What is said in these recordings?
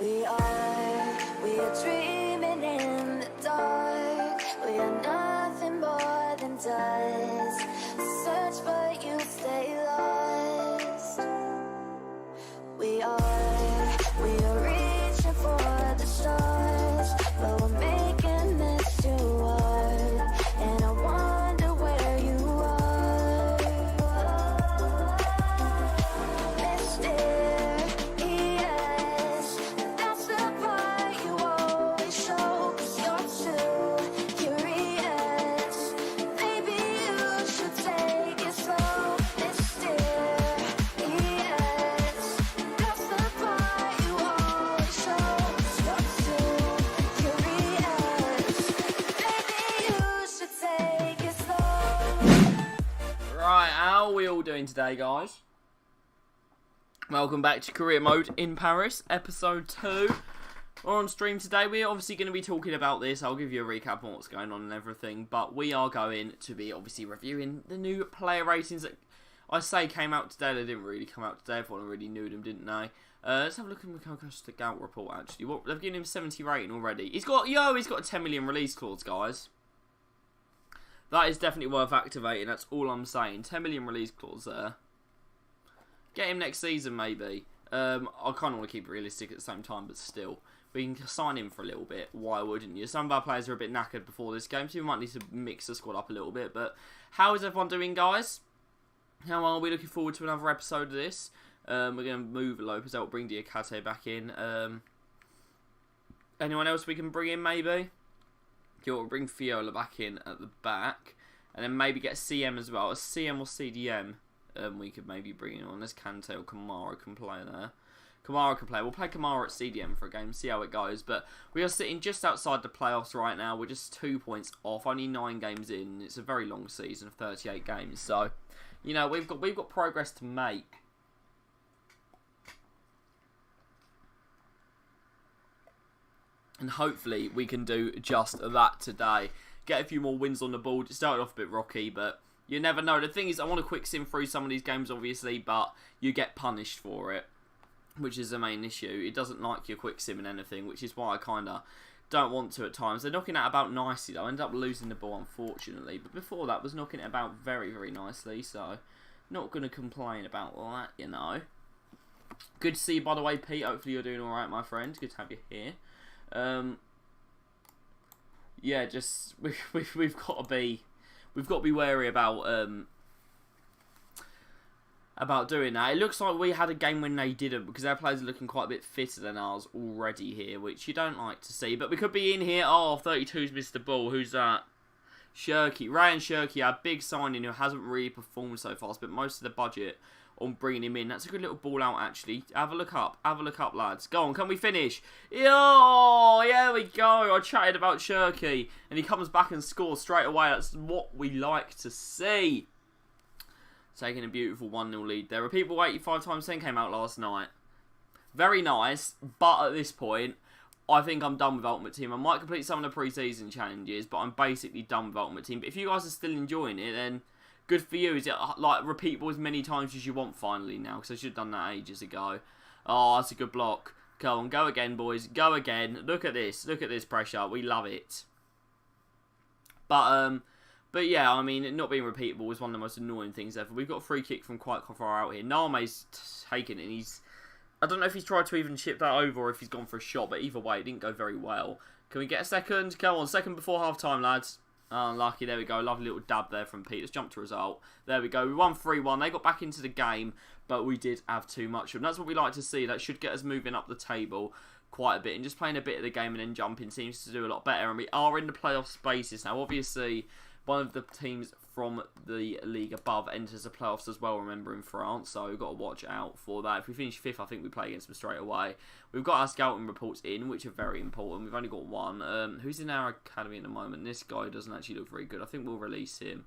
We are dreaming in the dark. We are nothing more than dust. Search but you stay lost. We are reaching for the stars, but we're making this too hard. And I wonder where you are. Mysterious, that's the part you always show. 'Cause you're too curious. Maybe you should take it slow. Mysterious, that's the part you always show. 'Cause you're too curious. Maybe you should take it slow. Right, how are we all doing today, guys? Welcome back to Career Mode in Paris, episode 2. We're on stream today. We're obviously going to be talking about this. I'll give you a recap on what's going on and everything. But we are going to be obviously reviewing the new player ratings that I say came out today. They didn't really come out today. Everyone already knew them, didn't they? Let's have a look at the Gout report, actually. They've given him 70 rating already. He's got a 10 million release clause, guys. That is definitely worth activating. That's all I'm saying. 10 million release clause there. Get him next season, maybe. I kind of want to keep it realistic at the same time, but still. We can sign him for a little bit. Why wouldn't you? Some of our players are a bit knackered before this game, so we might need to mix the squad up a little bit. But how is everyone doing, guys? How are we? Looking forward to another episode of this. We're going to move Lopez out, bring Diakate back in. Anyone else we can bring in, maybe? We'll bring Fiola back in at the back. And then maybe get CM as well. A CM or CDM. We could maybe bring in on as Kante or Kamara can play there. Kamara can play. We'll play Kamara at CDM for a game, see how it goes. But we are sitting just outside the playoffs right now. We're just 2 points off, only 9 games in. It's a very long season of 38 games. So, you know, we've got progress to make. And hopefully we can do just that today. Get a few more wins on the board. It started off a bit rocky, but you never know. The thing is, I want to quick sim through some of these games, obviously, but you get punished for it, which is the main issue. It doesn't like your quick sim and anything, which is why I kind of don't want to at times. They're knocking it about nicely, though. I ended up losing the ball, unfortunately. But before that, was knocking it about very, very nicely, so not going to complain about all that, you know. Good to see you, by the way, Pete. Hopefully you're doing all right, my friend. Good to have you here. Yeah, just we've got to be wary about doing that. It looks like we had a game when they didn't, because our players are looking quite a bit fitter than ours already here, which you don't like to see. But we could be in here. Oh, 32's missed the ball. Who's that? Shirky. Ryan Shirky, our big signing who hasn't really performed so far, spent most of the budget on bringing him in. That's a good little ball out, actually. Have a look up. Have a look up, lads. Go on, can we finish? Yo, there we go. I chatted about Shirky, and he comes back and scores straight away. That's what we like to see. Taking a beautiful 1-0 lead there. A People 85 times 10 came out last night. Very nice, but at this point, I think I'm done with Ultimate Team. I might complete some of the pre-season challenges, but I'm basically done with Ultimate Team. But if you guys are still enjoying it, then good for you. Is it like repeatable as many times as you want finally now? Because I should have done that ages ago. Oh, that's a good block. Go on, go again, boys. Go again. Look at this. Look at this pressure. We love it. But yeah, I mean, not being repeatable is one of the most annoying things ever. We've got a free kick from quite far out here. Name's taken it, and I don't know if he's tried to even chip that over or if he's gone for a shot, but either way, it didn't go very well. Can we get a second? Come on, second before half-time, lads. Oh, unlucky. There we go. Lovely little dab there from Pete. Let's jump to result. There we go. We won 3-1. They got back into the game, but we did have too much of them. That's what we like to see. That should get us moving up the table quite a bit. And just playing a bit of the game and then jumping seems to do a lot better. And we are in the playoff spaces now. Obviously, one of the teams from the league above enters the playoffs as well, remember, in France, so we've got to watch out for that. If we finish 5th, I think we play against them straight away. We've got our scouting reports in, which are very important. We've only got one. Who's in our academy at the moment? This guy doesn't actually look very good. I think we'll release him.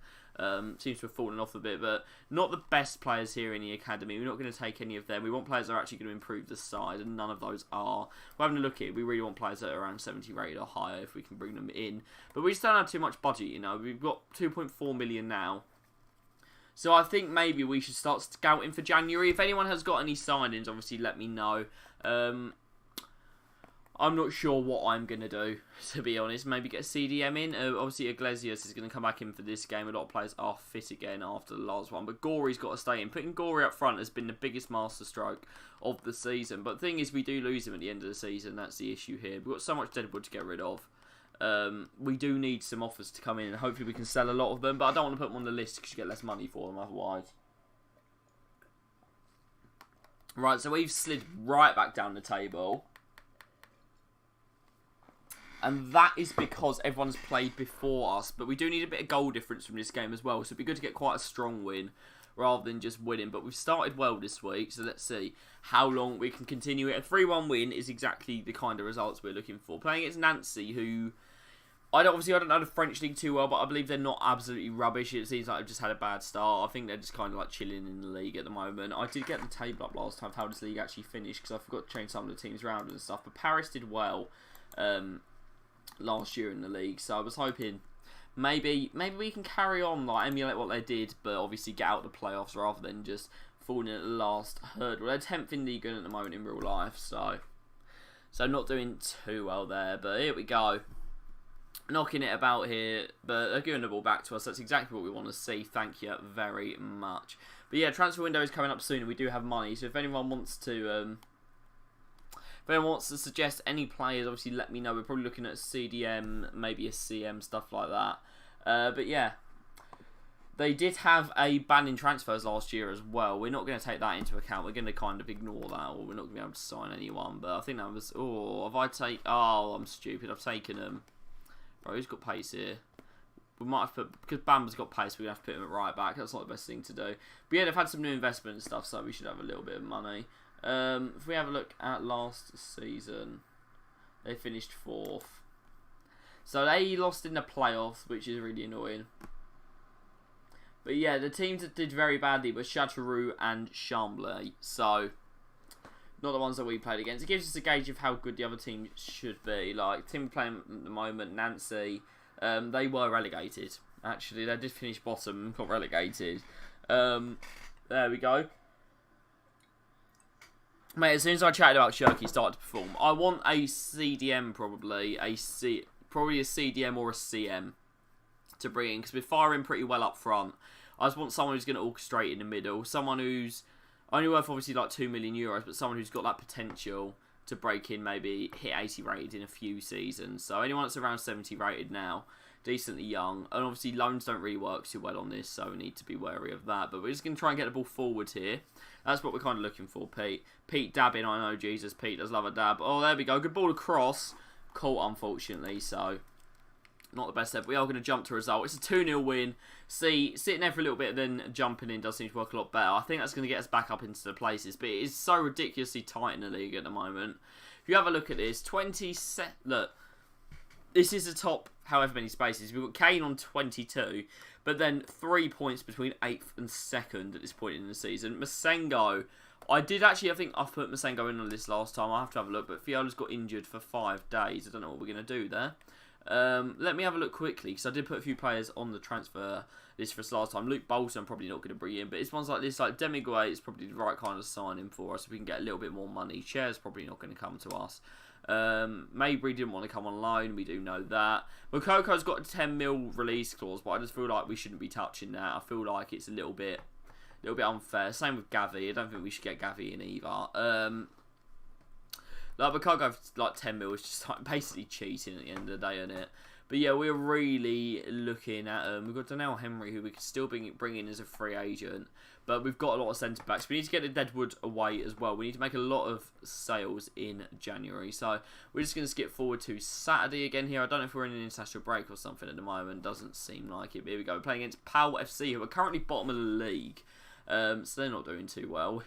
Seems to have fallen off a bit, but not the best players here in the academy. We're not going to take any of them. We want players that are actually going to improve the side, and none of those are. We're having a look at it. We really want players that are around 70 rated or higher if we can bring them in. But we just don't have too much budget, you know. We've got 2.4 million now. So I think maybe we should start scouting for January. If anyone has got any signings, obviously let me know. I'm not sure what I'm going to do, to be honest. Maybe get a CDM in. Obviously, Iglesias is going to come back in for this game. A lot of players are fit again after the last one. But Gory's got to stay in. Putting Gory up front has been the biggest masterstroke of the season. But the thing is, we do lose him at the end of the season. That's the issue here. We've got so much deadwood to get rid of. We do need some offers to come in. And hopefully we can sell a lot of them. But I don't want to put them on the list because you get less money for them otherwise. Right, so we've slid right back down the table. And that is because everyone's played before us. But we do need a bit of goal difference from this game as well. So it'd be good to get quite a strong win rather than just winning. But we've started well this week. So let's see how long we can continue it. A 3-1 win is exactly the kind of results we're looking for. Playing against Nancy, who... I don't know the French league too well, but I believe they're not absolutely rubbish. It seems like they've just had a bad start. I think they're just kind of like chilling in the league at the moment. I did get the table up last time for how this league actually finished because I forgot to change some of the teams around and stuff. But Paris did well. Last year in the league, so I was hoping maybe we can carry on, like emulate what they did, but obviously get out the playoffs rather than just falling at the last hurdle. They're 10th in Ligue 1 at the moment in real life, so not doing too well there. But here we go, knocking it about here, but they're giving the ball back to us. That's exactly what we want to see. Thank you very much. But yeah, transfer window is coming up soon, and we do have money. So if anyone wants to suggest any players, obviously let me know. We're probably looking at a CDM, maybe a CM, stuff like that. But yeah, they did have a ban in transfers last year as well. We're not going to take that into account. We're going to kind of ignore that, or we're not going to be able to sign anyone. But I think that was... Oh, I'm stupid. I've taken him. Bro, who's got pace here? We might have put... Because Bamba's got pace, we're going to have to put him at right back. That's not the best thing to do. But yeah, they've had some new investment and stuff, so we should have a little bit of money. If we have a look at last season, they finished 4th. So they lost in the playoffs, which is really annoying. But yeah, the teams that did very badly were Châteauroux and Chambly. So, not the ones that we played against. It gives us a gauge of how good the other team should be. Like, the team we're playing at the moment, Nancy, they were relegated. Actually, they did finish bottom and got relegated. There we go. Mate, as soon as I chatted about Shirky, he started to perform. I want a CDM probably, probably a CDM or a CM to bring in, because we're firing pretty well up front. I just want someone who's going to orchestrate in the middle, someone who's only worth obviously like €2 million, but someone who's got that potential to break in, maybe hit 80 rated in a few seasons. So anyone that's around 70 rated now, decently young, and obviously loans don't really work too well on this, so we need to be wary of that. But we're just going to try and get the ball forward here. That's what we're kind of looking for, Pete. Pete dabbing, I know, Jesus, Pete does love a dab. Oh, there we go, good ball across. Caught, unfortunately, so not the best there. But we are going to jump to a result. It's a 2-0 win. See, sitting there for a little bit, then jumping in does seem to work a lot better. I think that's going to get us back up into the places, but it is so ridiculously tight in the league at the moment. If you have a look at this, look, this is the top however many spaces. We've got Kane on 22, but then 3 points between 8th and 2nd at this point in the season. Masengo, I think I've put Masengo in on this last time. I'll have to have a look, but Fiola's got injured for 5 days. I don't know what we're going to do there. Let me have a look quickly, because I did put a few players on the transfer list for us last time. Luke Bolton I'm probably not going to bring in, but it's ones like this, like Demiguet is probably the right kind of signing for us if we can get a little bit more money. Chair's probably not going to come to us. Mabry didn't want to come on loan, we do know that. Mokoko's got a 10 mil release clause, but I just feel like we shouldn't be touching that. I feel like it's a little bit unfair. Same with Gavi. I don't think we should get Gavi in either. Like Mokoko, like 10 mil is just like basically cheating at the end of the day, isn't it? But yeah, we're really looking at we've got Donnell Henry, who we could still bring in as a free agent. But we've got a lot of centre-backs. We need to get the Deadwood away as well. We need to make a lot of sales in January. So we're just going to skip forward to Saturday again here. I don't know if we're in an international break or something at the moment. Doesn't seem like it. But here we go. We're playing against Pal FC, who are currently bottom of the league. So they're not doing too well.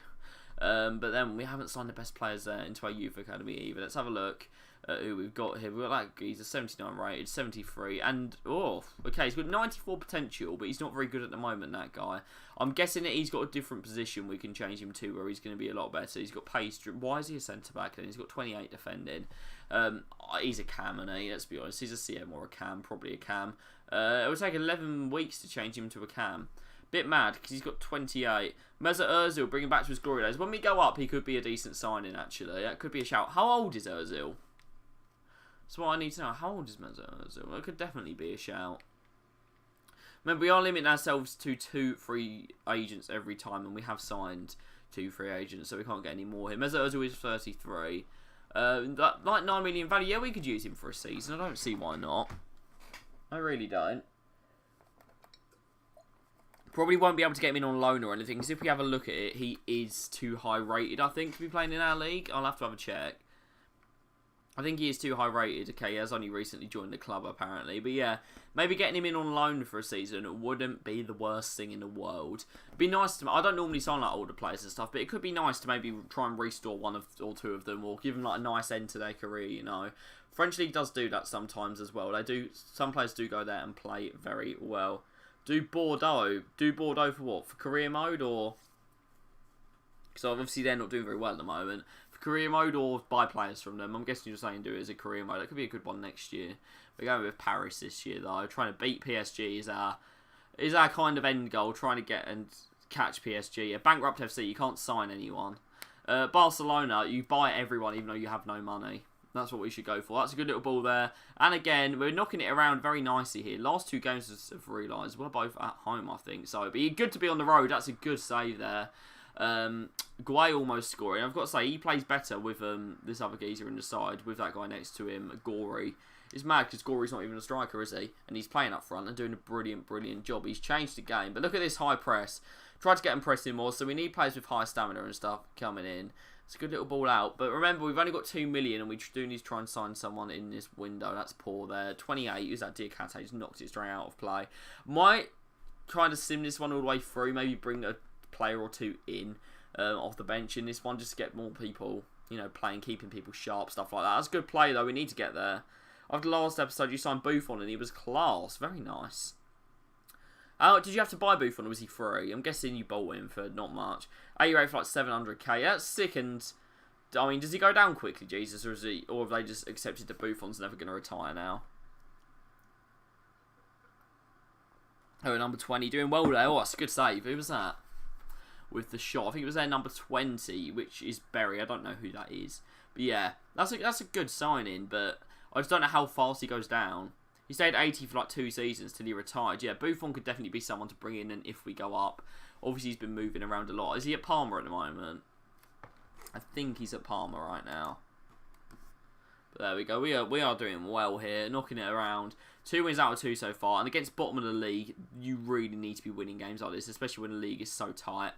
But then we haven't signed the best players there into our youth academy either. Let's have a look at who we've got here. We've got that geezer, 79 rated, 73, and okay, he's got 94 potential, but he's not very good at the moment, that guy. I'm guessing that he's got a different position we can change him to where he's going to be a lot better. He's got pace. Why is he a centre back then? He's got 28 defending. He's a cam, and let's be honest, he's a CM or a cam, probably a cam. It would take 11 weeks to change him to a cam. Bit mad because he's got 28. Mesut Ozil, bring him back to his glory days. When we go up, he could be a decent signing, actually. That could be a shout. How old is Ozil? So what I need to know, how old is Mesut Ozil? It could definitely be a shout. Remember, we are limiting ourselves to 2 free agents every time, and we have signed 2 free agents, so we can't get any more here. Mesut Ozil is 33. Like 9 million value, yeah, we could use him for a season. I don't see why not. I really don't. Probably won't be able to get him in on loan or anything, because if we have a look at it, he is too high rated, I think, to be playing in our league. I'll have to have a check. I think he is too high rated. Okay, he has only recently joined the club, apparently. But yeah, maybe getting him in on loan for a season wouldn't be the worst thing in the world. It'd be nice to... I don't normally sign like older players and stuff, but it could be nice to maybe try and restore 1 or 2 of them, or give them like a nice end to their career, you know. French League does do that sometimes as well. Some players do go there and play very well. Do Bordeaux for what? For career mode, or... Because obviously they're not doing very well at the moment. For career mode, or buy players from them. I'm guessing you're saying do it as a career mode. That could be a good one next year. We're going with Paris this year, though. Trying to beat PSG is our kind of end goal. Trying to get and catch PSG. A bankrupt FC, you can't sign anyone. Barcelona, you buy everyone even though you have no money. That's what we should go for. That's a good little ball there. And again, we're knocking it around very nicely here. Last 2 games, I've realised, we're both at home, I think. So it'd be good to be on the road. That's a good save there. Guay almost scoring. I've got to say, he plays better with this other geezer in the side, with that guy next to him, Gory. It's mad because Gory's not even a striker, is he? And he's playing up front and doing a brilliant job. He's changed the game. But look at this high press. Tried to get him pressing more, so we need players with high stamina and stuff coming in. It's a good little ball out. But remember, we've only got 2 million and we do need to try and sign someone in this window. That's poor there. 28, who's that? Diakate, just knocked it straight out of play. Might try to sim this one all the way through. Maybe bring a player or 2 in off the bench in this one, just to get more people, you know, playing, keeping people sharp, stuff like that. That's a good play, though. We need to get there. After the last episode, you signed Buffon and he was class. Very nice. Did you have to buy Buffon or was he free? I'm guessing you bought him for not much. 8 rate for like 700k. That's sick. And I mean, does he go down quickly, Jesus, or have they just accepted that Buffon's never going to retire now? Oh, number 20 doing well there. Oh, that's a good save. Who was that? With the shot, I think it was their number 20, which is Berry. I don't know who that is, but yeah, that's a good signing. But I just don't know how fast he goes down. He stayed 80 for like 2 seasons till he retired. Yeah, Buffon could definitely be someone to bring in, and if we go up, obviously he's been moving around a lot. Is he at Parma at the moment? I think he's at Parma right now. But there we go. We are doing well here, knocking it around. 2 wins out of 2 so far, and against bottom of the league, you really need to be winning games like this, especially when the league is so tight.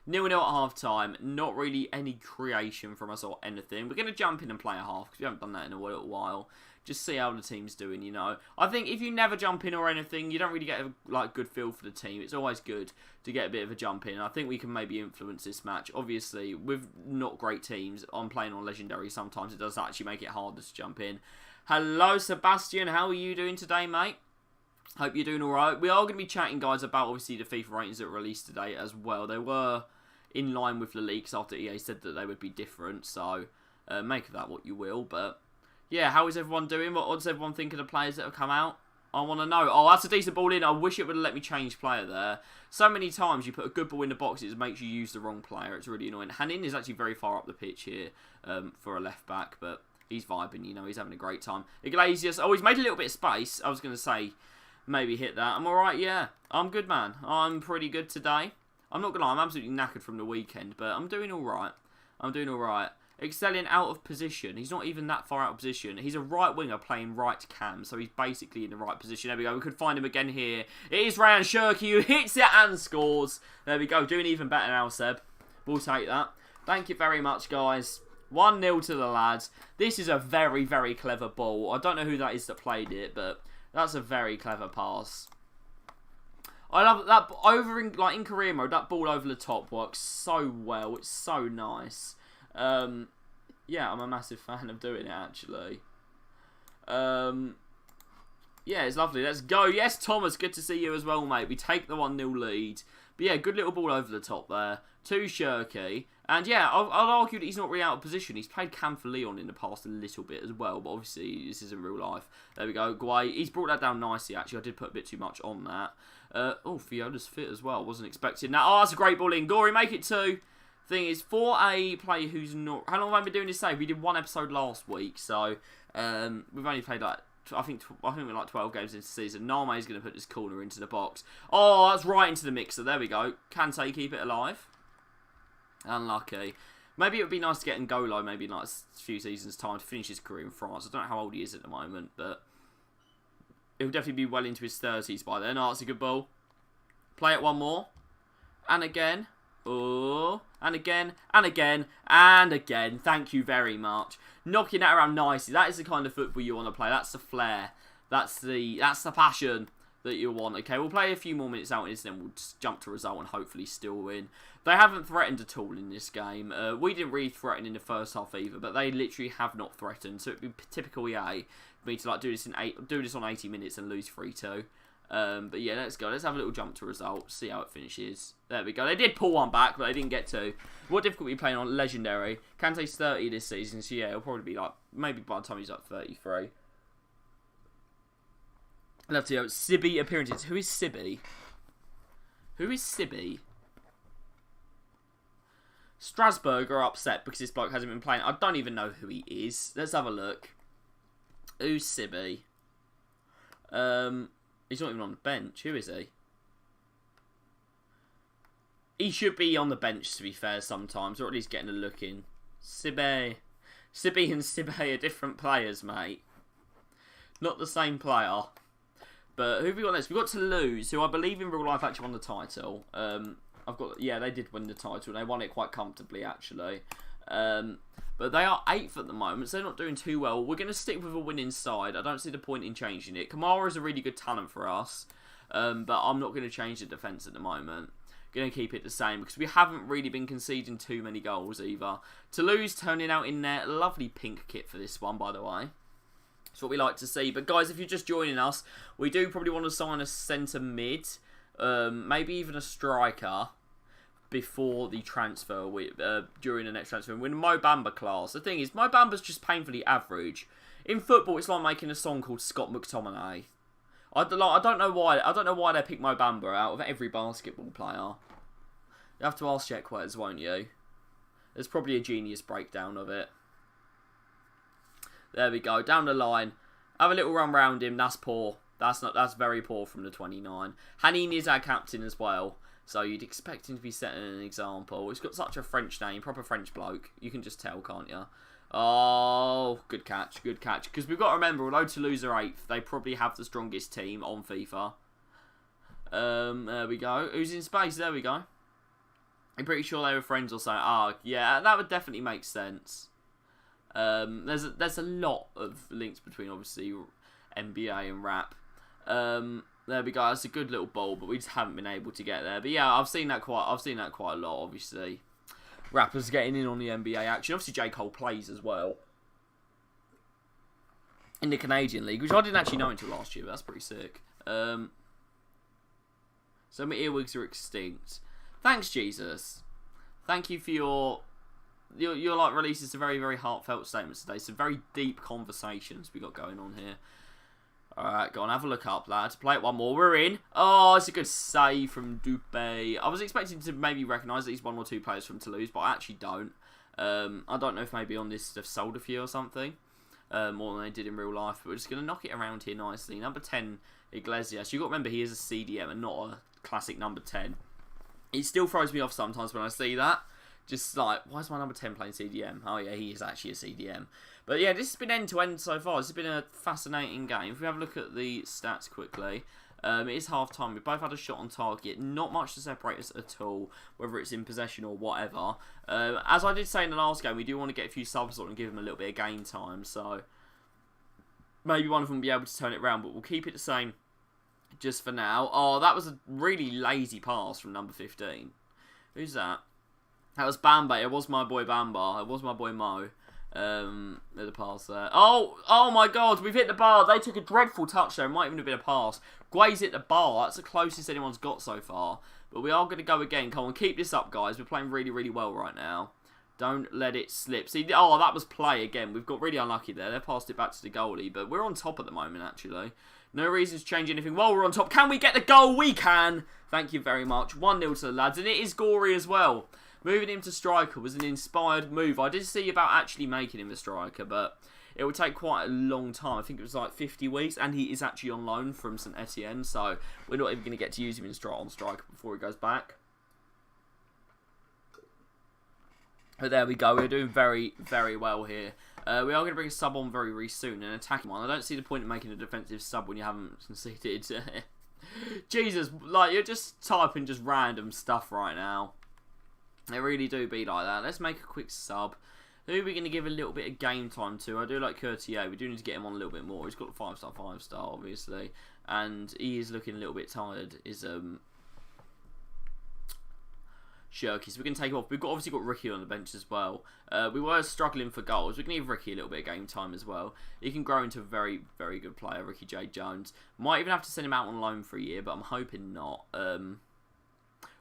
0-0 at half time. Not really any creation from us or anything. We're going to jump in and play a half because we haven't done that in a little while. Just see how the team's doing, you know. I think if you never jump in or anything, you don't really get a good feel for the team. It's always good to get a bit of a jump in. I think we can maybe influence this match. Obviously, with not great teams, I'm playing on Legendary. Sometimes it does actually make it harder to jump in. Hello, Sebastian. How are you doing today, mate? Hope you're doing alright. We are going to be chatting, guys, about obviously the FIFA ratings that were released today as well. They were in line with the leaks after EA said that they would be different. So, make of that what you will. But, yeah, how is everyone doing? What does everyone think of the players that have come out? I want to know. Oh, that's a decent ball in. I wish it would have let me change player there. So many times you put a good ball in the box, it makes you use the wrong player. It's really annoying. Hanin is actually very far up the pitch here for a left back, but he's vibing, you know, he's having a great time. Iglesias, oh, he's made a little bit of space. I was going to say, maybe hit that. I'm alright, yeah. I'm good, man. I'm pretty good today. I'm not going to lie, I'm absolutely knackered from the weekend, but I'm doing alright. I'm doing alright. Excelling out of position. He's not even that far out of position. He's a right winger playing right cam, so he's basically in the right position. There we go. We could find him again here. It is Ryan Shirky who hits it and scores. There we go. Doing even better now, Seb. We'll take that. Thank you very much, guys. 1-0 to the lads. This is a very, very clever ball. I don't know who that is that played it, but that's a very clever pass. I love that over in career mode. That ball over the top works so well. It's so nice. Yeah, I'm a massive fan of doing it actually. Yeah, it's lovely. Let's go. Yes, Thomas, good to see you as well, mate. We take the 1-0 lead. But yeah, good little ball over the top there. To Shirky. And yeah, I'll argue that he's not really out of position. He's played Cam for Leon in the past a little bit as well. But obviously, this isn't real life. There we go. Guay. He's brought that down nicely, actually. I did put a bit too much on that. Oh, Fiona's fit as well. Wasn't expecting that. Oh, that's a great ball in. Gory, make it 2. Thing is, for a player who's not... How long have I been doing this save? We did 1 episode last week, so we've only played like... I think we're like 12 games into the season. Name is going to put this corner into the box. Oh, that's right into the mixer. There we go. Kante keep it alive. Unlucky. Maybe it would be nice to get N'Golo maybe in like a few seasons' time to finish his career in France. I don't know how old he is at the moment, but he'll definitely be well into his 30s by then. Oh, that's a good ball. Play it one more. And again. Oh, and again, and again, and again. Thank you very much. Knocking that around nicely. That is the kind of football you want to play. That's the flair. That's the passion that you want. Okay, we'll play a few more minutes out in this, then we'll just jump to result and hopefully still win. They haven't threatened at all in this game. We didn't really threaten in the first half either, but they literally have not threatened. So it'd be typical EA for me to like do this on 80 minutes and lose 3-2. But yeah, let's go. Let's have a little jump to results. See how it finishes. There we go. They did pull one back, but they didn't get to. What difficulty playing on Legendary? Kante's 30 this season, so yeah, it'll probably be like, maybe by the time he's like 33. I'd love to go. Sibby appearances. Who is Sibby? Who is Sibby? Strasbourg are upset because this bloke hasn't been playing. I don't even know who he is. Let's have a look. Who's Sibby? He's not even on the bench. Who is he? He should be on the bench, to be fair, sometimes, or at least getting a look in. Sibby. Sibby and Sibby are different players, mate. Not the same player. But who have we got next? We've got Toulouse, who I believe in real life actually won the title. Yeah, they did win the title. They won it quite comfortably, actually. But they are 8th at the moment, so they're not doing too well. We're going to stick with a winning side. I don't see the point in changing it. Kamara is a really good talent for us, but I'm not going to change the defence at the moment. Going to keep it the same because we haven't really been conceding too many goals either. Toulouse turning out in their lovely pink kit for this one, by the way. That's what we like to see. But guys, if you're just joining us, we do probably want to sign a centre mid, maybe even a striker before the transfer, during the next transfer. We're in Mo Bamba class. The thing is, Mo Bamba's just painfully average. In football, it's like making a song called Scott McTominay. I don't know why they pick Mo Bamba out of every basketball player. You have to ask Checkways, won't you? There's probably a genius breakdown of it. There we go. Down the line. Have a little run round him. That's poor. That's very poor from the 29. Hanine is our captain as well. So you'd expect him to be setting an example. He's got such a French name. Proper French bloke. You can just tell, can't you? Oh, good catch. Good catch. Because we've got to remember, although Toulouse are 8th, they probably have the strongest team on FIFA. There we go. Who's in space? There we go. I'm pretty sure they were friends or something. Ah, yeah, that would definitely make sense. There's a lot of links between, obviously, NBA and rap. There we go. That's a good little ball, but we just haven't been able to get there. But yeah, I've seen that quite a lot, obviously. Rappers getting in on the NBA action. Obviously, J. Cole plays as well in the Canadian League, which I didn't actually know until last year, but that's pretty sick. So my earwigs are extinct. Thanks, Jesus. Thank you for your like releases some very, very heartfelt statements today. Some very deep conversations we got going on here. Alright, go on, have a look up, lads. Play it one more. We're in. Oh, it's a good save from Dupé. I was expecting to maybe recognise at least one or two players from Toulouse, but I actually don't. I don't know if maybe on this they've sold a few or something. More than they did in real life. But we're just going to knock it around here nicely. Number 10, Iglesias. You've got to remember he is a CDM and not a classic number 10. It still throws me off sometimes when I see that. Just like, why is my number 10 playing CDM? Oh yeah, he is actually a CDM. But yeah, this has been end-to-end so far. This has been a fascinating game. If we have a look at the stats quickly, it is half-time. We both had a shot on target. Not much to separate us at all, whether it's in possession or whatever. As I did say in the last game, we do want to get a few subs on and give them a little bit of game time. So maybe one of them will be able to turn it around, but we'll keep it the same just for now. Oh, that was a really lazy pass from number 15. Who's that? That was Bamba. It was my boy Bamba. It was my boy Mo. The pass there. Oh my God, we've hit the bar. They took a dreadful touch there. It might even have been a pass. Guay's hit the bar. That's the closest anyone's got so far. But we are going to go again. Come on, keep this up, guys. We're playing really, really well right now. Don't let it slip. See, oh, that was play again. We've got really unlucky there. They passed it back to the goalie, but we're on top at the moment, actually. No reason to change anything while we're on top. Can we get the goal? We can. Thank you very much. 1-0 to the lads, and it is gory as well. Moving him to striker was an inspired move. I did see about actually making him a striker, but it would take quite a long time. I think it was like 50 weeks, and he is actually on loan from St Etienne, so we're not even going to get to use him on striker before he goes back. But there we go. We're doing very, very well here. We are going to bring a sub on very soon, an attacking one. I don't see the point in making a defensive sub when you haven't conceded. Jesus, like, you're just typing just random stuff right now. They really do be like that. Let's make a quick sub. Who are we going to give a little bit of game time to? I do like Courtier. We do need to get him on a little bit more. He's got 5-star, 5-star, obviously. And he is looking a little bit tired. Shirky, so we can take him off. We've obviously got Ricky on the bench as well. We were struggling for goals. We can give Ricky a little bit of game time as well. He can grow into a very, very good player, Ricky J. Jones. Might even have to send him out on loan for a year, but I'm hoping not.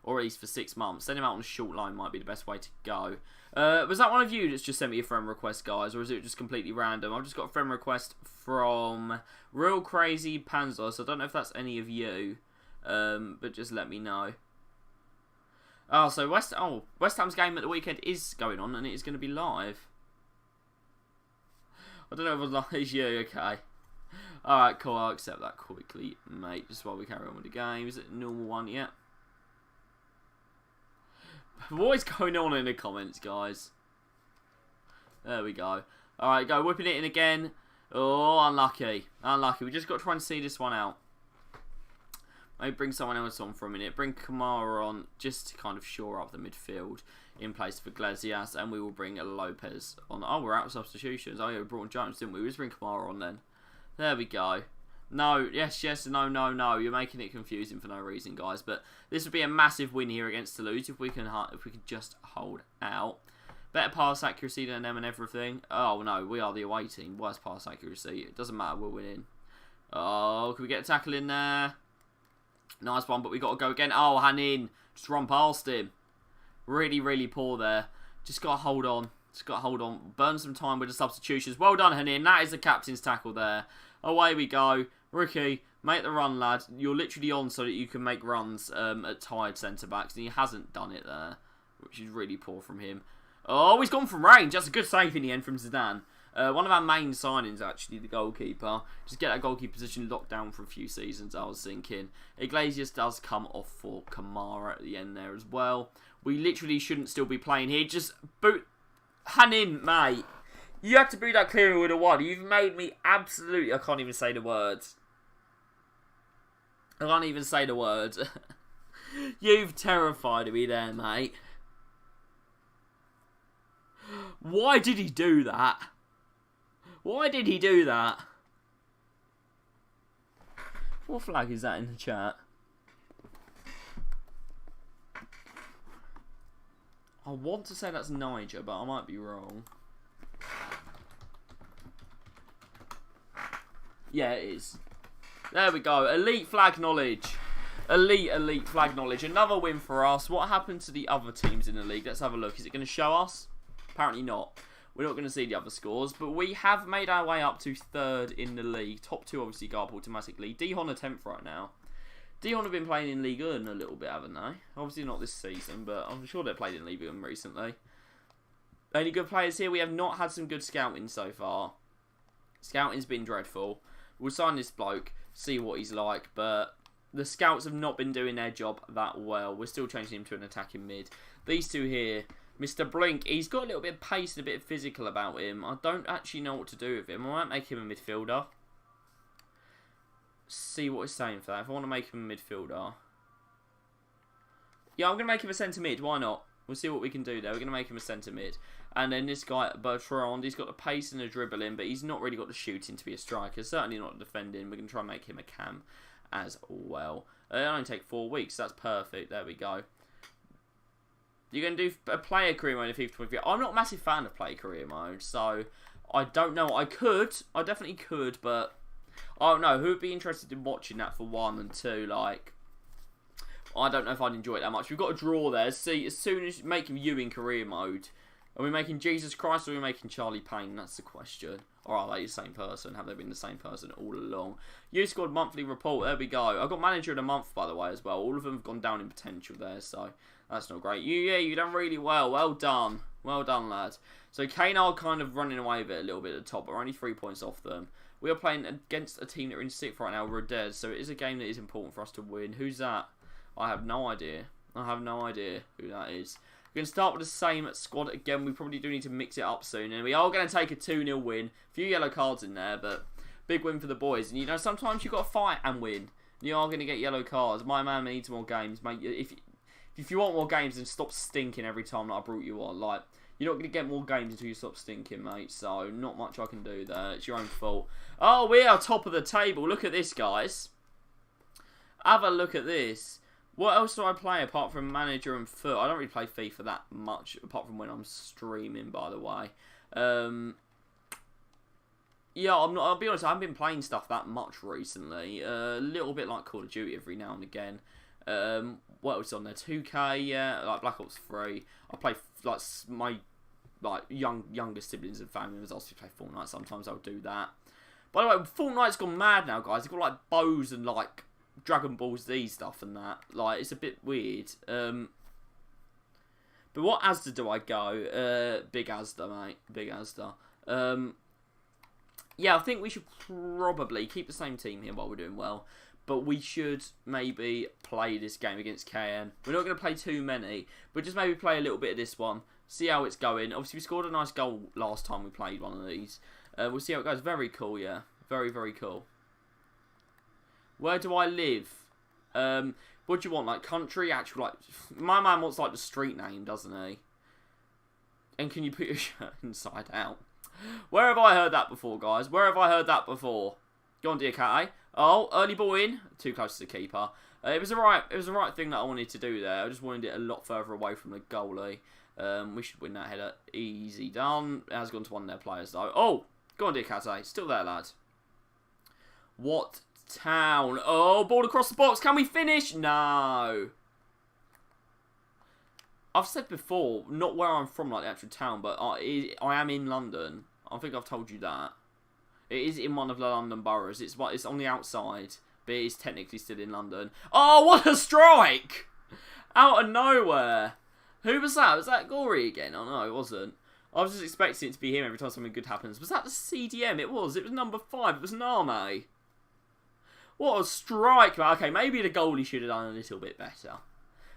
Or at least for 6 months. Send him out on a short loan might be the best way to go. Was that one of you that's just sent me a friend request, guys? Or is it just completely random? I've just got a friend request from Real Crazy Panzos. I don't know if that's any of you. But just let me know. Oh, so West Ham's game at the weekend is going on, and it is going to be live. I don't know if it's you. Okay. Alright, cool. I'll accept that quickly, mate, just while we carry on with the game. Is it a normal one? Yeah. What is going on in the comments, guys? There we go. Alright, go whipping it in again. Oh, unlucky. Unlucky. We just got to try and see this one out. Maybe bring someone else on for a minute. Bring Kamara on just to kind of shore up the midfield in place for Iglesias. And we will bring Lopez on. Oh, we're out of substitutions. Oh, yeah, we brought on Jones, didn't we? We'll just bring Kamara on then. There we go. No, yes, no. You're making it confusing for no reason, guys. But this would be a massive win here against Toulouse if we can just hold out. Better pass accuracy than them and everything. Oh, no, we are the away team. Worst pass accuracy. It doesn't matter, we're winning. Oh, can we get a tackle in there? Nice one, but we got to go again. Oh, Hanin. Just run past him. Really, really poor there. Just got to hold on. Burn some time with the substitutions. Well done, Hanin. That is the captain's tackle there. Away we go. Ricky, make the run, lad. You're literally on so that you can make runs at tired centre-backs, and he hasn't done it there, which is really poor from him. Oh, he's gone from range. That's a good save in the end from Zidane. One of our main signings, actually, the goalkeeper. Just get that goalkeeper position locked down for a few seasons, I was thinking. Iglesias does come off for Kamara at the end there as well. We literally shouldn't still be playing here. Just boot Hanin, mate. You had to boot that clearer with a 1. You've made me absolutely... I can't even say the words. You've terrified me there, mate. Why did he do that? What flag is that in the chat? I want to say that's Niger, but I might be wrong. Yeah, it is. There we go. Elite flag knowledge. Elite flag knowledge. Another win for us. What happened to the other teams in the league? Let's have a look. Is it going to show us? Apparently not. We're not going to see the other scores, but we have made our way up to 3rd in the league. Top 2 obviously go up automatically. Dijon are 10th right now. Dijon have been playing in Ligue 1 a little bit, haven't they? Obviously not this season, but I'm sure they've played in Ligue 1 recently. Any good players here? We have not had some good scouting so far. Scouting's been dreadful. We'll sign this bloke, see what he's like, but the scouts have not been doing their job that well. We're still changing him to an attacking mid. These two here... Mr. Blink, he's got a little bit of pace and a bit of physical about him. I don't actually know what to do with him. I might make him a midfielder. See what he's saying for that. If I want to make him a midfielder. Yeah, I'm going to make him a centre mid. Why not? We'll see what we can do there. We're going to make him a centre mid. And then this guy, Bertrand, he's got the pace and the dribbling, but he's not really got the shooting to be a striker. Certainly not defending. We're going to try and make him a cam as well. It'll only take 4 weeks. That's perfect. There we go. You're going to do a player career mode in FIFA 23. I'm not a massive fan of player career mode, so I don't know. I definitely could, but I don't know. Who would be interested in watching that for 1 and 2? Like, I don't know if I'd enjoy it that much. We've got a draw there. See, as soon as you make viewing career mode, Are we making Jesus Christ or are we making Charlie Payne? That's the question. Or are they the same person? Have they been the same person all along? You scored monthly report. There we go. I got manager of the month, by the way, as well. All of them have gone down in potential there, so that's not great. You done really well. Well done. Well done, lads. So Kane are kind of running away with it a little bit at the top, but we're only 3 points off them. We are playing against a team that are in 6th right now, Rodez, so it is a game that is important for us to win. Who's that? I have no idea. I have no idea who that is. We're going to start with the same squad again. We probably do need to mix it up soon. And we are going to take a 2-0 win. A few yellow cards in there, but big win for the boys. And, you know, sometimes you've got to fight and win. You are going to get yellow cards. My man needs more games, mate. If you want more games, then stop stinking every time that I brought you on. Like, you're not going to get more games until you stop stinking, mate. So, not much I can do there. It's your own fault. Oh, we are top of the table. Look at this, guys. Have a look at this. What else do I play apart from Manager and Foot? I don't really play FIFA that much, apart from when I'm streaming, by the way. Yeah, I'll be honest, I haven't been playing stuff that much recently. A little bit like Call of Duty every now and again. What else is on there? 2K, yeah, like Black Ops 3. I play, like, my younger siblings and family members also play Fortnite. Sometimes I'll do that. By the way, Fortnite's gone mad now, guys. They've got, like, bows and, like, Dragon Ball Z stuff and that. Like, it's a bit weird. But what Asda do I go? Big Asda, mate. Big Asda. Yeah, I think we should probably keep the same team here while we're doing well. But we should maybe play this game against KN. We're not going to play too many, but just maybe play a little bit of this one. See how it's going. Obviously, we scored a nice goal last time we played one of these. We'll see how it goes. Very cool, yeah. Very, very cool. Where do I live? What do you want? Like country? Actual, like, my man wants like the street name, doesn't he? And can you put your shirt inside out? Where have I heard that before, guys? Where have I heard that before? Go on, Diakate. Oh, early ball in. Too close to the keeper. It was the right thing that I wanted to do there. I just wanted it a lot further away from the goalie. We should win that header. Easy done. It has gone to one of their players though. Oh, go on, Diakate. Still there, lad. What town? Oh, ball across the box. Can we finish? No. I've said before, not where I'm from, like the actual town, but I am in London. I think I've told you that. It is in one of the London boroughs. It's on the outside, but it is technically still in London. Oh, what a strike! Out of nowhere. Who was that? Was that Gory again? Oh, no, it wasn't. I was just expecting it to be him every time something good happens. Was that the CDM? It was. It was number 5. It was Name. What a strike. Okay, maybe the goalie should have done a little bit better.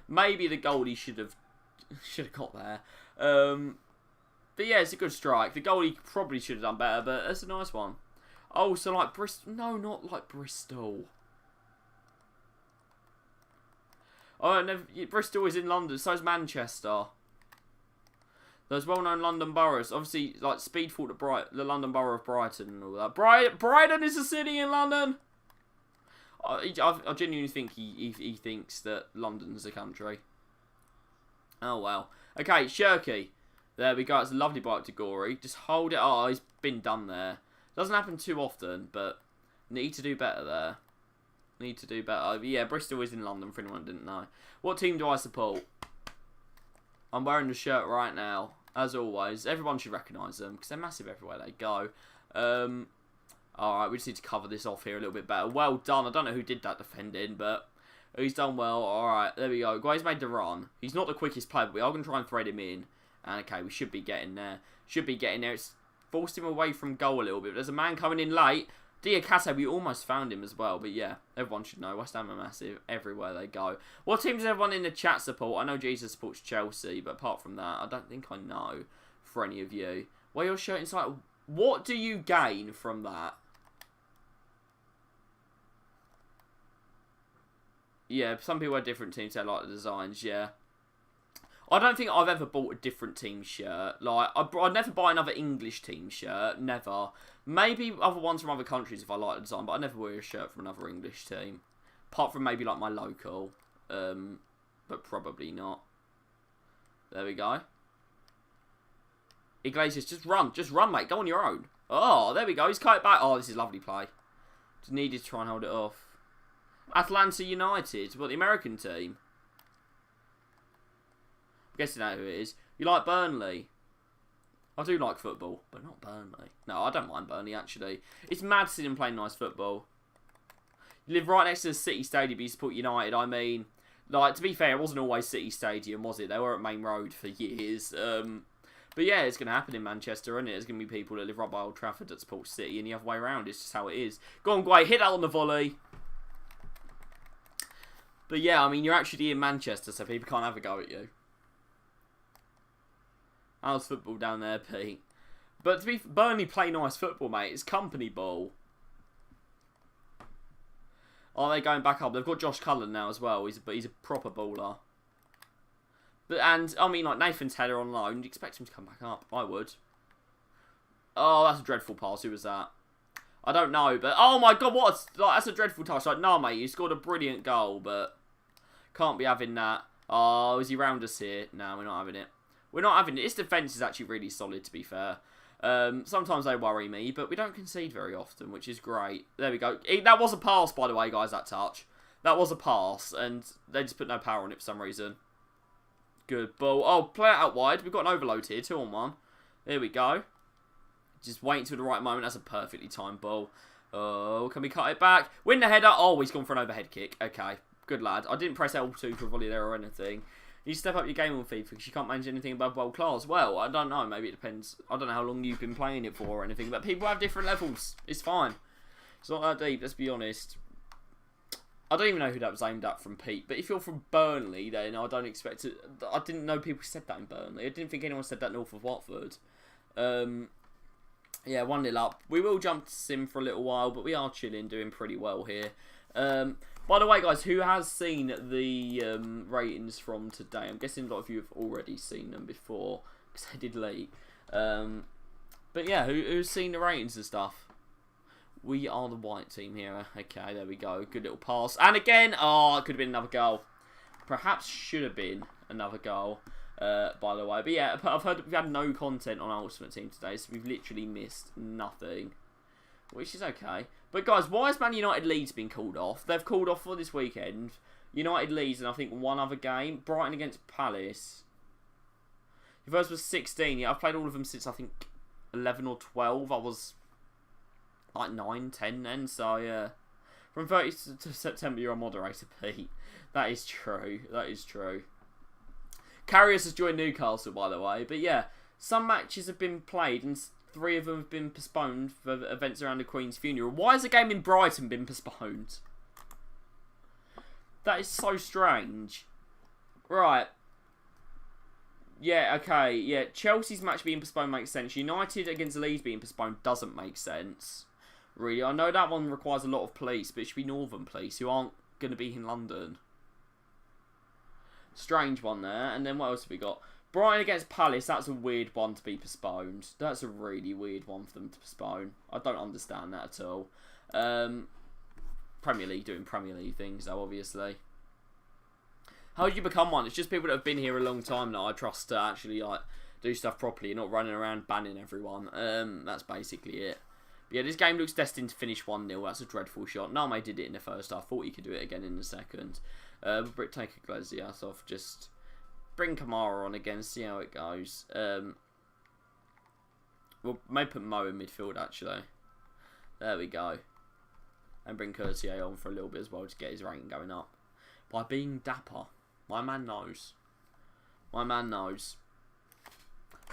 Maybe the goalie should have got there. But yeah, it's a good strike. The goalie probably should have done better, but that's a nice one. Oh, so like Bristol. No, not like Bristol. Oh, no, Bristol is in London. So is Manchester. Those well-known London boroughs. Obviously, like Speedful to the London borough of Brighton and all that. Brighton is a city in London. I genuinely think he thinks that London's a country. Oh, well. Okay, Shirky. There we go. It's a lovely bite to Gory. Just hold it. Oh, he's been done there. Doesn't happen too often, but need to do better there. Need to do better. Yeah, Bristol is in London, for anyone who didn't know. What team do I support? I'm wearing the shirt right now. As always, everyone should recognise them, because they're massive everywhere they go. Alright, we just need to cover this off here a little bit better. Well done. I don't know who did that defending, but he's done well. Alright, there we go. Guy's made the run. He's not the quickest player, but we are going to try and thread him in. And okay, we should be getting there. Should be getting there. It's forced him away from goal a little bit. There's a man coming in late. Diakate, we almost found him as well. But yeah, everyone should know. West Ham are massive everywhere they go. What team does everyone in the chat support? I know Jesus supports Chelsea, but apart from that, I don't think I know for any of you. Wear your shirt inside. What do you gain from that? Yeah, some people have different teams. They like the designs, yeah. I don't think I've ever bought a different team shirt. Like, I'd never buy another English team shirt. Never. Maybe other ones from other countries if I like the design, but I never wear a shirt from another English team. Apart from maybe like my local. But probably not. There we go. Iglesias, just run, mate. Go on your own. Oh, there we go. He's cut it back. Oh, this is lovely play. Just needed to try and hold it off. Atlanta United. What, the American team? I'm guessing out who it is. You like Burnley? I do like football, but not Burnley. No, I don't mind Burnley, actually. It's mad seeing them playing nice football. You live right next to the City Stadium, you support United. I mean, like, to be fair, it wasn't always City Stadium, was it? They were at Main Road for years. But yeah, it's going to happen in Manchester, isn't it? There's going to be people that live right by Old Trafford that support City, and the other way around. It's just how it is. Go on, Guay, hit that on the volley. But yeah, I mean, you're actually in Manchester, so people can't have a go at you. How's football down there, Pete? But to be Burnley play nice football, mate. It's company ball. Are they going back up? They've got Josh Cullen now as well. He's a proper baller. And, I mean, like, Nathan's header on loan. You'd expect him to come back up. I would. Oh, that's a dreadful pass. Who was that? I don't know, but... Oh, my God, that's a dreadful touch. Like, no, mate, you scored a brilliant goal, but... Can't be having that. Oh, is he round us here? No, we're not having it. We're not having it. This defence is actually really solid, to be fair. Sometimes they worry me, but we don't concede very often, which is great. There we go. That was a pass, by the way, guys, that touch. That was a pass, and they just put no power on it for some reason. Good ball. Oh, play it out wide. We've got an overload here. 2-on-1. There we go. Just waiting till the right moment. That's a perfectly timed ball. Oh, can we cut it back? Win the header. Oh, he's gone for an overhead kick. Okay. Good lad. I didn't press L2 for a volley there or anything. You step up your game on FIFA because you can't manage anything above world class. Well, I don't know. Maybe it depends. I don't know how long you've been playing it for or anything. But people have different levels. It's fine. It's not that deep. Let's be honest. I don't even know who that was aimed at from Pete. But if you're from Burnley, then I don't expect it. I didn't know people said that in Burnley. I didn't think anyone said that north of Watford. Yeah, 1-0 up. We will jump to Sim for a little while, but we are chilling, doing pretty well here. By the way, guys, who has seen the ratings from today? I'm guessing a lot of you have already seen them before, because I did leak. But yeah, who's seen the ratings and stuff? We are the white team here. Okay, there we go. Good little pass. And again, oh, it could have been another goal. Perhaps should have been another goal, by the way. But yeah, I've heard that we've had no content on our Ultimate Team today, so we've literally missed nothing. Which is okay. But guys, why has Man United Leeds been called off? They've called off for this weekend. United Leeds and I think one other game. Brighton against Palace. Your first was 16. Yeah, I've played all of them since I think 11 or 12. I was like 9, 10 then. So yeah. From 30 to September, you're a moderator, Pete. That is true. That is true. Karius has joined Newcastle, by the way. But yeah, some matches have been played and 3 of them have been postponed for events around the Queen's funeral. Why has a game in Brighton been postponed? That is so strange. Right. Yeah, okay. Yeah, Chelsea's match being postponed makes sense. United against Leeds being postponed doesn't make sense. Really. I know that one requires a lot of police, but it should be Northern police who aren't going to be in London. Strange one there. And then what else have we got? Brighton against Palace, that's a weird one to be postponed. That's a really weird one for them to postpone. I don't understand that at all. Premier League doing Premier League things, though, obviously. How did you become one? It's just people that have been here a long time that I trust to actually like do stuff properly and not running around banning everyone. That's basically it. But yeah, this game looks destined to finish 1-0. That's a dreadful shot. Name did it in the first half. Thought he could do it again in the second. Britt take Iglesias off, just... Bring Kamara on again, see how it goes. We'll maybe put Mo in midfield, actually. There we go. And bring Courtier on for a little bit as well to get his rating going up. By being dapper. My man knows. My man knows.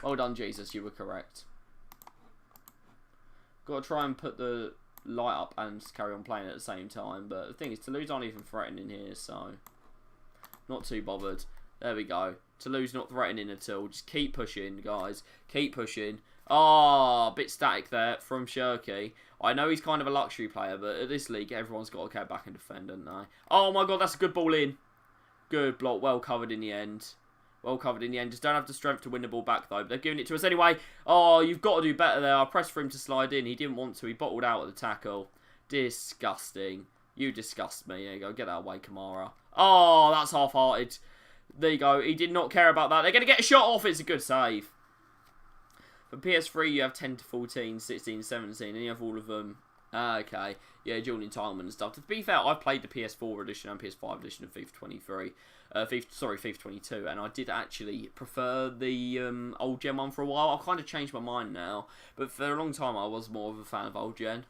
Well done, Jesus. You were correct. Got to try and put the light up and carry on playing at the same time. But the thing is, Toulouse aren't even threatening here, so... Not too bothered. There we go. Toulouse not threatening at all. Just keep pushing, guys. Keep pushing. Ah, a bit static there from Shirky. I know he's kind of a luxury player, but at this league, everyone's got to go back and defend, don't they? Oh my God, that's a good ball in. Good block. Well covered in the end. Well covered in the end. Just don't have the strength to win the ball back, though. But they're giving it to us anyway. Oh, you've got to do better there. I pressed for him to slide in. He didn't want to. He bottled out at the tackle. Disgusting. You disgust me. There you go. Get that away, Kamara. Oh, that's half-hearted. There you go. He did not care about that. They're going to get a shot off. It's a good save. For PS3, you have 10 to 14, 16, 17, and you have all of them Okay. Yeah, dual entitlement and stuff. To be fair, I've played the PS4 edition and PS5 edition of FIFA 23. FIFA 22, and I did actually prefer the old gen one for a while. I've kind of changed my mind now, but for a long time I was more of a fan of old gen.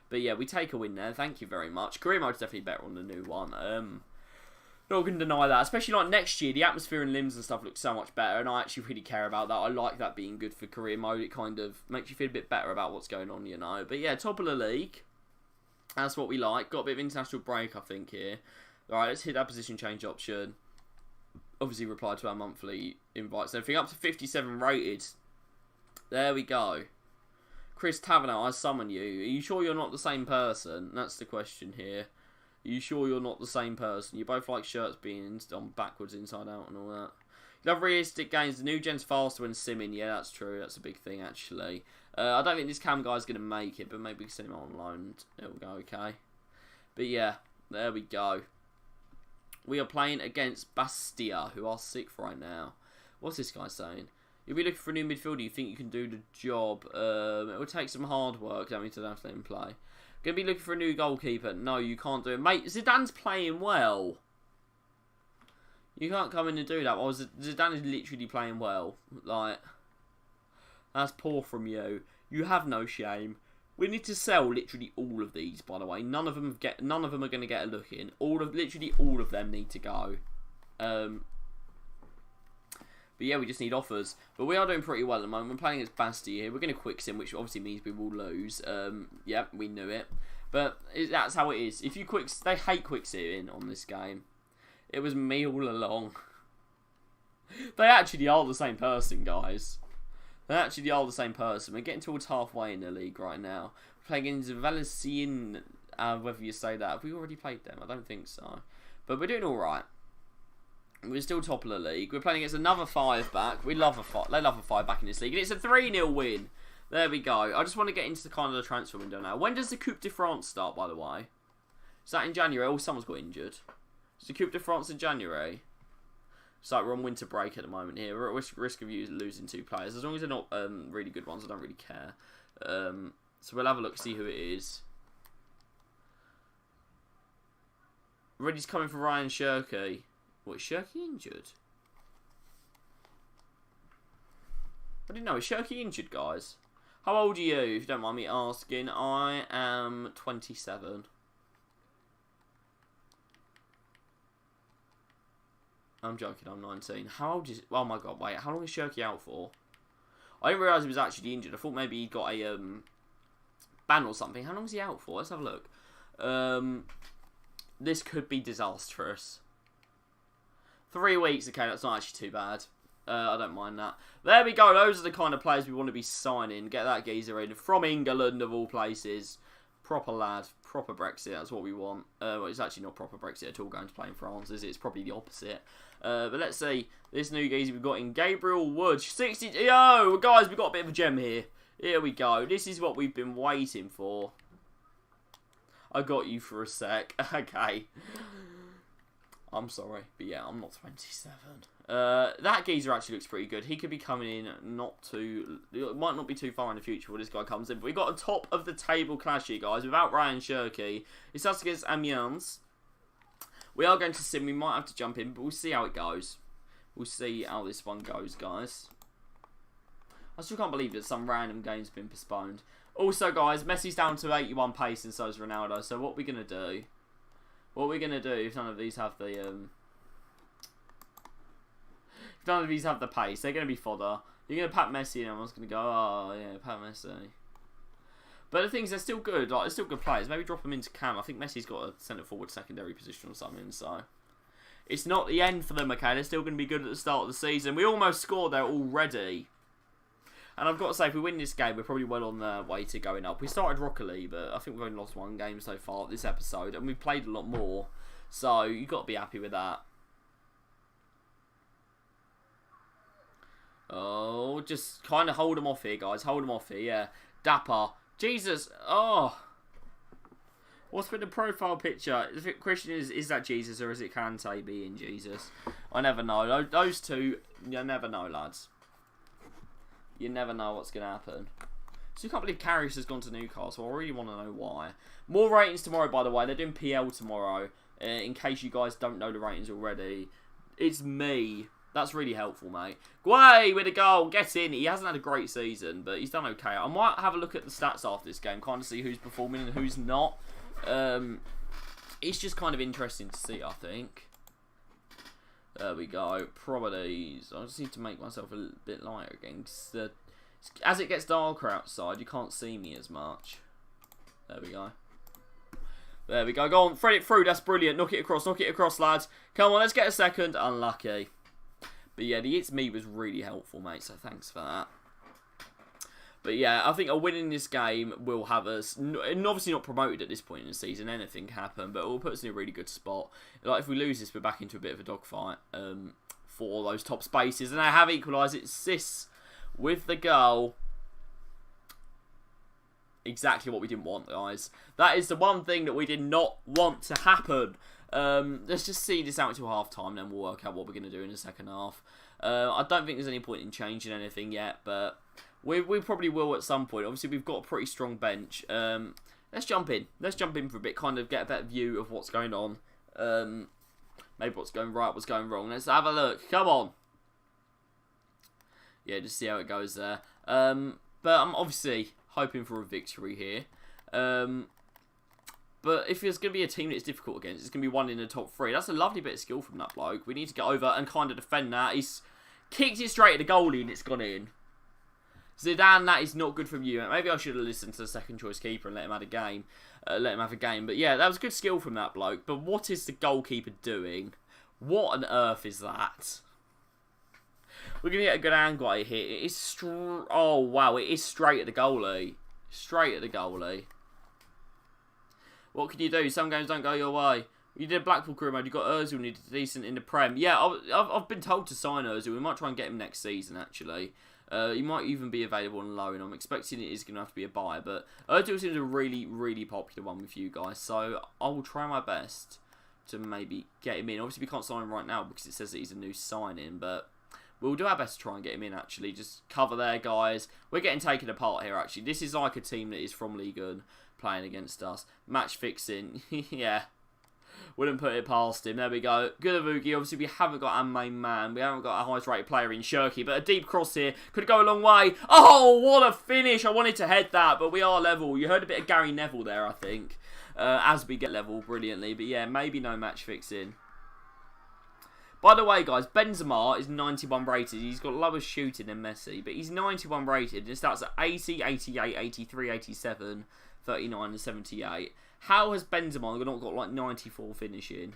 But yeah, we take a win there. Thank you very much. Career mode's definitely better on the new one. Not going to deny that. Especially like next year, the atmosphere and limbs and stuff look so much better, and I actually really care about that. I like that being good for career mode. It kind of makes you feel a bit better about what's going on, you know. But yeah, top of the league. That's what we like. Got a bit of international break, I think, here. Alright, let's hit that position change option. Obviously, reply to our monthly invites. Everything up to 57 rated. There we go. Chris Taverner, I summon you. Are you sure you're not the same person? That's the question here. Are you sure you're not the same person? You both like shirts being on backwards, inside out, and all that. You love realistic games. The new gen's faster when simming. Yeah, that's true. That's a big thing, actually. I don't think this cam guy's going to make it, but maybe we can send him on loan. It'll go okay. But yeah, there we go. We are playing against Bastia, who are 6th right now. What's this guy saying? You'll be looking for a new midfielder. You think you can do the job. It will take some hard work. Don't mean to have to let him play. Gonna be looking for a new goalkeeper. No, you can't do it. Mate, Zidane's playing well. You can't come in and do that. Well, Zidane is literally playing well. Like, that's poor from you. You have no shame. We need to sell literally all of these, by the way. None of them are going to get a look in. Literally all of them need to go. But yeah, we just need offers. But we are doing pretty well at the moment. We're playing against Bastia here. We're going to quick sim, which obviously means we will lose. Yeah, we knew it. But that's how it is. If you they hate quick simming on this game. It was me all along. They actually are the same person, guys. They actually are the same person. We're getting towards halfway in the league right now. We're playing against Valenciennes, whether you say that. Have we already played them? I don't think so. But we're doing alright. We're still top of the league. We're playing against another 5-back. We love a 5. They love a 5-back in this league. And it's a 3-0 win. There we go. I just want to get into the kind of the transfer window now. When does the Coupe de France start, by the way? Is that in January? Oh, someone's got injured. Is the Coupe de France in January? It's like we're on winter break at the moment here. We're at risk of losing 2 players. As long as they're not really good ones, I don't really care. So we'll have a look, see who it is. Ready's coming for Ryan Shirky. What, is Shirky injured? I didn't know. Is Shirky injured, guys? How old are you, if you don't mind me asking? I am 27. I'm joking, I'm 19. How old is... Oh my god, wait. How long is Shirky out for? I didn't realise he was actually injured. I thought maybe he got a ban or something. How long is he out for? Let's have a look. This could be disastrous. 3 weeks, okay, that's not actually too bad. I don't mind that. There we go. Those are the kind of players we want to be signing. Get that geezer in. From England, of all places. Proper lad. Proper Brexit. That's what we want. Well, it's actually not proper Brexit at all going to play in France, is it? It's probably the opposite. But let's see. This new geezer we've got in Gabriel Wood. 60... Yo, guys, we've got a bit of a gem here. Here we go. This is what we've been waiting for. I got you for a sec. Okay. I'm sorry, but yeah, I'm not 27. That geezer actually looks pretty good. He could be coming in it might not be too far in the future when this guy comes in. But we've got a top of the table clash here, guys, without Ryan Shirky. It's us against Amiens. We are going to sim. We might have to jump in, but we'll see how it goes. We'll see how this one goes, guys. I still can't believe that some random game's been postponed. Also, guys, Messi's down to 81 pace and so is Ronaldo. So what are we going to do? What are we going to do if none of these have the... If none of these have the pace, they're going to be fodder. You're going to pat Messi and everyone's going to go, oh, yeah, pat Messi. But the thing is, they're still good. Like, they're still good players. Maybe drop them into cam. I think Messi's got a centre-forward secondary position or something, so... It's not the end for them, okay? They're still going to be good at the start of the season. We almost scored there already. And I've got to say, if we win this game, we're probably well on the way to going up. We started rockily, but I think we've only lost 1 game so far this episode. And we've played a lot more. So, you've got to be happy with that. Oh, just kind of hold them off here, guys. Hold them off here, yeah. Dapper. Jesus. Oh. What's with the profile picture? The question is that Jesus or is it Kante being Jesus? I never know. Those two, you never know, lads. You never know what's going to happen. So you can't believe Karius has gone to Newcastle. I really want to know why. More ratings tomorrow, by the way. They're doing PL tomorrow. In case you guys don't know the ratings already. It's me. That's really helpful, mate. Guay with a goal. Get in. He hasn't had a great season, but he's done okay. I might have a look at the stats after this game, kind of see who's performing and who's not. It's just kind of interesting to see, I think. There we go. Properties. I just need to make myself a bit lighter again. As it gets darker outside, you can't see me as much. There we go. There we go. Go on. Thread it through. That's brilliant. Knock it across. Knock it across, lads. Come on. Let's get a second. Unlucky. But yeah, the It's Me was really helpful, mate. So thanks for that. But yeah, I think a win in this game will have us, and obviously not promoted at this point in the season, anything can happen, but it will put us in a really good spot. Like, if we lose this, we're back into a bit of a dogfight for all those top spaces. And I have equalised. It's Sis with the goal. Exactly what we didn't want, guys. That is the one thing that we did not want to happen. Let's just see this out until half-time, then we'll work out what we're going to do in the second half. I don't think there's any point in changing anything yet, but we probably will at some point. Obviously, we've got a pretty strong bench. Let's jump in. Let's jump in for a bit, kind of get a better view of what's going on. Maybe what's going right, what's going wrong. Let's have a look. Come on. Yeah, just see how it goes there. But I'm obviously hoping for a victory here. But if there's going to be a team that's difficult against, it's going to be one in the top three. That's a lovely bit of skill from that bloke. We need to get over and kind of defend that. He's kicked it straight at the goalie and it's gone in. Zidane, that is not good from you. Maybe I should have listened to the second choice keeper and let him have a game. But yeah, that was good skill from that bloke. But what is the goalkeeper doing? What on earth is that? We're going to get a good angle here. It is oh, wow. It is straight at the goalie. Straight at the goalie. What can you do? Some games don't go your way. You did Blackpool career mode. You got Ozil needed decent in the Prem. Yeah, I've been told to sign Ozil. We might try and get him next season, actually. He might even be available on loan. I'm expecting it is going to have to be a buy. But Ozil seems a really, really popular one with you guys. So I will try my best to maybe get him in. Obviously, we can't sign him right now because it says that he's a new sign-in. But we'll do our best to try and get him in, actually. Just cover there, guys. We're getting taken apart here, actually. This is like a team that is from Ligue 1 playing against us. Match fixing. Yeah. Wouldn't put it past him. There we go. Good Avugi. Obviously, we haven't got our main man. We haven't got our highest rated player in Shirky. But a deep cross here. Could go a long way. Oh, what a finish. I wanted to head that, but we are level. You heard a bit of Gary Neville there, I think. As we get level brilliantly. But yeah, maybe no match fixing. By the way, guys, Benzema is 91 rated. He's got lower shooting than Messi. But he's 91 rated. It starts at 80, 88, 83, 87, 39 and 78. How has Benzema not got like 94 finishing?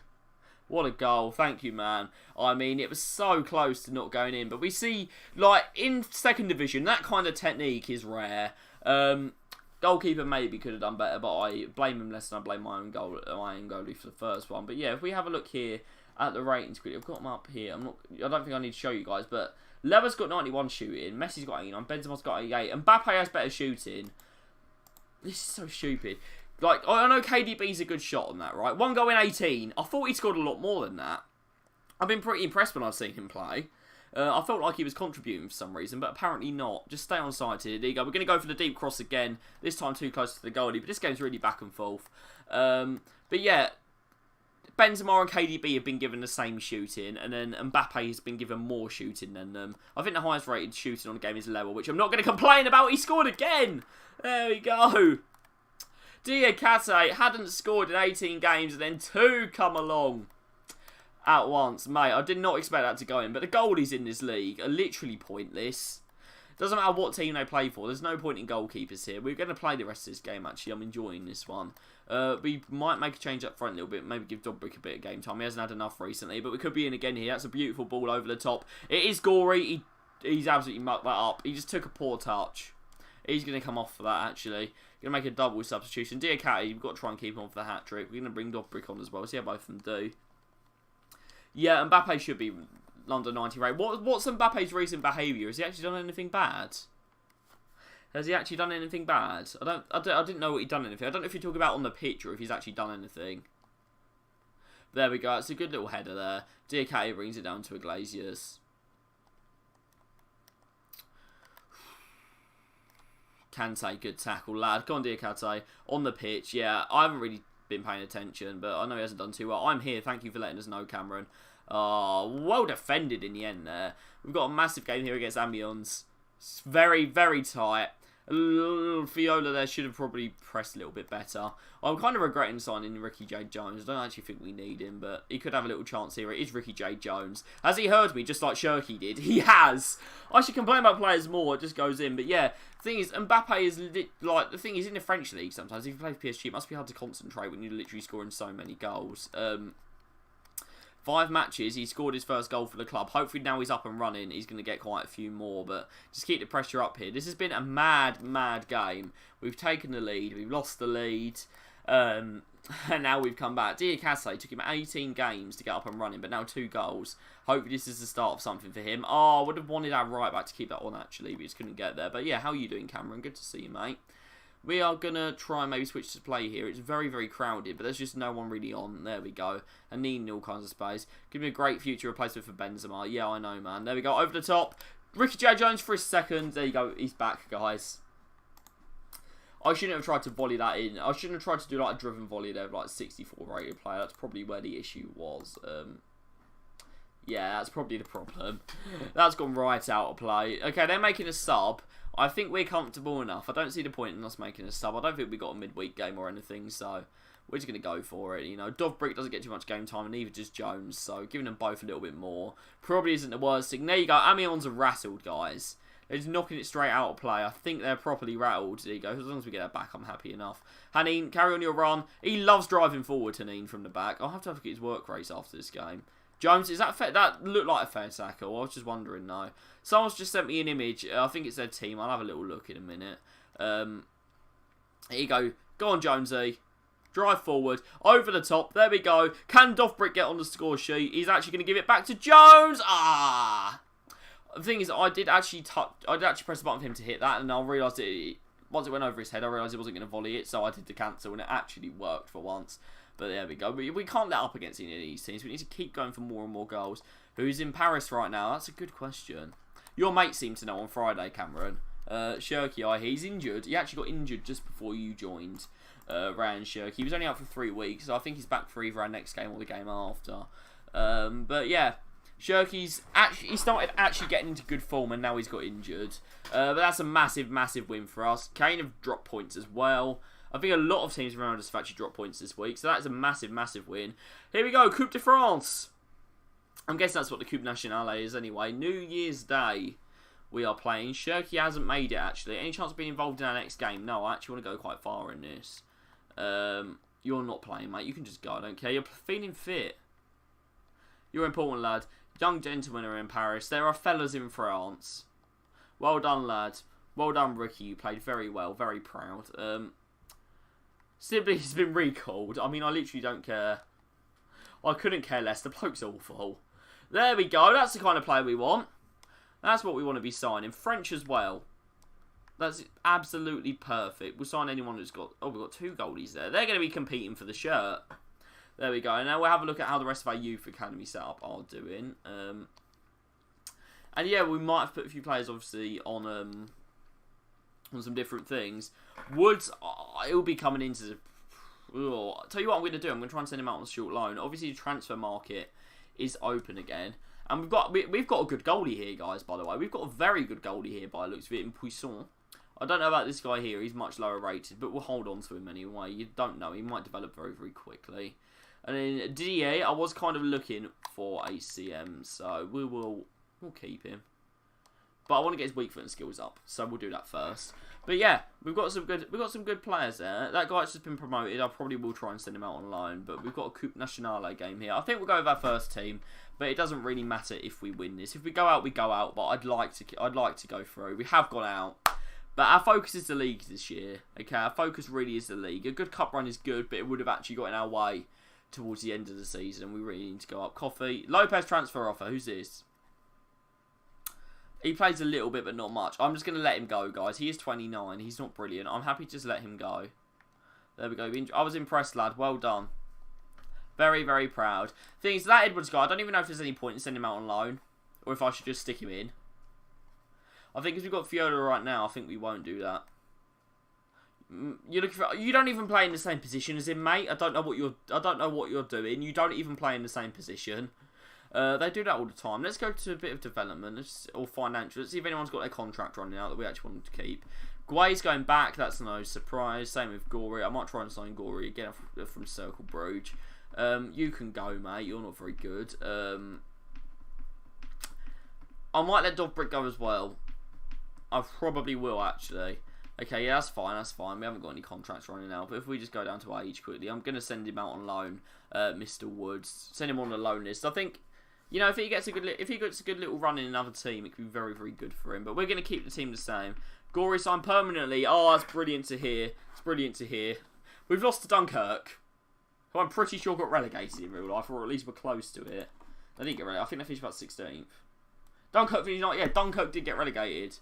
What a goal. Thank you, man. I mean, it was so close to not going in. But we see, like, in second division, that kind of technique is rare. Goalkeeper maybe could have done better, but I blame him less than I blame my own goalie for the first one. But yeah, if we have a look here at the ratings grid, I've got them up here. I don't think I need to show you guys, but Lever's got 91 shooting, Messi's got 89, Benzema's got 88, and Mbappe has better shooting. This is so stupid. Like, I know KDB's a good shot on that, right? 1 goal in 18. I thought he scored a lot more than that. I've been pretty impressed when I've seen him play. I felt like he was contributing for some reason, but apparently not. Just stay on side here. There you go. We're going to go for the deep cross again. This time too close to the goalie, but this game's really back and forth. But yeah, Benzema and KDB have been given the same shooting, and then Mbappe has been given more shooting than them. I think the highest rated shooting on the game is Level, which I'm not going to complain about. He scored again. There we go. Diakate hadn't scored in 18 games, and then 2 come along at once. Mate, I did not expect that to go in, but the goalies in this league are literally pointless. Doesn't matter what team they play for. There's no point in goalkeepers here. We're going to play the rest of this game, actually. I'm enjoying this one. We might make a change up front a little bit. Maybe give Dobrik a bit of game time. He hasn't had enough recently, but we could be in again here. That's a beautiful ball over the top. It is gory. He's absolutely mucked that up. He just took a poor touch. He's going to come off for that, actually. Going to make a double substitution. Diakate, you've got to try and keep him on for the hat-trick. We're going to bring Dobrik on as well. See how both of them do. Yeah, Mbappe should be London 90 rate. What's Mbappe's recent behaviour? Has he actually done anything bad? Has he actually done anything bad? I didn't know what he'd done anything. I don't know if you're talking about on the pitch or if he's actually done anything. There we go. It's a good little header there. Diakate brings it down to Iglesias. Kante, good tackle, lad. Go on, Diakate. On the pitch, yeah. I haven't really been paying attention, but I know he hasn't done too well. I'm here. Thank you for letting us know, Cameron. Well defended in the end there. We've got a massive game here against Amiens. It's very, very tight. Viola there should have probably pressed a little bit better. I'm kind of regretting signing Ricky J. Jones. I don't actually think we need him, but he could have a little chance here. It is Ricky J. Jones. Has he heard me just like Shirky did? He has. I should complain about players more. It just goes in. But yeah, the thing is, Mbappe is like, the thing is, in the French league sometimes, if you play for PSG, it must be hard to concentrate when you're literally scoring so many goals. 5 matches, he scored his first goal for the club. Hopefully now he's up and running, he's going to get quite a few more. But just keep the pressure up here. This has been a mad, mad game. We've taken the lead. We've lost the lead. And now we've come back. Diakate took him 18 games to get up and running, but now 2 goals. Hopefully this is the start of something for him. I would have wanted our right back to keep that on, actually. We just couldn't get there. But yeah, how are you doing, Cameron? Good to see you, mate. We are going to try and maybe switch to play here. It's very, very crowded, but there's just no one really on. There we go. And needing all kinds of space. Give me a great future replacement for Benzema. Yeah, I know, man. There we go. Over the top. Ricky J. Jones for a second. There you go. He's back, guys. I shouldn't have tried to volley that in. I shouldn't have tried to do like a driven volley there with like 64 rated player. That's probably where the issue was. Yeah, that's probably the problem. That's gone right out of play. Okay, they're making a sub. I think we're comfortable enough. I don't see the point in us making a sub. I don't think we got a midweek game or anything, so we're just going to go for it. You know, Dovbrick doesn't get too much game time, and neither does Jones, so giving them both a little bit more probably isn't the worst thing. There you go. Amiens are rattled, guys. They're just knocking it straight out of play. I think they're properly rattled. There you go. As long as we get that back, I'm happy enough. Haneen, carry on your run. He loves driving forward, Haneen, from the back. I'll have to look at his work rates after this game. Jones, is that fair? That looked like a fair tackle. I was just wondering, no. Someone's just sent me an image. I think it's their team. I'll have a little look in a minute. Here you go. Go on, Jonesy. Drive forward. Over the top. There we go. Can Dovbrick get on the score sheet? He's actually going to give it back to Jones. Ah! The thing is, I did actually press the button for him to hit that, and I realised once it went over his head, I realised he wasn't going to volley it, so I did the cancel, and it actually worked for once. But there we go. We can't let up against any of these teams. We need to keep going for more and more goals. Who's in Paris right now? That's a good question. Your mate seemed to know on Friday, Cameron. Shirky, he's injured. He actually got injured just before you joined, Ryan Shirky. He was only out for 3 weeks, so I think he's back for either our next game or the game after. But yeah, Shirky's he started actually getting into good form, and now he's got injured. But that's a massive, massive win for us. Kane have dropped points as well. I think a lot of teams around us have actually dropped points this week, so that's a massive, massive win. Here we go, Coupe de France. I'm guessing that's what the Coupe Nationale is anyway. New Year's Day we are playing. Shirky hasn't made it, actually. Any chance of being involved in our next game? No, I actually want to go quite far in this. You're not playing, mate. You can just go, I don't care. You're feeling fit. You're important, lad. Young gentlemen are in Paris. There are fellas in France. Well done, lad. Well done, Ricky. You played very well. Very proud. Sibley has been recalled. I mean, I literally don't care. I couldn't care less. The bloke's awful. There we go. That's the kind of player we want. That's what we want to be signing. French as well. That's absolutely perfect. We'll sign anyone who's got... Oh, we've got 2 goalies there. They're going to be competing for the shirt. There we go. And now we'll have a look at how the rest of our youth academy setup are doing. And yeah, we might have put a few players, obviously, on some different things. Woods, he'll be coming into the... I'll tell you what I'm going to do. I'm going to try and send him out on a short loan. Obviously, the transfer market is open again. And we've got a good goalie here, guys, by the way. We've got a very good goalie here by the looks of it in Puissant. I don't know about this guy here. He's much lower rated, but we'll hold on to him anyway. You don't know. He might develop very, very quickly. And then Didier, I was kind of looking for a CM, so we'll keep him. But I want to get his weak foot and skills up, so we'll do that first. But yeah, we've got some good players there. That guy's just been promoted. I probably will try and send him out on loan, but we've got a Coupe Nationale game here. I think we'll go with our first team, but it doesn't really matter if we win this. If we go out, we go out. But I'd like to go through. We have gone out, but our focus is the league this year. Okay, our focus really is the league. A good cup run is good, but it would have actually got in our way towards the end of the season, and we really need to go up. Coffee, Lopez transfer offer. Who's this? He plays a little bit, but not much. I'm just going to let him go, guys. He is 29. He's not brilliant. I'm happy to just let him go. There we go. I was impressed, lad. Well done. Very, very proud. Thing is, that Edwards guy, I don't even know if there's any point in sending him out on loan, or if I should just stick him in. I think if we've got Fiola right now, I think we won't do that. You're looking for. You don't even play in the same position as him, mate. I don't know what you're doing. You don't even play in the same position. They do that all the time. Let's go to a bit of development or financial. Let's see if anyone's got their contract running out that we actually want to keep. Guay's going back. That's no surprise. Same with Gory. I might try and sign Gory again from Circle Bruges. You can go, mate. You're not very good. I might let Dobrik go as well. I probably will, actually. Okay, yeah, that's fine, that's fine. We haven't got any contracts running out. But if we just go down to age quickly, I'm going to send him out on loan, Mr. Woods. Send him on the loan list. I think, you know, if he gets a good little run in another team, it could be very, very good for him. But we're going to keep the team the same. Gory signed permanently. Oh, that's brilliant to hear. It's brilliant to hear. We've lost to Dunkirk, who I'm pretty sure got relegated in real life, or at least we're close to it. They didn't get relegated. I think they finished about 16th. Dunkirk finished not. Yeah, Dunkirk did get relegated.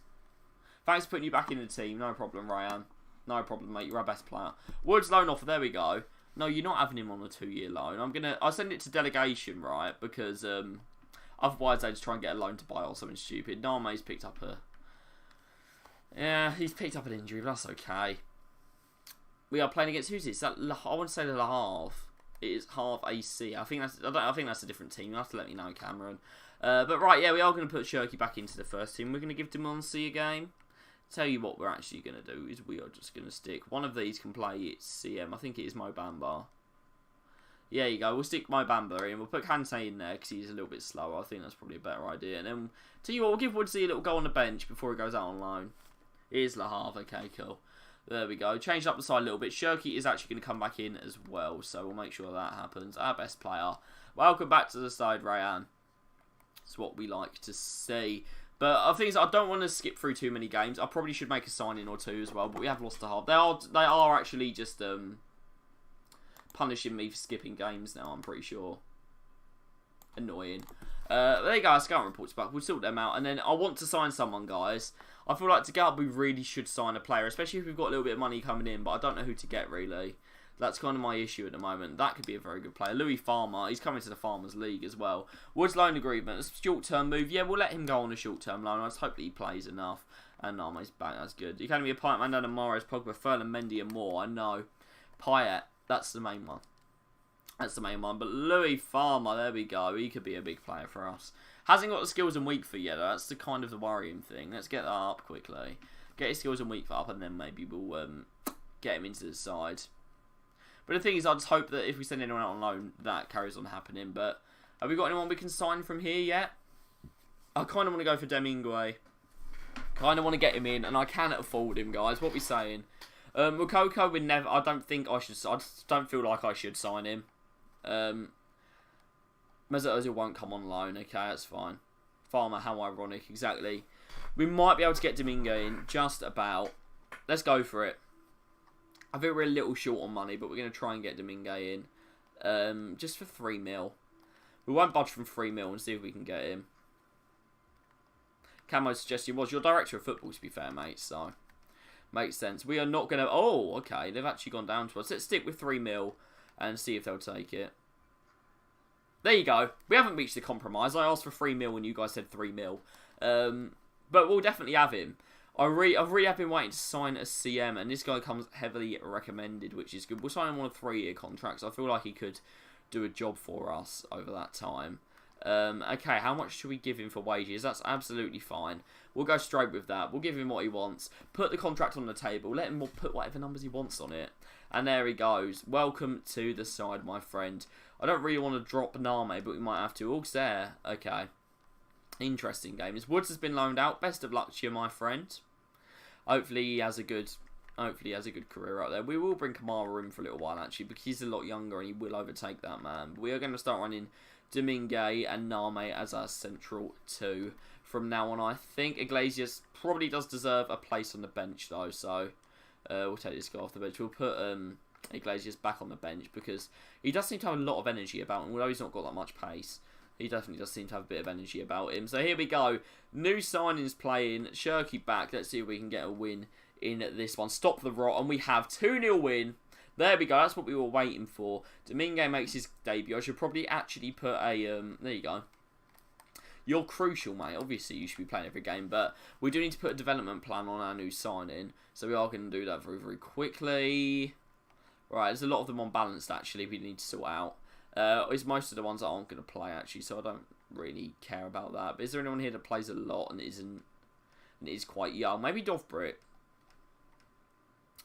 Thanks for putting you back in the team. No problem, Ryan. No problem, mate. You're our best player. Woods loan offer. There we go. No, you're not having him on a 2-year loan. I'll send it to delegation, right? Because otherwise they just try and get a loan to buy or something stupid. Name's picked up he's picked up an injury, but that's okay. We are playing against who's this? I want to say Le Havre. It is Havre AC. I think that's a different team. You'll have to let me know, Cameron. But right, yeah, we are going to put Shirky back into the first team. We're going to give Demoncy a game. Tell you what we're actually going to do is we are just going to stick. One of these can play it's CM. I think it is Mo Bamba. Yeah, you go. We'll stick Mo Bamba in. We'll put Kante in there because he's a little bit slower. I think that's probably a better idea. And then, tell you what, we'll give Woodsy a little go on the bench before he goes out on loan. Here's Le Havre. Okay, cool. There we go. Changed up the side a little bit. Shirky is actually going to come back in as well. So we'll make sure that happens. Our best player. Welcome back to the side, Rayan. It's what we like to see. But the thing is, I don't want to skip through too many games. I probably should make a sign-in or two as well. But we have lost to Havre. They are actually just punishing me for skipping games now, I'm pretty sure. Annoying. There you go, scout reports back. We'll sort them out. And then I want to sign someone, guys. I feel like to get up, we really should sign a player. Especially if we've got a little bit of money coming in. But I don't know who to get, really. That's kind of my issue at the moment. That could be a very good player. Louis Farmer, he's coming to the Farmers League as well. Woods loan agreement, a short-term move. Yeah, we'll let him go on a short-term loan. I just hope that he plays enough. And Narme's back, that's good. You can be a Payet, Mandanda, Mahrez, Pogba, Ferland, Mendy and more. I know. Payet, that's the main one. That's the main one. But Louis Farmer, there we go. He could be a big player for us. Hasn't got the skills and weak for yet. That's the kind of the worrying thing. Let's get that up quickly. Get his skills and weak for up and then maybe we'll get him into the side. But the thing is, I just hope that if we send anyone out on loan, that carries on happening. But have we got anyone we can sign from here yet? I kind of want to go for Demingue. Kind of want to get him in, and I cannot afford him, guys. What are we saying? Mukoko, we never. I don't think I should. I just don't feel like I should sign him. Mesut Ozil won't come on loan. Okay, that's fine. Farmer, how ironic. Exactly. We might be able to get Domingue in, just about. Let's go for it. I think we're a little short on money, but we're going to try and get Domingue in. Just for 3 mil. We won't budge from 3 mil and see if we can get him. Camo's suggestion was, you're director of football, to be fair, mate, so makes sense. We are not going to... Oh, okay, they've actually gone down to us. Let's stick with 3 mil and see if they'll take it. There you go. We haven't reached the compromise. I asked for 3 mil and you guys said 3 mil. But we'll definitely have him. I've really been waiting to sign a CM, and this guy comes heavily recommended, which is good. We'll sign him on a 3-year contract, so I feel like he could do a job for us over that time. Okay, how much should we give him for wages? That's absolutely fine. We'll go straight with that. We'll give him what he wants. Put the contract on the table. Let him put whatever numbers he wants on it. And there he goes. Welcome to the side, my friend. I don't really want to drop Name, but we might have to. Auxerre. Okay. Interesting game. His Woods has been loaned out. Best of luck to you, my friend. Hopefully he has a good career out there. We will bring Kamara in for a little while, actually, because he's a lot younger and he will overtake that man. But we are going to start running Domingue and Name as our central two from now on. I think Iglesias probably does deserve a place on the bench, though, so we'll take this guy off the bench. We'll put Iglesias back on the bench because he does seem to have a lot of energy about him, although he's not got that much pace. He definitely does seem to have a bit of energy about him. So here we go. New signings playing. Shirky back. Let's see if we can get a win in this one. Stop the rot. And we have 2-0 win. There we go. That's what we were waiting for. Domingue makes his debut. I should probably actually put a... there you go. You're crucial, mate. Obviously, you should be playing every game, but we do need to put a development plan on our new signing. So we are going to do that very, very quickly. Right, there's a lot of them unbalanced, actually, we need to sort out. It's most of the ones that aren't going to play, actually, so I don't really care about that. But is there anyone here that plays a lot and isn't, and is quite young? Maybe Dovbrick.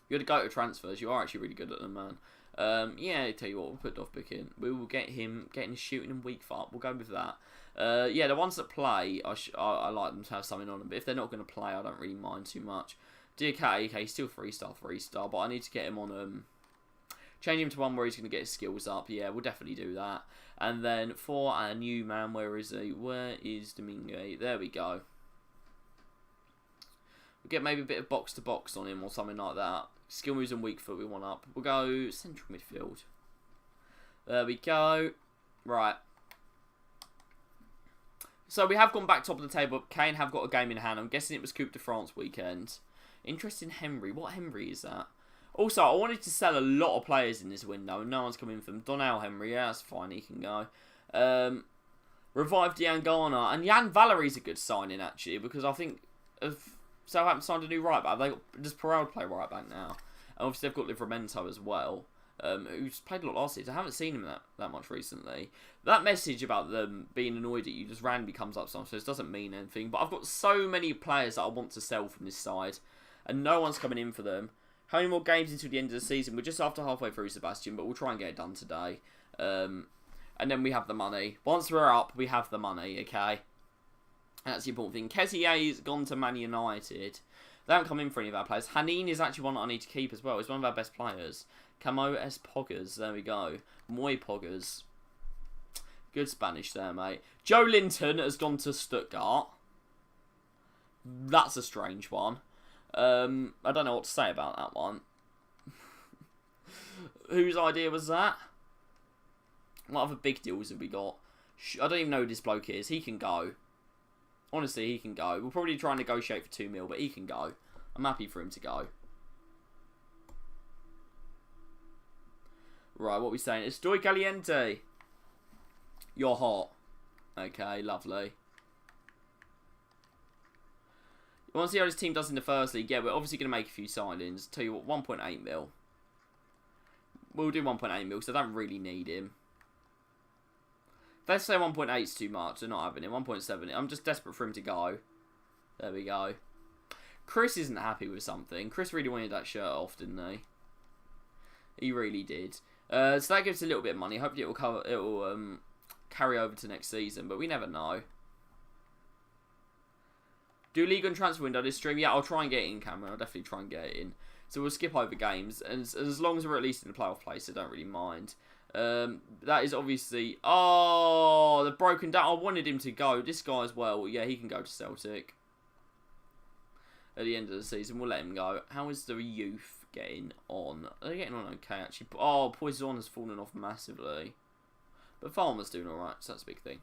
You're the go-to transfers. You are actually really good at them, man. Yeah, I tell you what, we'll put Dovbrick in. We will get him getting his shooting and weak foot. We'll go with that. Yeah, the ones that play, I like them to have something on them. But if they're not going to play, I don't really mind too much. DK, okay, he's still 3-star, but I need to get him on... change him to one where he's going to get his skills up. Yeah, we'll definitely do that. And then for our new man, where is he? Where is Domingue? There we go. We'll get maybe a bit of box-to-box on him or something like that. Skill moves and weak foot we want up. We'll go central midfield. There we go. Right. So we have gone back top of the table. Kane have got a game in hand. I'm guessing it was Coupe de France weekend. Interesting Henry. What Henry is that? Also, I wanted to sell a lot of players in this window. No one's coming from Donnell Henry. Yeah, that's fine. He can go. Revive Diangana. And Jan Valerie's a good signing, actually. Because I think if Southampton signed a new right back, does Perraud play right back now? And obviously, they've got Livramento as well. Who's played a lot last season. I haven't seen him that much recently. That message about them being annoyed at you just randomly comes up sometimes. It doesn't mean anything. But I've got so many players that I want to sell from this side. And no one's coming in for them. How many more games until the end of the season? We're just after halfway through, Sebastian, but we'll try and get it done today. And then we have the money. Once we're up, we have the money, okay? That's the important thing. Kesie's gone to Man United. They haven't come in for any of our players. Hanin is actually one that I need to keep as well. He's one of our best players. Camo S. Poggers. There we go. Moy Poggers. Good Spanish there, mate. Joe Linton has gone to Stuttgart. That's a strange one. I don't know what to say about that one. Whose idea was that? What other big deals have we got? I don't even know who this bloke is. He can go. Honestly, he can go. We'll probably try and negotiate for 2 mil, but he can go. I'm happy for him to go. Right, what are we saying? Estoy caliente. You're hot. Okay, lovely. You want to see how this team does in the first league? Yeah, we're obviously going to make a few signings. Tell you what, 1.8 mil. We'll do 1.8 mil because I don't really need him. If let's say 1.8 is too much, they're not having him. 1.7, I'm just desperate for him to go. There we go. Chris isn't happy with something. Chris really wanted that shirt off, didn't he? He really did. So that gives us a little bit of money. Hopefully it will carry over to next season, but we never know. Do league and transfer window this stream? Yeah, I'll try and get it in, Cameron. I'll definitely try and get it in. So we'll skip over games. And as long as we're at least in the playoff place, I don't really mind. That is obviously... Oh, they've broken down. I wanted him to go. This guy as well. Yeah, he can go to Celtic. At the end of the season, we'll let him go. How is the youth getting on? Are they getting on okay, actually? Oh, Poison has fallen off massively. But Farmer's doing alright, so that's a big thing.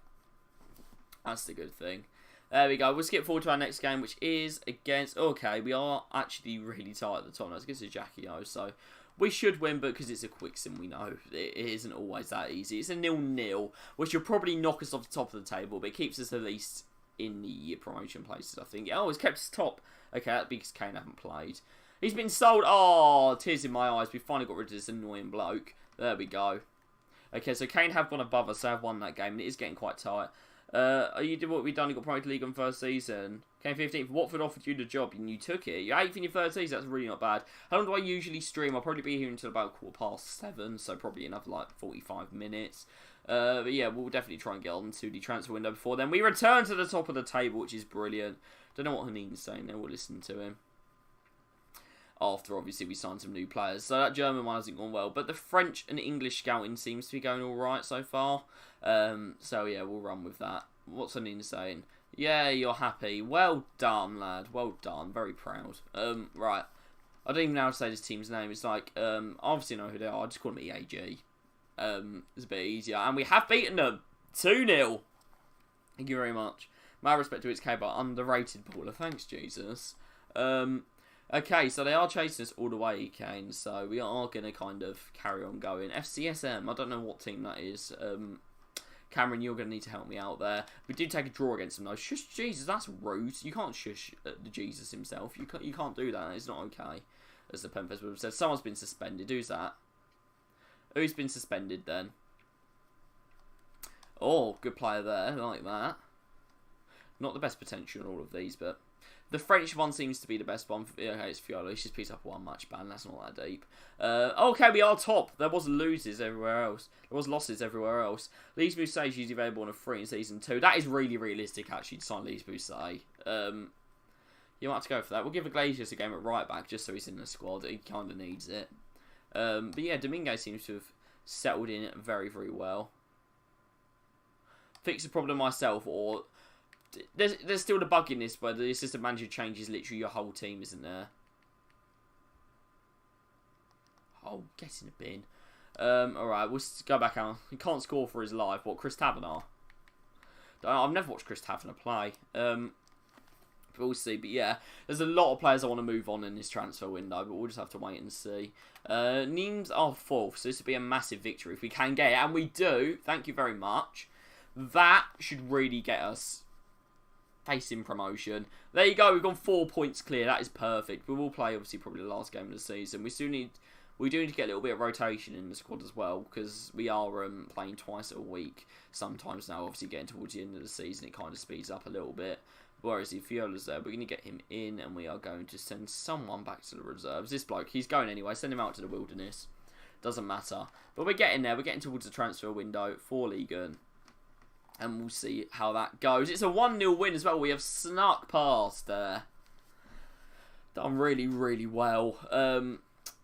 That's the good thing. There we go. We'll skip forward to our next game, which is against... Okay, we are actually really tight at the top. It's against the Jackie O, so we should win, but because it's a quick sim, we know it isn't always that easy. It's a 0-0, which will probably knock us off the top of the table, but it keeps us at least in the promotion places, I think. Oh, it's kept us top. Okay, that's because Kane haven't played. He's been sold. Oh, tears in my eyes. We finally got rid of this annoying bloke. There we go. Okay, so Kane have gone above us. They have won that game, and it is getting quite tight. You did what we done. You got promoted to league on first season. Came 15th. Watford offered you the job and you took it. You're 8th in your third season. That's really not bad. How long do I usually stream? I'll probably be here until about 7:15, so probably another like 45 minutes. But yeah, we'll definitely try and get on to the transfer window before then. We return to the top of the table, which is brilliant. Don't know what Hanin's saying there. We'll listen to him. After, obviously, we signed some new players. So that German one hasn't gone well. But the French and English scouting seems to be going alright so far. So, yeah, we'll run with that. What's Hanin saying? Yeah, you're happy. Well done, lad. Well done. Very proud. Right. I don't even know how to say this team's name. It's like, I obviously know who they are. I just call them EAG. It's a bit easier. And we have beaten them. 2-0. Thank you very much. My respect to its cable. Underrated baller. Thanks, Jesus. Okay, so they are chasing us all the way, Kane. So we are going to kind of carry on going. FCSM, I don't know what team that is. Cameron, you're going to need to help me out there. We did take a draw against them, though. Shush, Jesus, that's rude. You can't shush the Jesus himself. You can't do that. It's not okay. As the Pen Fest would have said. Someone's been suspended. Who's that? Who's been suspended, then? Oh, good player there. I like that. Not the best potential in all of these, but... The French one seems to be the best one. Okay, it's Fiolo. He's just picked up one match ban. That's not that deep. Okay, we are top. There was losers everywhere else. There was losses everywhere else. Lise Mousset is usually available on a free in Season 2. That is really realistic, actually, to sign Lise Mousset. You might have to go for that. We'll give Iglesias a game at right back, just so he's in the squad. He kind of needs it. But yeah, Dominguez seems to have settled in very, very well. Fix the problem myself, or... There's still the bug in this where the assistant manager changes literally your whole team, isn't there? Oh, get in the bin. Alright, we'll go back out. He can't score for his life. What, Chris Taverner? I've never watched Chris Taverner play. But we'll see. But yeah, there's a lot of players I want to move on in this transfer window, but we'll just have to wait and see. Nimes are 4th, so this would be a massive victory if we can get it. And we do. Thank you very much. That should really get us... facing promotion. There you go. We've gone 4 points clear. That is perfect. We will play obviously probably the last game of the season. We do need to get a little bit of rotation in the squad as well, because we are playing twice a week sometimes now. Obviously getting towards the end of the season, it kind of speeds up a little bit. Whereas if Fiola's there, we're going to get him in, and we are going to send someone back to the reserves. This bloke, he's going anyway. Send him out to the wilderness. Doesn't matter. But we're getting there. We're getting towards the transfer window for Ligue 1. And we'll see how that goes. It's a 1-0 win as well. We have snuck past there. Done really, really well.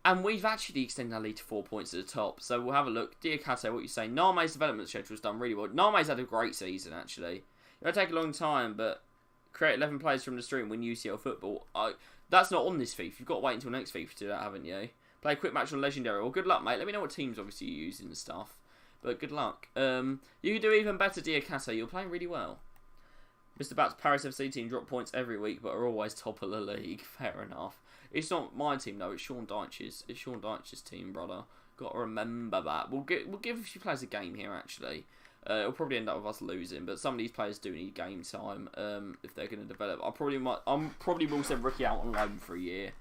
And we've actually extended our lead to 4 points at the top. So we'll have a look. Diakate, what you say? Narme's development schedule's done really well. Narme's had a great season, actually. It'll take a long time, but create 11 players from the street and win UCL football. That's not on this FIFA. You've got to wait until next FIFA to do that, haven't you? Play a quick match on Legendary. Well, good luck, mate. Let me know what teams, obviously, you're using and stuff. But good luck. You can do even better, Diakate. You're playing really well. Mr. Bat's Paris FC team drop points every week, but are always top of the league. Fair enough. It's not my team, though. It's Sean Dyche's. It's Sean Dyche's team, brother. Got to remember that. We'll give a few players a game here, actually. It'll probably end up with us losing, but some of these players do need game time if they're going to develop. I probably will send Ricky out on loan for a year.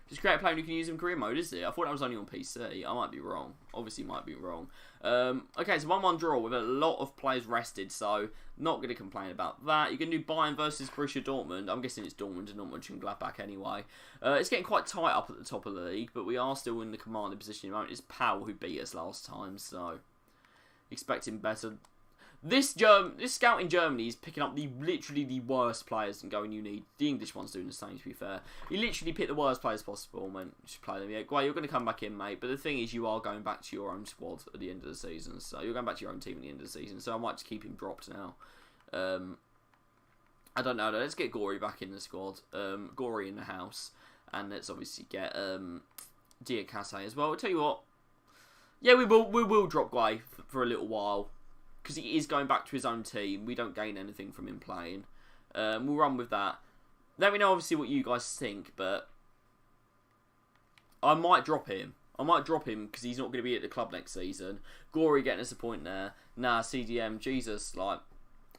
Just create a player who can use in career mode, is it? I thought that was only on PC. I might be wrong. Obviously, might be wrong. Okay, so 1-1 draw with a lot of players rested, so not going to complain about that. You can do Bayern versus Borussia Dortmund. I'm guessing it's Dortmund and not Mönchengladbach anyway. It's getting quite tight up at the top of the league, but we are still in the commanding position at the moment. It's Powell who beat us last time, so expecting better. This scout in Germany is picking up literally the worst players and going, you need... The English one's doing the same, to be fair. He literally picked the worst players possible and went, just play them. Yeah, Guay, you're going to come back in, mate. But the thing is, you are going back to your own squad at the end of the season. So you're going back to your own team at the end of the season. So I might just keep him dropped now. I don't know. Let's get Gory back in the squad. Gory in the house. And let's obviously get Diakate as well. I'll tell you what. Yeah, we will drop Guay for a little while. Because he is going back to his own team. We don't gain anything from him playing. We'll run with that. Let me know, obviously, what you guys think. But I might drop him. I might drop him because he's not going to be at the club next season. Gory getting us a point there. Nah, CDM, Jesus, like,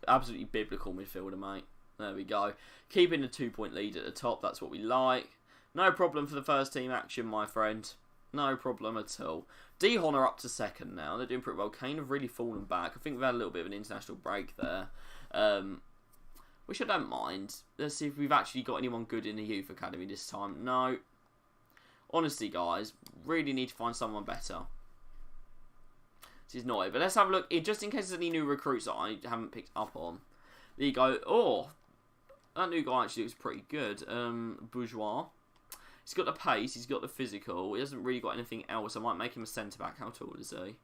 absolutely biblical midfielder, mate. There we go. Keeping the 2-point lead at the top. That's what we like. No problem for the first team action, my friend. No problem at all. Dihon are up to second now. They're doing pretty well. Kane have really fallen back. I think we've had a little bit of an international break there. Which I don't mind. Let's see if we've actually got anyone good in the youth academy this time. No. Honestly, guys, really need to find someone better. This is not it. But let's have a look. Just in case there's any new recruits that I haven't picked up on. There you go. Oh, that new guy actually looks pretty good. Bourgeois. He's got the pace, he's got the physical, he hasn't really got anything else. I might make him a centre-back. How tall is he?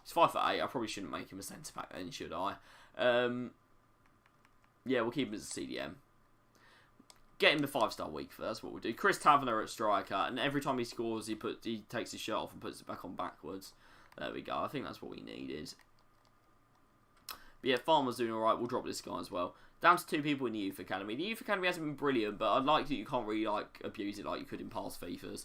He's 5'8". I probably shouldn't make him a centre-back then, should I? Yeah, we'll keep him as a CDM. Get him the 5-star week for that's what we'll do. Chris Taverner at striker, and every time he scores, he takes his shirt off and puts it back on backwards. There we go. I think that's what we needed. But yeah, Farmer's doing alright. We'll drop this guy as well. Down to 2 people in the Youth Academy. The Youth Academy hasn't been brilliant, but I like that you can't really like abuse it like you could in past FIFAs.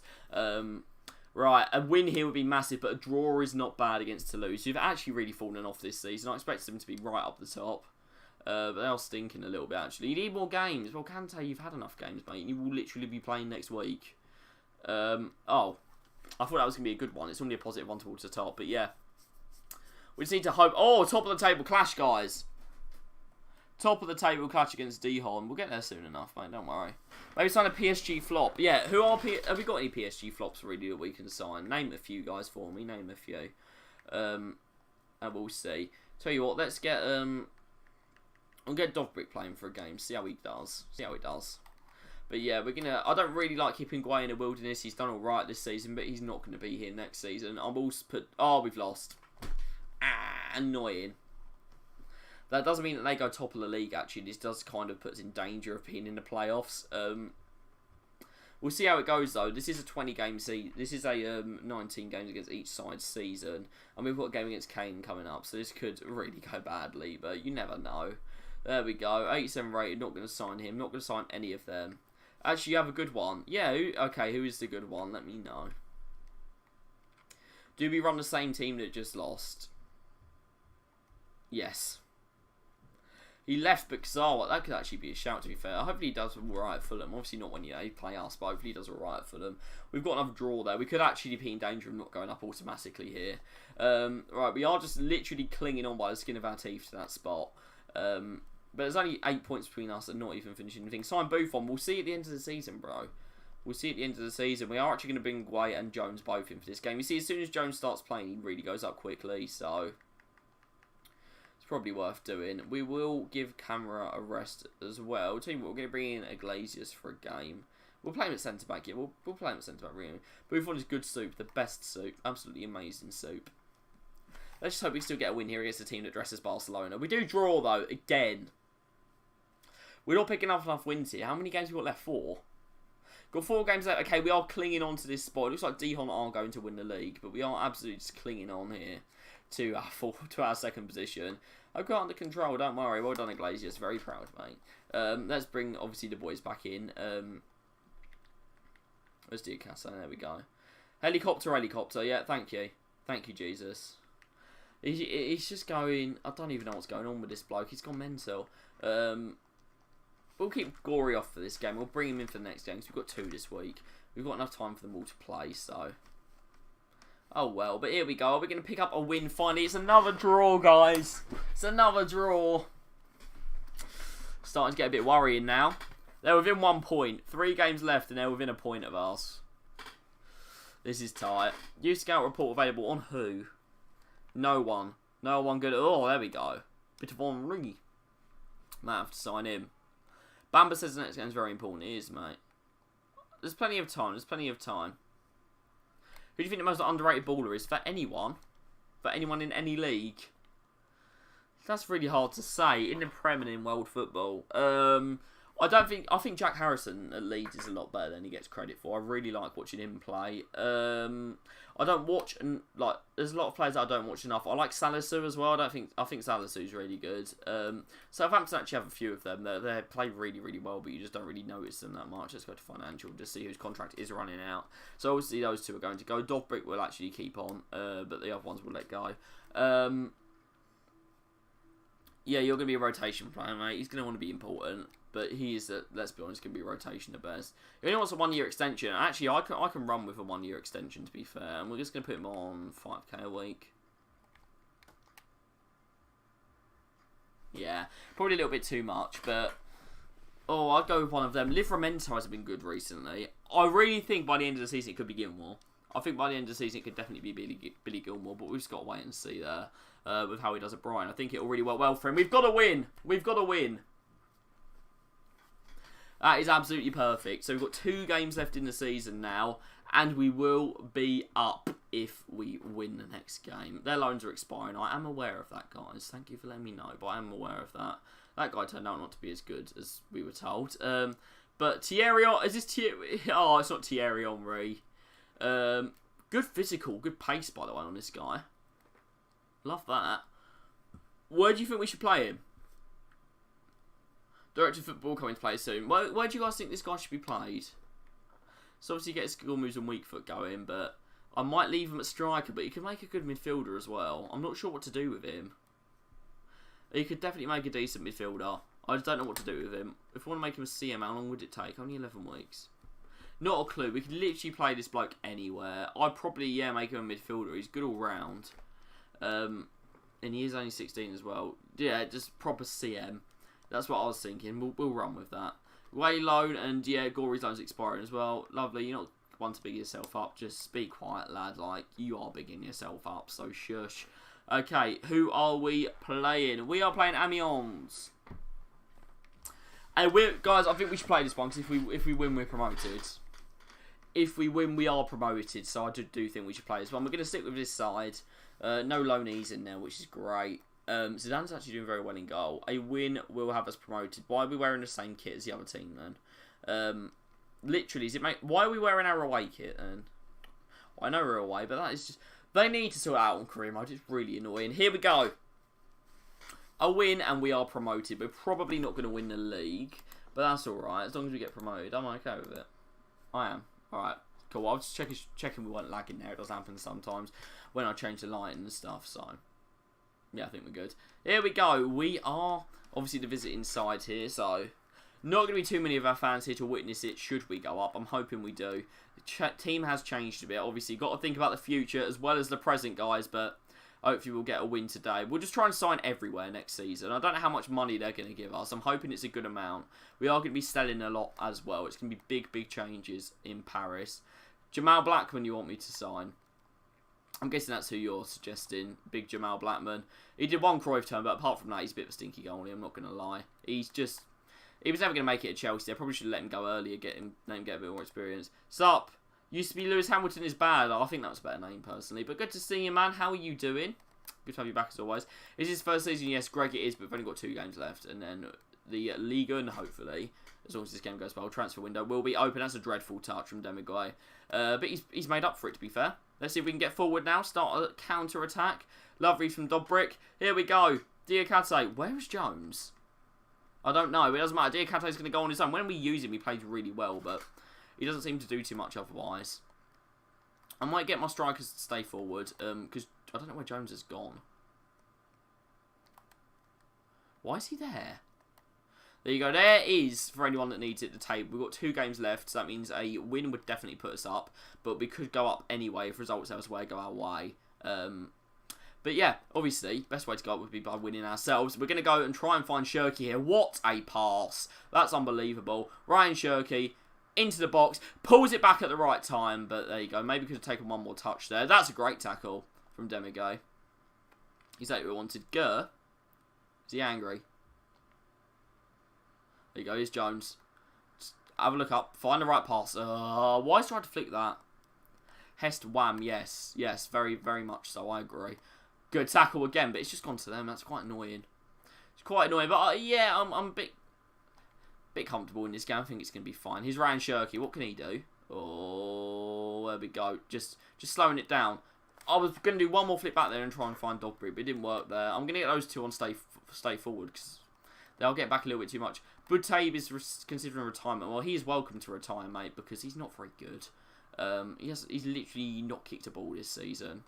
Right, a win here would be massive, but a draw is not bad against Toulouse, who've actually really fallen off this season. I expected them to be right up the top. But they are stinking a little bit, actually. You need more games. Well, Kante, you've had enough games, mate. You will literally be playing next week. Oh, I thought that was going to be a good one. It's only a positive one towards the top, but yeah. We just need to hope... Oh, top of the table clash, guys. Top of the table clash against Dijon. We'll get there soon enough, mate. Don't worry. Maybe sign a PSG flop. Yeah, have we got any PSG flops really that we can sign? Name a few, guys, for me. Name a few. And we'll see. Tell you what, let's get... I'll get Dovbyk playing for a game. See how he does. But yeah, we're gonna... I don't really like keeping Guay in the Wilderness. He's done alright this season, but he's not going to be here next season. I'll also put... Oh, we've lost. Annoying. That doesn't mean that they go top of the league, actually. This does kind of put us in danger of being in the playoffs. We'll see how it goes, though. This is a 20-game season. This is a 19 games against each side season. And we've got a game against Kane coming up, so this could really go badly, but you never know. There we go. 87 rated. Not going to sign him. Not going to sign any of them. Actually, you have a good one. Yeah, okay, who is the good one? Let me know. Do we run the same team that just lost? Yes. He left Bukzawa. That could actually be a shout, to be fair. Hopefully he does alright at Fulham. Obviously not when you play us, but hopefully he does alright at Fulham. We've got another draw there. We could actually be in danger of not going up automatically here. Right, we are just literally clinging on by the skin of our teeth to that spot. But there's only 8 points between us and not even finishing anything. Sign Buffon. We'll see at the end of the season, bro. We'll see at the end of the season. We are actually going to bring Guay and Jones both in for this game. You see, as soon as Jones starts playing, he really goes up quickly, so... probably worth doing. We will give Camera a rest as well. I'll tell you what, we're going to bring in Iglesias for a game. We'll play him at centre back. Yeah, we'll play him at centre back. Really. Buffon is good soup, the best soup, absolutely amazing soup. Let's just hope we still get a win here against a team that dresses Barcelona. We do draw though again. We're not picking up enough wins here. How many games have we got left? 4. Got 4 games left. Okay, we are clinging on to this spot. It looks like Dijon are going to win the league, but we are absolutely just clinging on here to our second position. I've got under control, don't worry. Well done, Iglesias. Very proud, mate. Let's bring, obviously, the boys back in. Let's do Casa. There we go. Helicopter. Yeah, thank you. Thank you, Jesus. He's just going... I don't even know what's going on with this bloke. He's gone mental. We'll keep Gory off for this game. We'll bring him in for the next game, because we've got 2 this week. We've got enough time for them all to play, so... Oh well, but here we go. We're going to pick up a win finally. It's another draw, guys. It's another draw. Starting to get a bit worrying now. They're within 1 point. 3 games left and they're within a point of us. This is tight. New scout report available on who? No one. No one good. Oh, there we go. Bit of Henri. Might have to sign him. Bamba says the next game's very important. It is, mate. There's plenty of time. Who do you think the most underrated baller is? For anyone? For anyone in any league? That's really hard to say. In the Prem and in world football. I think Jack Harrison at Leeds is a lot better than he gets credit for. I really like watching him play. I don't watch, and there's a lot of players that I don't watch enough. I like Salisu as well. I think Salisu's really good. Southampton actually have a few of them. They play really, really well, but you just don't really notice them that much. Let's go to financial to see whose contract is running out. So obviously those 2 are going to go. Dovbyk will actually keep on, but the other ones will let go. Yeah, you're going to be a rotation player, mate. He's going to want to be important. But he is, let's be honest, going to be a rotation at best. He only wants a 1-year extension. Actually, I can run with a 1-year extension, to be fair. And we're just going to put him on 5k a week. Yeah, probably a little bit too much, but... Oh, I'd go with one of them. Livramento has been good recently. I really think by the end of the season it could be Gilmore. I think by the end of the season it could definitely be Billy Gilmore, but we've just got to wait and see there with how he does at Brighton. I think it'll really work well for him. We've got to win. We've got to win. That is absolutely perfect. So we've got 2 games left in the season now, and we will be up if we win the next game. Their loans are expiring. I am aware of that, guys. Thank you for letting me know, but I am aware of that. That guy turned out not to be as good as we were told. But Thierry, is this Thierry? Oh, it's not Thierry Henry. Good physical, good pace, by the way, on this guy. Love that. Where do you think we should play him? Director of football coming to play soon. Where do you guys think this guy should be played? So obviously get his skill moves and weak foot going, but I might leave him at striker, but he could make a good midfielder as well. I'm not sure what to do with him. He could definitely make a decent midfielder. I just don't know what to do with him. If we want to make him a CM, how long would it take? Only 11 weeks. Not a clue. We could literally play this bloke anywhere. I'd probably, yeah, make him a midfielder. He's good all round. And he is only 16 as well. Yeah, just proper CM. That's what I was thinking. We'll run with that. Way loan, and yeah, Gory's loan's expiring as well. Lovely. You're not one to big yourself up. Just be quiet, lad. Like, you are bigging yourself up, so shush. Okay, who are we playing? We are playing Amiens. And guys, I think we should play this one, because if we win, we're promoted. If we win, we are promoted, so I do think we should play this one. We're going to stick with this side. No loanees in there, which is great. Zidane's actually doing very well in goal. A win will have us promoted. Why are we wearing the same kit as the other team then? Literally, why are we wearing our away kit then? Well, I know we're away, but that is just... They need to sort it out on career mode. It's really annoying. Here we go. A win and we are promoted. We're probably not going to win the league, but that's alright. As long as we get promoted, I'm okay with it. I am. Alright, cool. I was just checking we weren't lagging there. It does happen sometimes when I change the lighting and stuff, so... Yeah, I think we're good. Here we go. We are obviously the visiting side here, so... Not going to be too many of our fans here to witness it should we go up. I'm hoping we do. The team has changed a bit. Obviously, got to think about the future as well as the present, guys. But hopefully we'll get a win today. We'll just try and sign everywhere next season. I don't know how much money they're going to give us. I'm hoping it's a good amount. We are going to be selling a lot as well. It's going to be big, big changes in Paris. Jamal Blackman you want me to sign? I'm guessing that's who you're suggesting. Big Jamal Blackman. He did one Cruyff turn, but apart from that, he's a bit of a stinky goalie. I'm not going to lie. He's just... He was never going to make it at Chelsea. I probably should have let him go earlier, let him get a bit more experience. Sup? Used to be Lewis Hamilton is bad. I think that was a better name, personally. But good to see you, man. How are you doing? Good to have you back, as always. Is his first season? Yes, Greg, it is, but we've only got 2 games left. And then the Liga, and hopefully, as long as this game goes well, transfer window will be open. That's a dreadful touch from Demagoy. But he's made up for it, to be fair. Let's see if we can get forward now. Start a counter-attack. Lovely from Dobrik. Here we go. Diakate. Where is Jones? I don't know. It doesn't matter. Diakate's going to go on his own. When we use him, he plays really well, but he doesn't seem to do too much otherwise. I might get my strikers to stay forward, because I don't know where Jones has gone. Why is he there? There you go. There is, for anyone that needs it, the table. We've got 2 games left, so that means a win would definitely put us up, but we could go up anyway if results elsewhere go our way. But yeah, obviously, best way to go up would be by winning ourselves. We're going to go and try and find Shirky here. What a pass. That's unbelievable. Ryan Shirky into the box. Pulls it back at the right time. But there you go. Maybe could have taken one more touch there. That's a great tackle from Demigo. Exactly what we wanted. Gurr. Is he angry? There you go. Here's Jones. Just have a look up. Find the right pass. Why is he trying to flick that? Hest Wham. Yes. Yes. Very, very much so. I agree. Good tackle again, but it's just gone to them. That's quite annoying. It's quite annoying, but yeah, I'm a bit comfortable in this game. I think it's going to be fine. Here's Ryan Shirky. What can he do? Oh, there we go. Just slowing it down. I was going to do one more flip back there and try and find Dogbury, but it didn't work there. I'm going to get those 2 on stay forward because they'll get back a little bit too much. Butabe is considering retirement. Well, he is welcome to retire, mate, because he's not very good. He's literally not kicked a ball this season.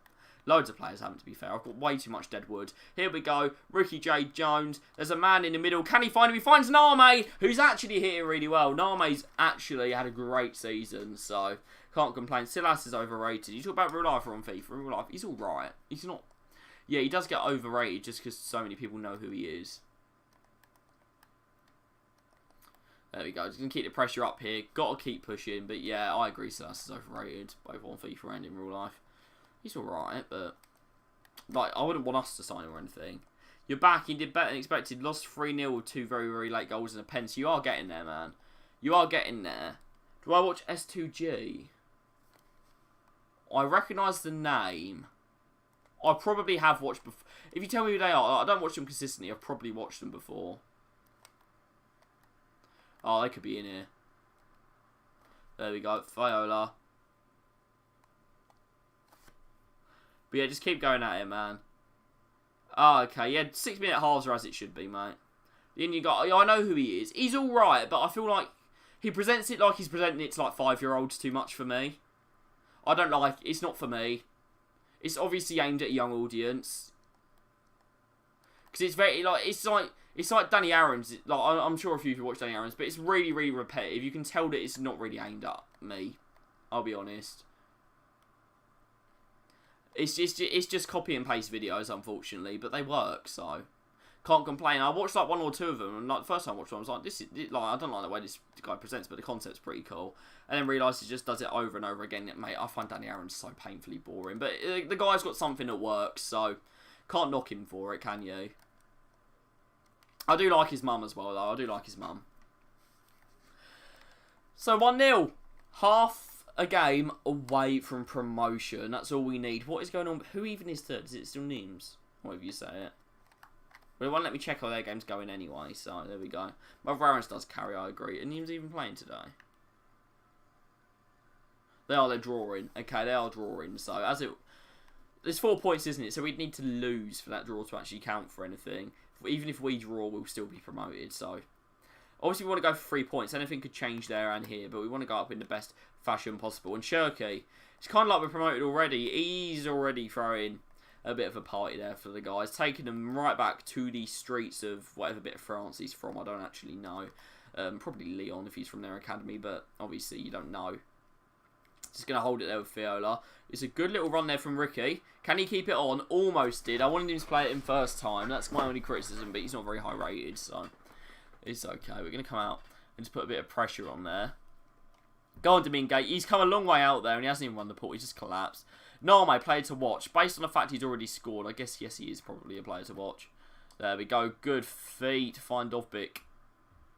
Loads of players haven't, to be fair. I've got way too much dead wood. Here we go. Ricky J. Jones. There's a man in the middle. Can he find him? He finds Name, who's actually hitting really well. Name's actually had a great season, so can't complain. Silas is overrated. You talk about real life or on FIFA. In real life, he's alright. He's not... Yeah, he does get overrated just because so many people know who he is. There we go. Just going to keep the pressure up here. Got to keep pushing. But yeah, I agree Silas is overrated, both on FIFA and in real life. He's alright, but like I wouldn't want us to sign him or anything. You're back. He did better than expected. Lost 3-0 with 2 very, very late goals and a pen. So you are getting there, man. You are getting there. Do I watch S2G? I recognise the name. I probably have watched before. If you tell me who they are, I don't watch them consistently. I've probably watched them before. Oh, they could be in here. There we go. Viola. But yeah, just keep going at it, man. Oh, okay. Yeah, 6-minute halves are as it should be, mate. Then you got... I know who he is. He's alright, but I feel like he presents it like he's presenting it to like 5-year-olds too much for me. I don't like. It's not for me. It's obviously aimed at a young audience. Because it's very it's like Danny Aaron's. Like I'm sure a few of you watch Danny Aaron's, but it's really really repetitive. You can tell that it's not really aimed at me. I'll be honest. It's just copy and paste videos, unfortunately, but they work, so can't complain. I watched like one or two of them, and like the first time I watched one, I was like, this is like I don't like the way this guy presents, but the concept's pretty cool. And then realised he just does it over and over again. Mate, I find Danny Aaron so painfully boring, but the guy's got something that works, so can't knock him for it, can you? I do like his mum as well, though. I do like his mum. So 1-0, half a game away from promotion. That's all we need. What is going on? Who even is third? Is it still Nims? Whatever you say it. Well, it won't let me check how their game's going anyway, so there we go. Mother Aaron's does carry, I agree. And Nims even playing today? They're drawing. Okay, they are drawing. So, there's 4 points, isn't it? So we'd need to lose for that draw to actually count for anything. Even if we draw, we'll still be promoted, so... Obviously, we want to go for 3 points. Anything could change there and here, but we want to go up in the best fashion possible. And Shirky, it's kind of like we're promoted already. He's already throwing a bit of a party there for the guys, taking them right back to the streets of whatever bit of France he's from. I don't actually know. Probably Lyon if he's from their academy, but obviously you don't know. Just going to hold it there with Fiola. It's a good little run there from Ricky. Can he keep it on? Almost did. I wanted him to play it in first time. That's my only criticism, but he's not very high rated, so... It's okay. We're going to come out and just put a bit of pressure on there. Go on, Domingue. He's come a long way out there and he hasn't even won the ball. He's just collapsed. Norme, player to watch. Based on the fact he's already scored, I guess, yes, he is probably a player to watch. There we go. Good feet. Find Dovbik.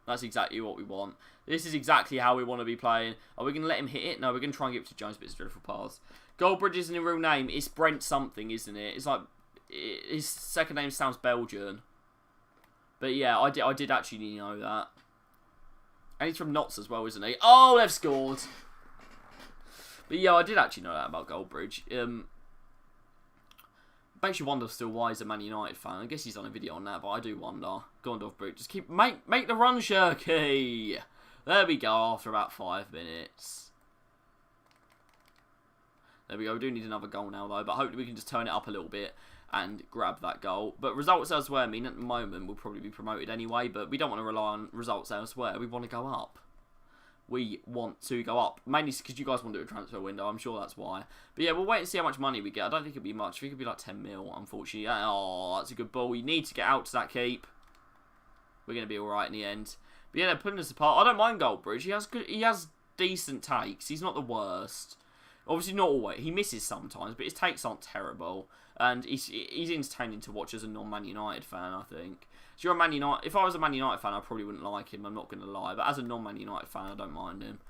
That's exactly what we want. This is exactly how we want to be playing. Are we going to let him hit it? No, we're going to try and give it to Jones, but it's a dreadful pass. Goldbridge isn't a real name. It's Brent something, isn't it? It's like... His second name sounds Belgian. But yeah, I did actually know that. And he's from Notts as well, isn't he? Oh, they've scored. But yeah, I did actually know that about Goldbridge. Makes you wonder still why he's a Man United fan. I guess he's done a video on that, but I do wonder. Go on, Dovbridge. Just make the run, Shirky. There we go, after about 5 minutes. There we go. We do need another goal now, though. But hopefully we can just turn it up a little bit and grab that goal. But results elsewhere mean at the moment we'll probably be promoted anyway, but we don't want to rely on results elsewhere. We want to go up. We want to go up. Mainly because you guys want to do a transfer window. I'm sure that's why. But yeah, we'll wait and see how much money we get. I don't think it'll be much. I think it'll be like 10 mil, unfortunately. Oh, that's a good ball. We need to get out to that keep. We're going to be alright in the end. But yeah, they're putting us apart. I don't mind Goldbridge. He has decent takes. He's not the worst. Obviously not always. He misses sometimes, but his takes aren't terrible. And he's entertaining to watch as a non-Man United fan, I think. So you're a Man United... If I was a Man United fan, I probably wouldn't like him. I'm not going to lie. But as a non-Man United fan, I don't mind him.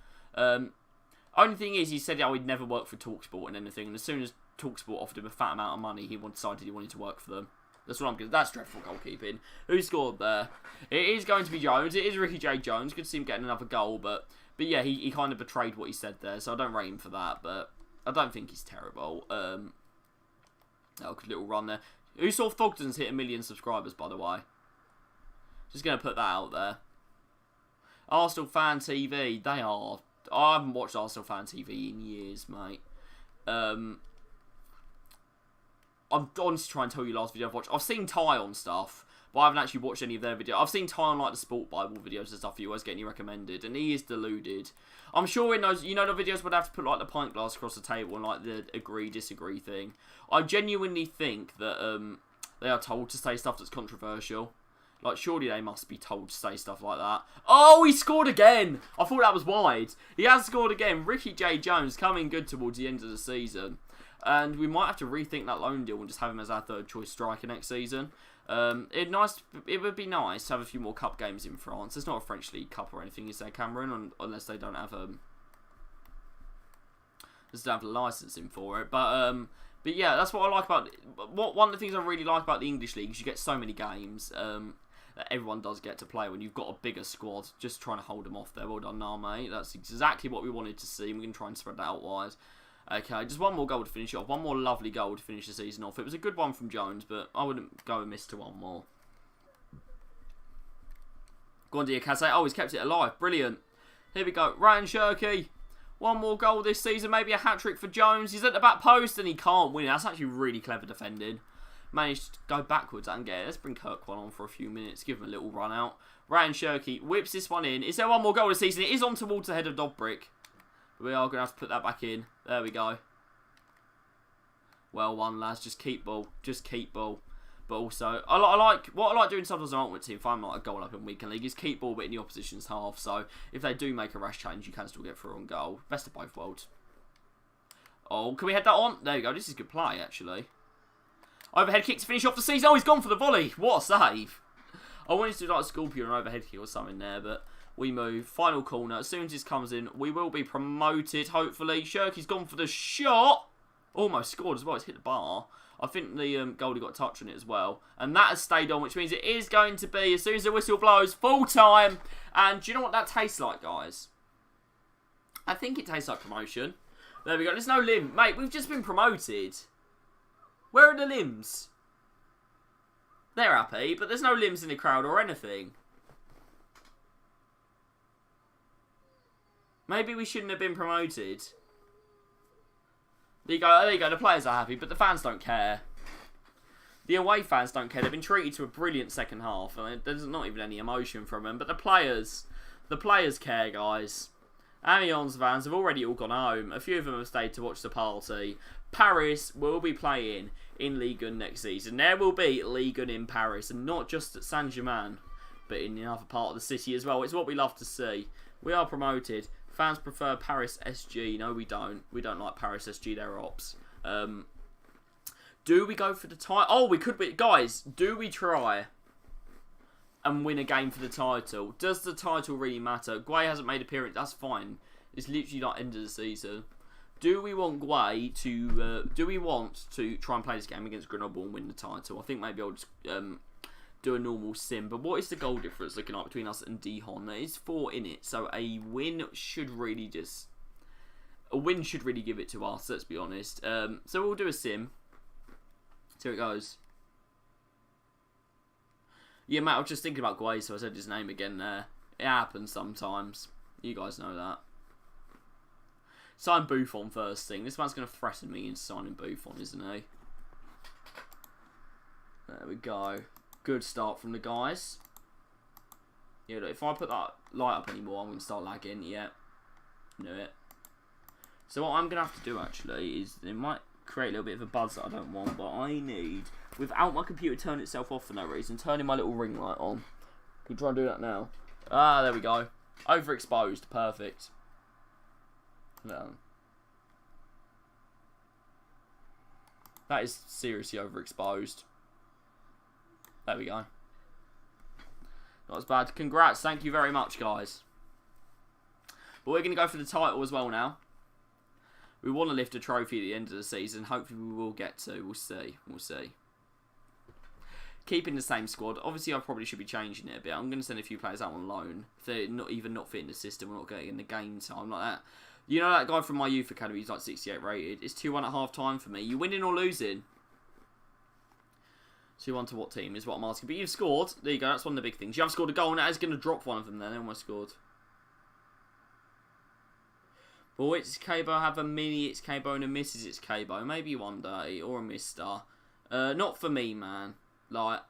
Only thing is, he said how he'd never work for TalkSport and anything. And as soon as TalkSport offered him a fat amount of money, he decided he wanted to work for them. That's what I'm going to... That's dreadful goalkeeping. Who scored there? It is going to be Jones. It is Ricky J. Jones. Good to see him getting another goal. But yeah, he kind of betrayed what he said there. So I don't rate him for that. But I don't think he's terrible. Oh, good little run there. Who saw Thogden's hit 1 million subscribers, by the way? Just going to put that out there. Arsenal Fan TV, they are... I haven't watched Arsenal Fan TV in years, mate. I'm honestly trying to tell you last video I've watched. I've seen Ty on stuff, but I haven't actually watched any of their videos. I've seen Ty on like the Sport Bible videos and stuff you always getting recommended, and he is deluded. I'm sure in those, you know, the videos would have to put like the pint glass across the table and like the agree-disagree thing. I genuinely think that they are told to say stuff that's controversial. Like, surely they must be told to say stuff like that. Oh, he scored again! I thought that was wide. He has scored again. Ricky J. Jones coming good towards the end of the season. And we might have to rethink that loan deal and just have him as our third choice striker next season. It would be nice to have a few more cup games in France. It's not a French League Cup or anything, is there, Cameron? Unless they don't have just don't have the licensing for it. But yeah, that's what I like about... One of the things I really like about the English League is you get so many games that everyone does get to play when you've got a bigger squad. Just trying to hold them off there. Well done, Name. That's exactly what we wanted to see. We're going to try and spread that out wide. Okay, just one more goal to finish it off. One more lovely goal to finish the season off. It was a good one from Jones, but I wouldn't go amiss to one more. Go on, Diakase. Oh, he's kept it alive. Brilliant. Here we go. Ryan Shirky. One more goal this season, maybe a hat-trick for Jones. He's at the back post and he can't win it. That's actually really clever defending. Managed to go backwards and get it. Let's bring Kirkwan on for a few minutes. Give him a little run out. Ryan Shirky whips this one in. Is there one more goal this season? It is on towards the head of Dobrik. But we are going to have to put that back in. There we go. Well won, lads. Just keep ball. Just keep ball. But also, what I like doing sometimes on Ultimate Team, if I'm like a goal up in Weekend League, is keep ball but in the opposition's half. So if they do make a rash change, you can still get through on goal. Best of both worlds. Oh, can we head that on? There you go. This is good play, actually. Overhead kick to finish off the season. Oh, he's gone for the volley. What a save. I wanted to do like a Scorpion or overhead kick or something there, but we move. Final corner. As soon as this comes in, we will be promoted, hopefully. Shirky's gone for the shot. Almost scored as well. It's hit the bar. I think the goalie got a touch on it as well. And that has stayed on, which means it is going to be, as soon as the whistle blows, full time. And do you know what that tastes like, guys? I think it tastes like promotion. There we go. There's no limb. Mate, we've just been promoted. Where are the limbs? They're happy, but there's no limbs in the crowd or anything. Maybe we shouldn't have been promoted. There you go. There you go. The players are happy, but the fans don't care. The away fans don't care. They've been treated to a brilliant second half, and there's not even any emotion from them. But the players care, guys. Amiens fans have already all gone home. A few of them have stayed to watch the party. Paris will be playing in Ligue 1 next season. There will be Ligue 1 in Paris, and not just at Saint-Germain, but in the other part of the city as well. It's what we love to see. We are promoted. Fans prefer Paris SG. No, we don't. We don't like Paris SG. They're ops. Do we go for the title? Oh, we could be. Guys, do we try and win a game for the title? Does the title really matter? Guay hasn't made an appearance. That's fine. It's literally like end of the season. Do we want Guay to? Do we want to try and play this game against Grenoble and win the title? I think maybe I'll just do a normal sim. But what is the goal difference looking like between us and Dijon? There is 4 in it, so a win should really give it to us. Let's be honest. So we'll do a sim. See how it goes. Yeah, mate, I was just thinking about Guay, so I said his name again there. It happens sometimes. You guys know that. Sign Buffon first thing. This man's going to threaten me into signing Buffon, isn't he? There we go. Good start from the guys. Yeah, look, if I put that light up anymore, I'm going to start lagging. Yeah, knew it. So what I'm going to have to do, actually, is it might create a little bit of a buzz that I don't want, but I need, without my computer turning itself off for no reason, turning my little ring light on. Can you try and do that now? Ah, there we go. Overexposed. Perfect. No. That is seriously overexposed. There we go. Not as bad. Congrats. Thank you very much, guys. But we're going to go for the title as well now. We want to lift a trophy at the end of the season. Hopefully we will get to. We'll see. We'll see. Keeping the same squad. Obviously I probably should be changing it a bit. I'm going to send a few players out on loan. If they're not fitting the system, we're not getting in the game time like that. You know that guy from my youth academy, he's like 68 rated. It's 2-1 at half time for me. You winning or losing? 2-1 to what team is what I'm asking. But you've scored. There you go. That's one of the big things. You have scored a goal and that is going to drop one of them then. They almost scored. Well, it's Cabo. Have a mini. It's Cabo and a misses. It's Cabo. Maybe one day. Or a mister. Not for me, man. Like,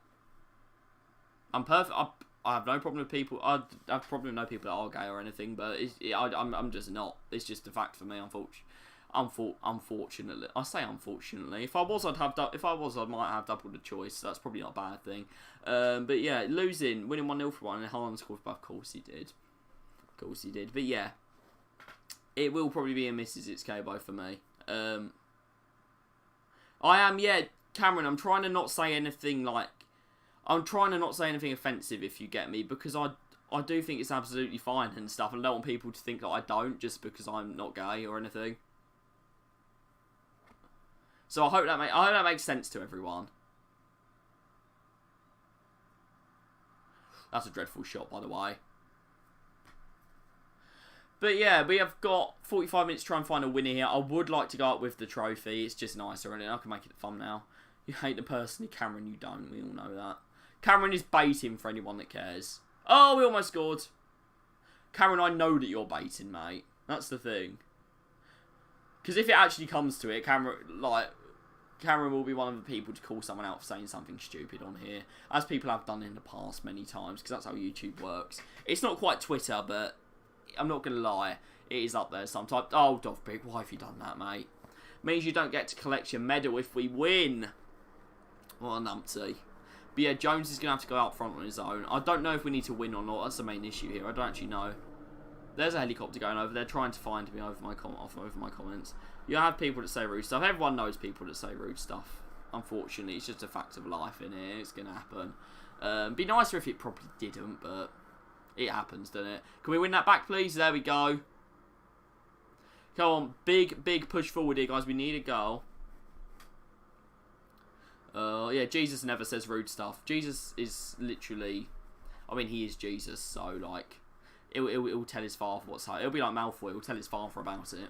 I'm perfect. I have no problem with people. I have probably no people that are gay or anything, but I'm just not. It's just a fact for me. Unfortunately, I say unfortunately. If I was, I might have double the choice. So that's probably not a bad thing. But yeah, losing, winning 1-0 for one, and Haaland scored. But of course he did. Of course he did. But yeah, it will probably be a misses. It's Cabo for me. I am, yeah, Cameron. I'm trying to not say anything like. I'm trying to not say anything offensive, if you get me, because I do think it's absolutely fine and stuff, and I don't want people to think that I don't just because I'm not gay or anything. So I hope that makes sense to everyone. That's a dreadful shot, by the way. But yeah, we have got 45 minutes to try and find a winner here. I would like to go up with the trophy. It's just nicer, and I can make it the thumbnail. You hate the person, Cameron, you don't. We all know that. Cameron is baiting for anyone that cares. Oh, we almost scored. Cameron, I know that you're baiting, mate. That's the thing. Because if it actually comes to it, Cameron will be one of the people to call someone out for saying something stupid on here, as people have done in the past many times, because that's how YouTube works. It's not quite Twitter, but I'm not going to lie, it is up there sometimes. Oh, Dovbig, why have you done that, mate? Means you don't get to collect your medal if we win. What a numpty. But yeah, Jones is going to have to go out front on his own. I don't know if we need to win or not. That's the main issue here. I don't actually know. There's a helicopter going over. They're trying to find me over my comments. You have people that say rude stuff. Everyone knows people that say rude stuff. Unfortunately, it's just a fact of life in here. It's going to happen. Be nicer if it probably didn't, but it happens, doesn't it? Can we win that back, please? There we go. Come on. Big push forward here, guys. We need a goal. Yeah, Jesus never says rude stuff. Jesus is literally... I mean, he is Jesus, so, like... It'll tell his father what's happening. It'll be like Malfoy. It'll tell his father about it.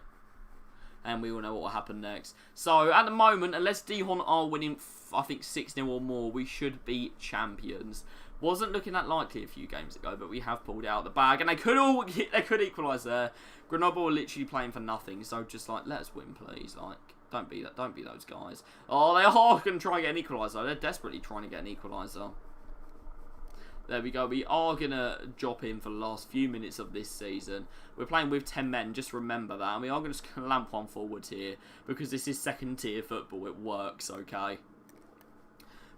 And we all know what will happen next. So, at the moment, unless Dihon are winning, I think, 6-0 or more, we should be champions. Wasn't looking that likely a few games ago, but we have pulled it out of the bag. And they could equalise there. Grenoble are literally playing for nothing. So, just, like, let us win, please. Like, don't be those guys. Oh, they are going to try and get an equaliser. They're desperately trying to get an equaliser. There we go. We are going to drop in for the last few minutes of this season. We're playing with 10 men, just remember that. And we are going to clamp one forward here, because this is second tier football. It works, okay?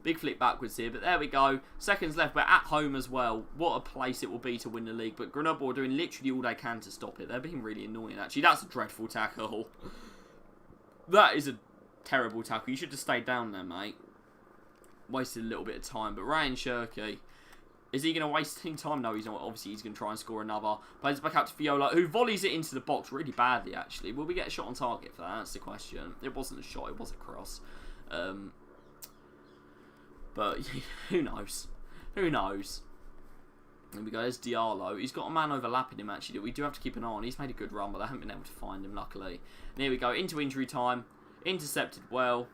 Big flick backwards here, but there we go. Seconds left. We're at home as well. What a place it will be to win the league. But Grenoble are doing literally all they can to stop it. They're being really annoying, actually. That's a dreadful tackle. That is a terrible tackle. You should have stayed down there, mate. Wasted a little bit of time. But Ryan Shirky... Is he going to waste any time? No, he's not. Obviously, he's going to try and score another. Plays it back out to Viola, who volleys it into the box really badly, actually. Will we get a shot on target for that? That's the question. It wasn't a shot. It was a cross. But who knows? Who knows? There we go. There's Diallo. He's got a man overlapping him, actually, that we do have to keep an eye on. He's made a good run, but they haven't been able to find him, luckily. And here we go. Into injury time. Intercepted well.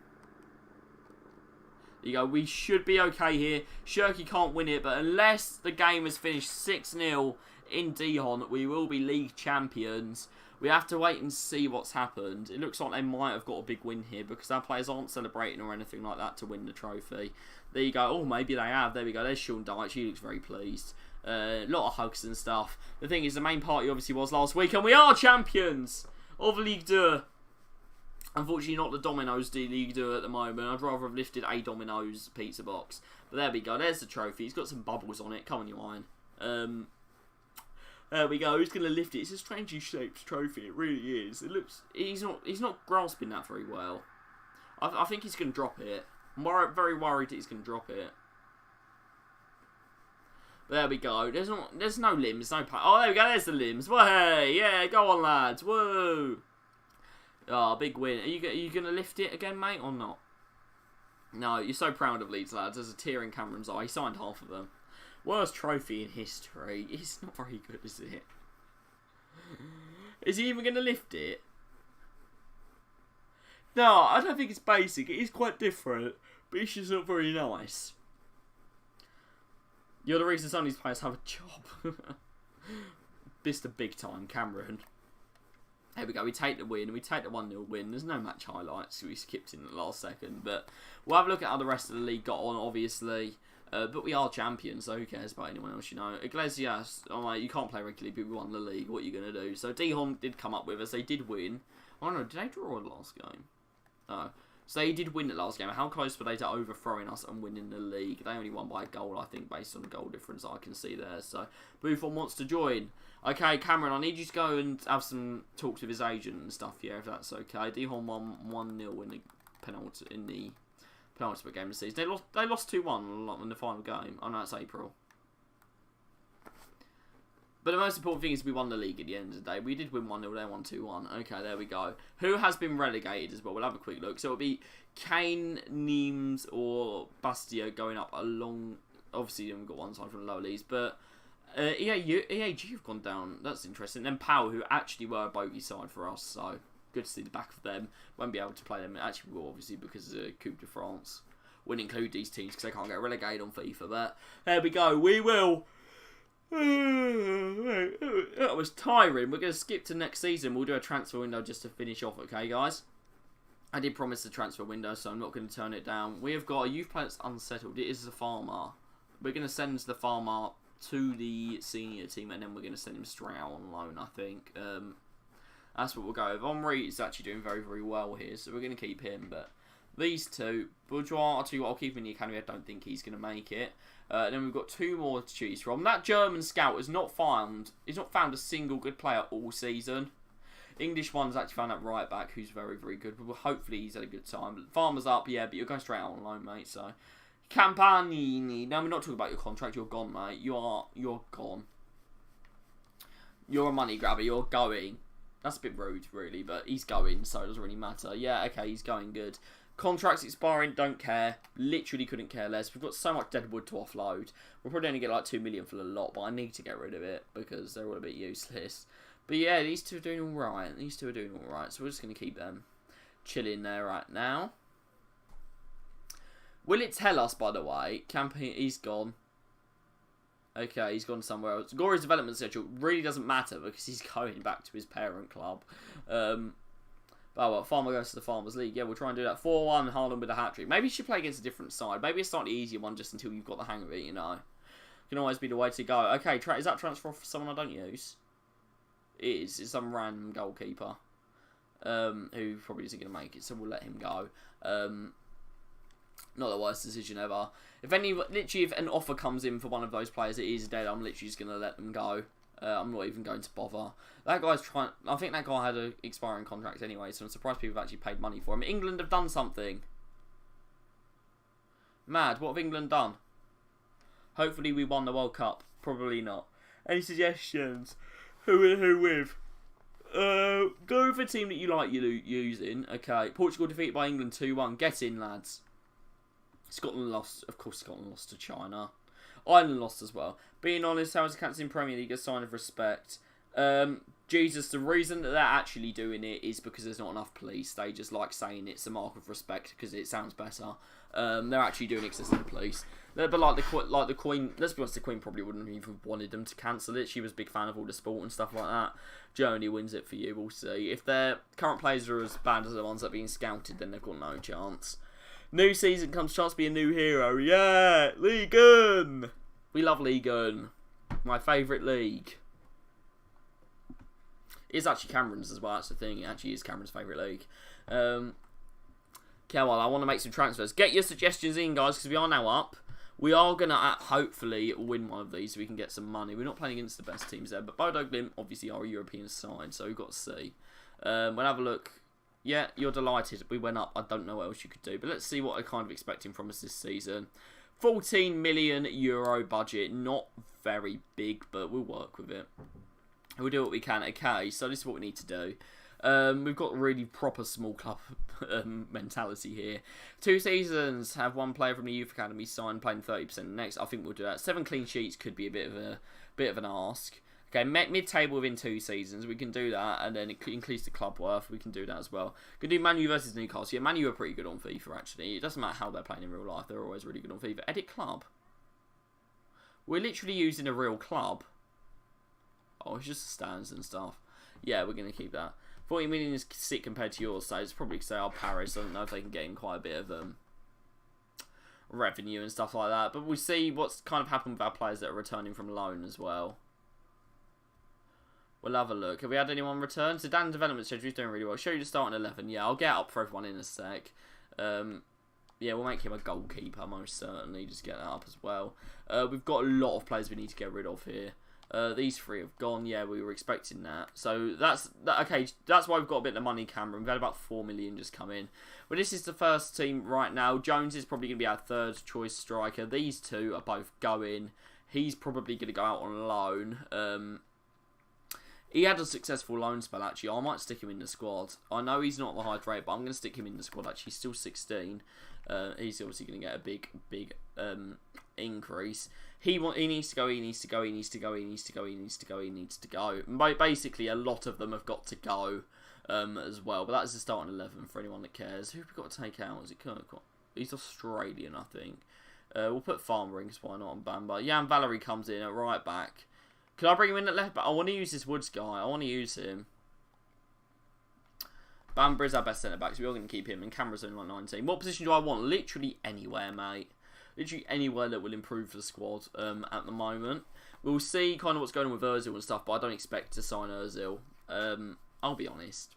There you go. We should be okay here. Shirky can't win it, but unless the game has finished 6-0 in Dihon, we will be league champions. We have to wait and see what's happened. It looks like they might have got a big win here, because our players aren't celebrating or anything like that to win the trophy. There you go. Oh, maybe they have. There we go. There's Sean Dyche. He looks very pleased. A lot of hugs and stuff. The thing is, the main party obviously was last week, and we are champions of Ligue 2. Unfortunately, not the Domino's League 2 at the moment. I'd rather have lifted a Domino's pizza box. But there we go. There's the trophy. It's got some bubbles on it. Come on, you iron. There we go. Who's going to lift it? It's a strangely shaped trophy. It really is. It looks... He's not grasping that very well. I think he's going to drop it. I'm very worried that he's going to drop it. There we go. There's no limbs. No... Oh, there we go. There's the limbs. Way! Yeah, go on, lads. Woo! Oh, big win. Are you going to lift it again, mate, or not? No, you're so proud of Leeds, lads. There's a tear in Cameron's eye. He signed half of them. Worst trophy in history. It's not very good, is it? Is he even going to lift it? No, I don't think it's basic. It is quite different, but it's just not very nice. You're the reason some of these players have a job. This the big time, Cameron. There we go, we take the win, we take the 1-0 win. There's no match highlights, we skipped in the last second. But we'll have a look at how the rest of the league got on, obviously. But we are champions, so who cares about anyone else, you know. Iglesias, oh mate, you can't play regularly, but we won the league. What are you going to do? So Dihon did come up with us, they did win. I don't know, did they draw the last game? No. So they did win the last game. How close were they to overthrowing us and winning the league? They only won by a goal, I think, based on the goal difference I can see there. So Buffon wants to join. Okay, Cameron, I need you to go and have some talks with his agent and stuff, yeah, if that's okay. Dihon won 1-0 in the penalty game of the season. They lost 2-1 in the final game. Oh no, that's April. But the most important thing is we won the league at the end of the day. We did win 1-0, they won 2-1. Okay, there we go. Who has been relegated as well? We'll have a quick look. So it'll be Kane, Nimes, or Bastia going up along... Obviously, you haven't got one side from the lower leagues, but... EAG have gone down. That's interesting. Then Powell, who actually were a bogey side for us, so good to see the back of them. Won't be able to play them. Actually, we will, obviously, because of the Coupe de France. Wouldn't include these teams because they can't get relegated on FIFA. But there we go. We will That was tiring. We're going to skip to next season. We'll do a transfer window just to finish off, okay, guys? I did promise the transfer window, so I'm not going to turn it down. We have got a youth player that's unsettled. It is a farmer. We're going to send the farmer to the senior team, and then we're going to send him straight out on loan, I think. That's what we'll go with. Omri is actually doing very, very well here, so we're going to keep him. But these two, Bourgeois, I'll tell you what, I'll keep him in the academy. I don't think he's going to make it. Then we've got two more to choose from. That German scout has not found a single good player all season. English one's actually found that right back who's very, very good. But hopefully he's had a good time. Farmer's up, yeah, but you're going straight out on loan, mate. So Campanini. No, we're not talking about your contract. You're gone, mate. You're gone. You're a money grabber. You're going. That's a bit rude, really, but he's going, so it doesn't really matter. Yeah, okay, he's going good. Contracts expiring, don't care. Literally couldn't care less. We've got so much deadwood to offload. We'll probably only get like 2 million for the lot, but I need to get rid of it because they're all a bit useless. But yeah, these two are doing alright. So we're just going to keep them chilling there right now. Will it tell us, by the way? Campaign, he's gone. Okay, he's gone somewhere else. Gore's development schedule really doesn't matter because he's going back to his parent club. But well, Farmer goes to the Farmers League. Yeah, we'll try and do that. 4-1, Haaland with a hat-trick. Maybe you should play against a different side. Maybe a slightly easier one just until you've got the hang of it, you know. Can always be the way to go. Okay, is that transfer for someone I don't use? It is. It's some random goalkeeper. Who probably isn't going to make it, so we'll let him go. Not the worst decision ever. If an offer comes in for one of those players, it is dead. I'm literally just going to let them go. I'm not even going to bother. That guy's trying. I think that guy had an expiring contract anyway, so I'm surprised people have actually paid money for him. England have done something. Mad. What have England done? Hopefully we won the World Cup. Probably not. Any suggestions? Who with? Go for a team that you like using. Okay. Portugal defeated by England 2-1. Get in, lads. Scotland lost. Of course, Scotland lost to China. Ireland lost as well. Being honest, how is the captain in Premier League a sign of respect? Jesus, the reason that they're actually doing it is because there's not enough police. They just like saying it's a mark of respect because it sounds better. They're actually doing it because there's no police. But like the Queen, let's be honest, the Queen probably wouldn't have even wanted them to cancel it. She was a big fan of all the sport and stuff like that. Germany wins it for you, we'll see. If their current players are as bad as the ones that are being scouted, then they've got no chance. New season comes, chance to be a new hero. Yeah, Ligue 1. We love Ligue 1. My favourite league. It's actually Cameron's as well, that's the thing. It actually is Cameron's favourite league. Okay, well, I want to make some transfers. Get your suggestions in, guys, because we are now up. We are going to hopefully win one of these so we can get some money. We're not playing against the best teams there, but Bodo Glimt obviously are a European side, so we've got to see. We'll have a look. Yeah, you're delighted. We went up. I don't know what else you could do, but let's see what they're kind of expecting from us this season. 14 million euro budget. Not very big, but we'll work with it. We'll do what we can. Okay, so this is what we need to do. We've got really proper small club mentality here. 2 seasons, have one player from the youth academy signed, playing 30% next. I think we'll do that. 7 clean sheets could be a bit of an ask. Okay, mid-table within 2 seasons, we can do that, and then it increase the club worth, we can do that as well. We can do Man U versus Newcastle. Yeah, Man U are pretty good on FIFA, actually. It doesn't matter how they're playing in real life, they're always really good on FIFA. Edit club. We're literally using a real club. Oh, it's just stands and stuff. Yeah, we're going to keep that. 40 million is sick compared to yours, so it's probably say, oh, Paris. I don't know if they can get in quite a bit of revenue and stuff like that. But we'll see what's kind of happened with our players that are returning from loan as well. We'll have a look. Have we had anyone return? So Dan development schedule is doing really well. Show you the starting 11. Yeah, I'll get up for everyone in a sec. Yeah, we'll make him a goalkeeper most certainly. Just get that up as well. We've got a lot of players we need to get rid of here. These 3 have gone. Yeah, we were expecting that. So okay. That's why we've got a bit of money, Cameron. We've had about 4 million just come in. But this is the first team right now. Jones is probably going to be our 3rd choice striker. These 2 are both going. He's probably going to go out on loan. He had a successful loan spell, actually. I might stick him in the squad. I know he's not the highest rate, but I'm going to stick him in the squad, actually. He's still 16. He's obviously going to get a big increase. He needs to go, he needs to go, he needs to go, he needs to go, he needs to go, he needs to go. Basically, a lot of them have got to go as well. But that's the starting 11 for anyone that cares. Who have we got to take out? Is it Kirk? He's Australian, I think. We'll put Farmer in, because why not, on Bamba. Jan Valery comes in at right back. Could I bring him in at left back? I want to use this Woods guy. I want to use him. Bambra's our best centre-back, so we're going to keep him. And Camera's only like 19. What position do I want? Literally anywhere, mate. Literally anywhere that will improve the squad at the moment. We'll see kind of what's going on with Ozil and stuff, but I don't expect to sign Ozil. I'll be honest.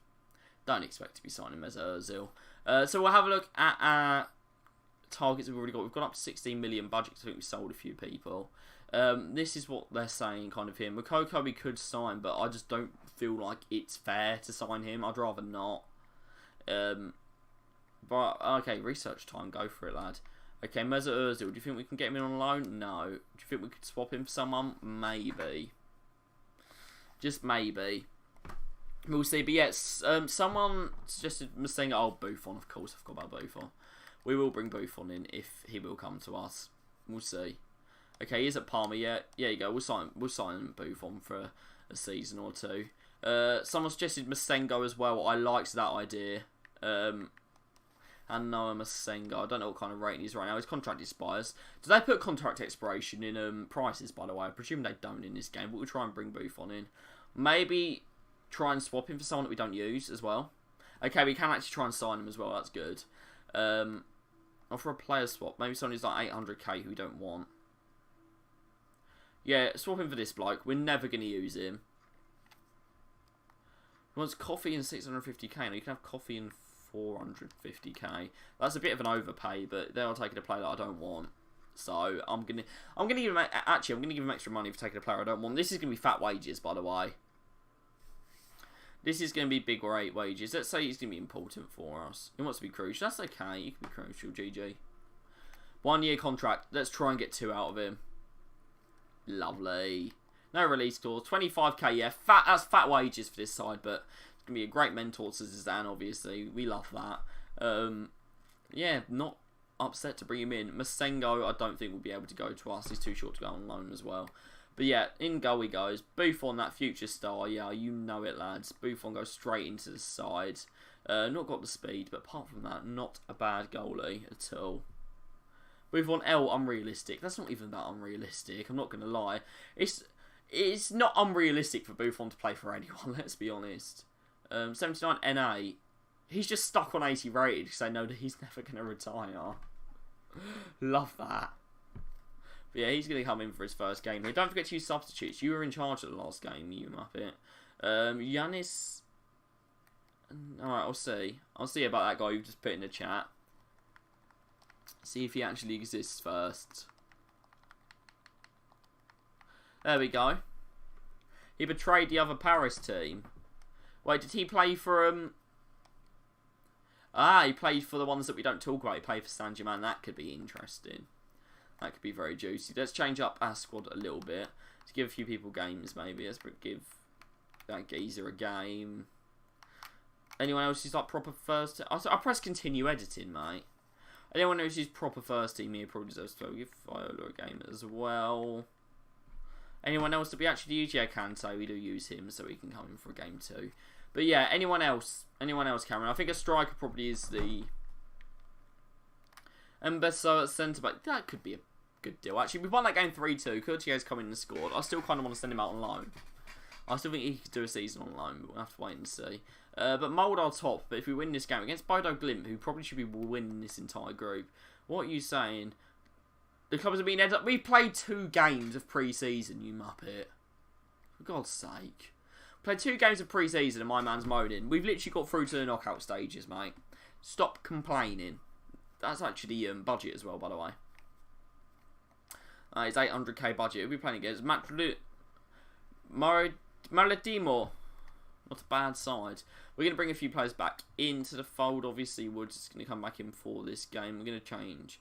Don't expect to be signing Mesut Ozil. So we'll have a look at our targets we've already got. We've gone up to 16 million budget. I think we sold a few people. This is what they're saying kind of here. Moukoko we could sign, but I just don't feel like it's fair to sign him. I'd rather not. But, okay, research time. Go for it, lad. Okay, Mesut Ozil. Do you think we can get him in on loan? No. Do you think we could swap him for someone? Maybe. Just maybe. We'll see. But yes, someone suggested Masenga. Oh, Buffon, of course. I forgot about Buffon. We will bring Buffon in if he will come to us. We'll see. Okay, he is at Parma. Yeah, there you go. We'll sign Buffon for a season or two. Someone suggested Masengo as well. I liked that idea. And Noah Masengo. I don't know what kind of rating he's right now. His contract expires. Do they put contract expiration in prices, by the way? I presume they don't in this game, but we'll try and bring Buffon in. Maybe try and swap him for someone that we don't use as well. Okay, we can actually try and sign him as well. That's good. Offer a player swap. Maybe someone who's like 800k who we don't want. Yeah, swap him for this bloke. We're never going to use him. He wants coffee and 650k. Now you can have coffee and 450k. That's a bit of an overpay, but they're taking a player that I don't want. So I'm gonna give him extra money for taking a player I don't want. This is gonna be fat wages, by the way. This is gonna be big rate wages. Let's say he's gonna be important for us. He wants to be crucial. That's okay. He can be crucial. GG. 1 year contract. Let's try and get 2 out of him. Lovely. No release clause. 25k. Yeah, that's fat wages for this side, but it's gonna be a great mentor to Zidane. Obviously, we love that. Yeah, not upset to bring him in. Masengo, I don't think will be able to go to us. He's too short to go on loan as well. But yeah, in goal he goes. Buffon, that future star. Yeah, you know it, lads. Buffon goes straight into the side. Not got the speed, but apart from that, not a bad goalie at all. Buffon L, unrealistic. That's not even that unrealistic. I'm not going to lie. It's not unrealistic for Buffon to play for anyone, let's be honest. 79 NA. He's just stuck on 80 rated because they know that he's never going to retire. Love that. But yeah, he's going to come in for his first game. Don't forget to use substitutes. You were in charge of the last game, you muppet. Yanis. Alright, I'll see. I'll see about that guy you just put in the chat. See if he actually exists first. There we go. He betrayed the other Paris team. Wait, did he play for he played for the ones that we don't talk about. He played for Saint-Germain. That could be interesting. That could be very juicy. Let's change up our squad a little bit. To give a few people games, maybe. Let's give that geezer a game. Anyone else who's like proper first team? I press continue editing, mate. Anyone else who's proper first team here probably deserves to give Viola a game as well. Anyone else that we actually use? Yeah, Kante. We do use him, so he can come in for a game too. But yeah, anyone else? Anyone else, Cameron? I think a striker probably is the Mbesso at centre back. That could be a good deal. Actually, we won that game 3-2. Courtier's come in and scored. I still kind of want to send him out on loan. I still think he could do a season on loan, but we'll have to wait and see. But Mould our top. But if we win this game against Bodo Glimt, who probably should be winning this entire group, what are you saying? The clubs have been heads up. We played 2 games of pre-season, you muppet. For God's sake. Played 2 games of pre-season and my man's moaning. We've literally got through to the knockout stages, mate. Stop complaining. That's actually budget as well, by the way. It's 800k budget. We'll be playing against Maledimo. Not a bad side. We're going to bring a few players back into the fold. Obviously, Woods is going to come back in for this game. We're going to change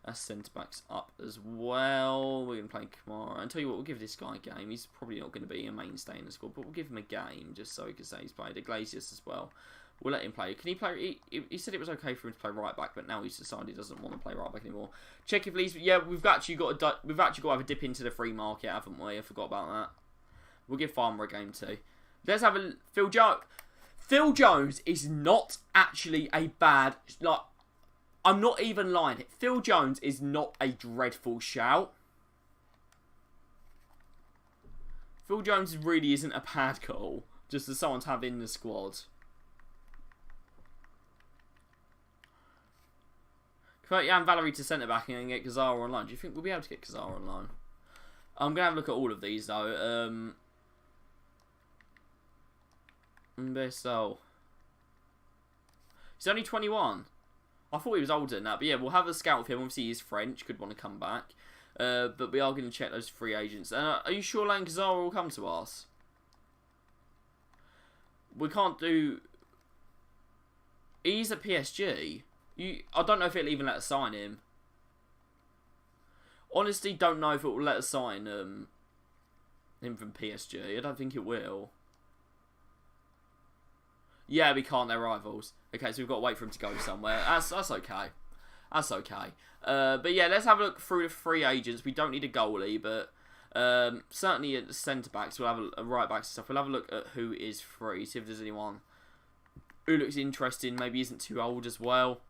our centre-backs up as well. We're going to play Kamara. And tell you what, we'll give this guy a game. He's probably not going to be a mainstay in the squad, but we'll give him a game just so he can say he's played. Iglesias as well. We'll let him play. Can he play? He said it was okay for him to play right back, but now he's decided he doesn't want to play right back anymore. Check if please. Yeah, we've actually got to have a dip into the free market, haven't we? I forgot about that. We'll give Farmer a game too. Let's have a Phil Jones. Phil Jones is not actually a bad. Like, I'm not even lying. Phil Jones is not a dreadful shout. Phil Jones really isn't a bad call, just as someone to have in the squad. Convert Jan Valery to centre back and then get Kazara on loan. Do you think we'll be able to get Kazara on loan? I'm gonna have a look at all of these though. Mbessel. He's only 21. I thought he was older than that, but yeah, we'll have a scout of him. Obviously, he's French, could want to come back. But we are going to check those free agents. Are you sure Lane Kazara will come to us? We can't do... He's at PSG. I don't know if it'll even let us sign him. Honestly, don't know if it will let us sign him from PSG. I don't think it will. Yeah, we can't. They're rivals. Okay, so we've got to wait for him to go somewhere. That's okay. That's okay. But yeah, let's have a look through the free agents. We don't need a goalie, but certainly at the centre backs, we'll have a right backs and stuff. We'll have a look at who is free. See if there's anyone who looks interesting. Maybe isn't too old as well.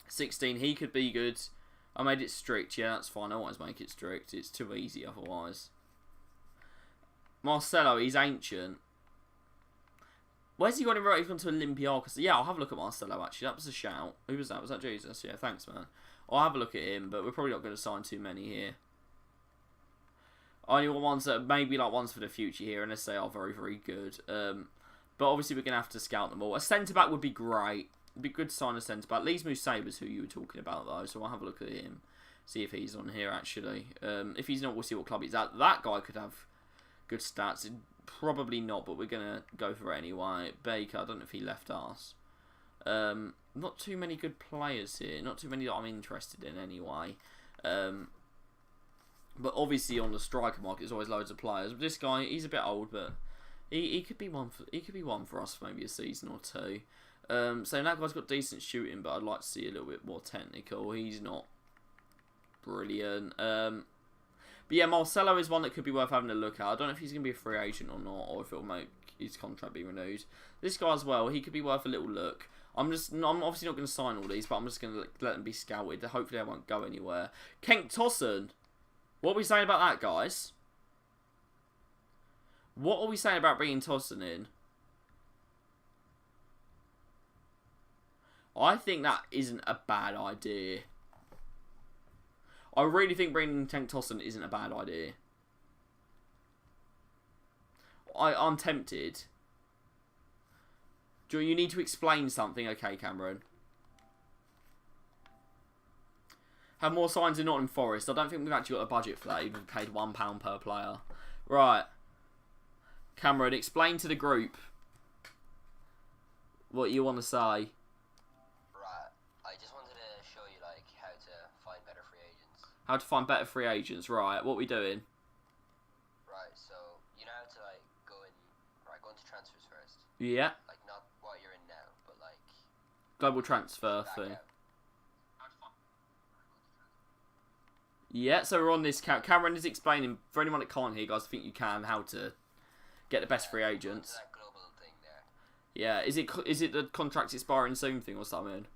16, he could be good. I made it strict. Yeah, that's fine. I always make it strict. It's too easy otherwise. Marcelo, he's ancient. Where's he got him right? He's gone to Olympiacos. Yeah, I'll have a look at Marcelo, actually. That was a shout. Who was that? Was that Jesus? Yeah, thanks, man. I'll have a look at him, but we're probably not going to sign too many here. I only want ones that are maybe like ones for the future here, unless they are very, very good. But obviously, we're going to have to scout them all. A centre-back would be great. It'd be good to sign a centre-back. Lees Mousset was who you were talking about, though, so I'll have a look at him. See if he's on here, actually. If he's not, we'll see what club he's at. That guy could have good stats. Probably not, but we're going to go for it anyway. Baker, I don't know if he left us. Not too many good players here. Not too many that I'm interested in anyway. But obviously on the striker market, there's always loads of players. But this guy, he's a bit old, but he could be one for us for maybe a season or two. So that guy's got decent shooting, but I'd like to see a little bit more technical. He's not brilliant. But yeah, Marcelo is one that could be worth having a look at. I don't know if he's going to be a free agent or not, or if it'll make his contract be renewed. This guy as well, he could be worth a little look. I'm obviously not going to sign all these, but I'm just going to let them be scouted. Hopefully they won't go anywhere. Cenk Tosun. What are we saying about that, guys? What are we saying about bringing Tosun in? I think that isn't a bad idea. I really think bringing Cenk Tosun isn't a bad idea. I'm tempted. Do you need to explain something? Okay, Cameron. Have more signs in Nottingham Forest. I don't think we've actually got a budget for that. Even paid £1 per player. Right. Cameron, explain to the group what you want to say. How to find better free agents, right? What are we doing? Right, so you know how to like go into transfers first. Yeah. Like not what you're in now, but like global transfer thing. Yeah, so we're on this. Cameron is explaining for anyone that can't hear, guys. I think you can how to get the best free agents. That global thing there. Yeah, is it the contracts expiring soon thing or something?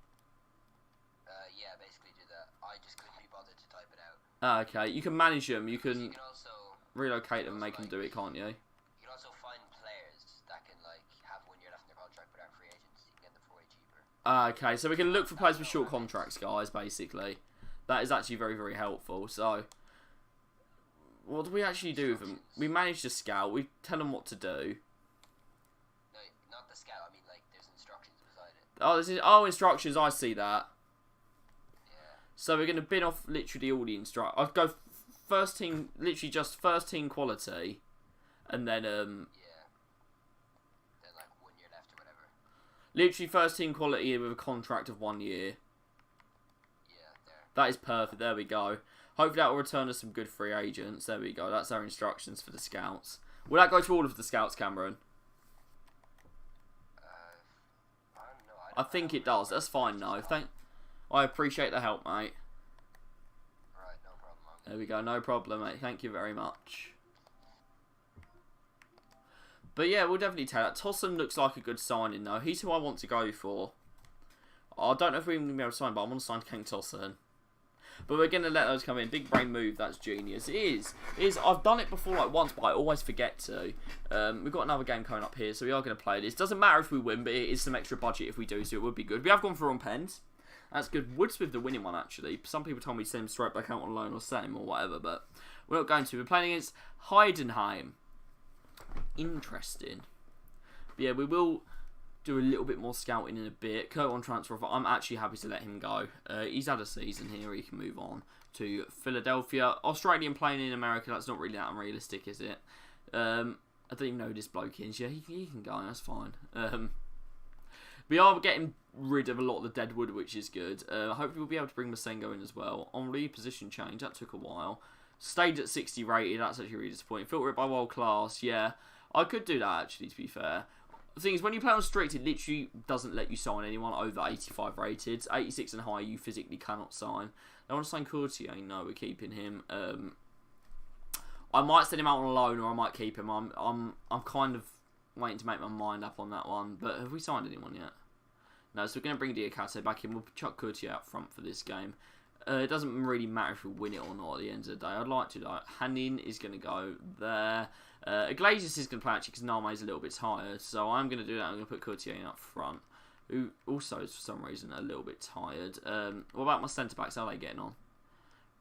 Yeah, basically do that. I just couldn't be bothered to type it out. Ah, okay. You can manage them. You So can you can also relocate them and make them do it, can't you? You can also find players that can like have 1 year left in their contract but aren't free agents. You can get them for way cheaper. Ah, okay. So we can look for players with short contracts, guys. Basically, that is actually very, very helpful. So, what do we actually do with them? We manage to scout. We tell them what to do. No, not the scout. I mean, like there's instructions beside it. Oh, instructions. I see that. Yeah. So we're going to bin off literally all the I'd go first team, literally just first team quality, and then Yeah. Then like 1 year left or whatever. literally first team quality with a contract of 1 year. Yeah, there. That is perfect. There we go. Hopefully that will return us some good free agents. There we go. That's our instructions for the scouts. Will that go to all of the scouts, Cameron? I don't know. I think it does. That's fine, no. I appreciate the help, mate. Right, no problem. There we go. No problem, mate. Thank you very much. But yeah, we'll definitely take that. Tosun looks like a good signing, though. He's who I want to go for. I don't know if we're going to be able to sign, but I want to sign Cenk Tosun. But we're going to let those come in. Big brain move, that's genius. It is. I've done it before like once, but I always forget to. We've got another game coming up here, so we are going to play this. Doesn't matter if we win, but it is some extra budget if we do, so it would be good. We have gone for on pens. That's good. Woods with the winning one, actually. Some people told me to send him straight back out on loan or sell him or whatever, but we're not going to. We're playing against Heidenheim. Interesting. But yeah, we will do a little bit more scouting in a bit. Kurt on transfer offer. I'm actually happy to let him go. He's had a season here. He can move on to Philadelphia. Australian playing in America. That's not really that unrealistic, is it? I don't even know who this bloke is. Yeah, he can go. That's fine. We are getting rid of a lot of the dead wood, which is good. Hopefully we'll be able to bring Masengo in as well. Henri, position change. That took a while. Stayed at 60 rated. That's actually really disappointing. Filter it by world class. Yeah, I could do that, actually, to be fair. The thing is, when you play on strict, it literally doesn't let you sign anyone over 85 rated. 86 and higher, you physically cannot sign. I want to sign Courtier. No, we're keeping him. I might send him out on loan, or I might keep him. I'm kind of waiting to make my mind up on that one. But have we signed anyone yet? No, so we're going to bring Diakate back in. We'll chuck Courtier out front for this game. It doesn't really matter if we win it or not at the end of the day. I'd like to, though. Hanin is going to go there. Iglesias is going to play actually because Name is a little bit tired. So I'm going to do that. I'm going to put Courtier in up front, who also is for some reason a little bit tired. What about my centre-backs? How are they getting on?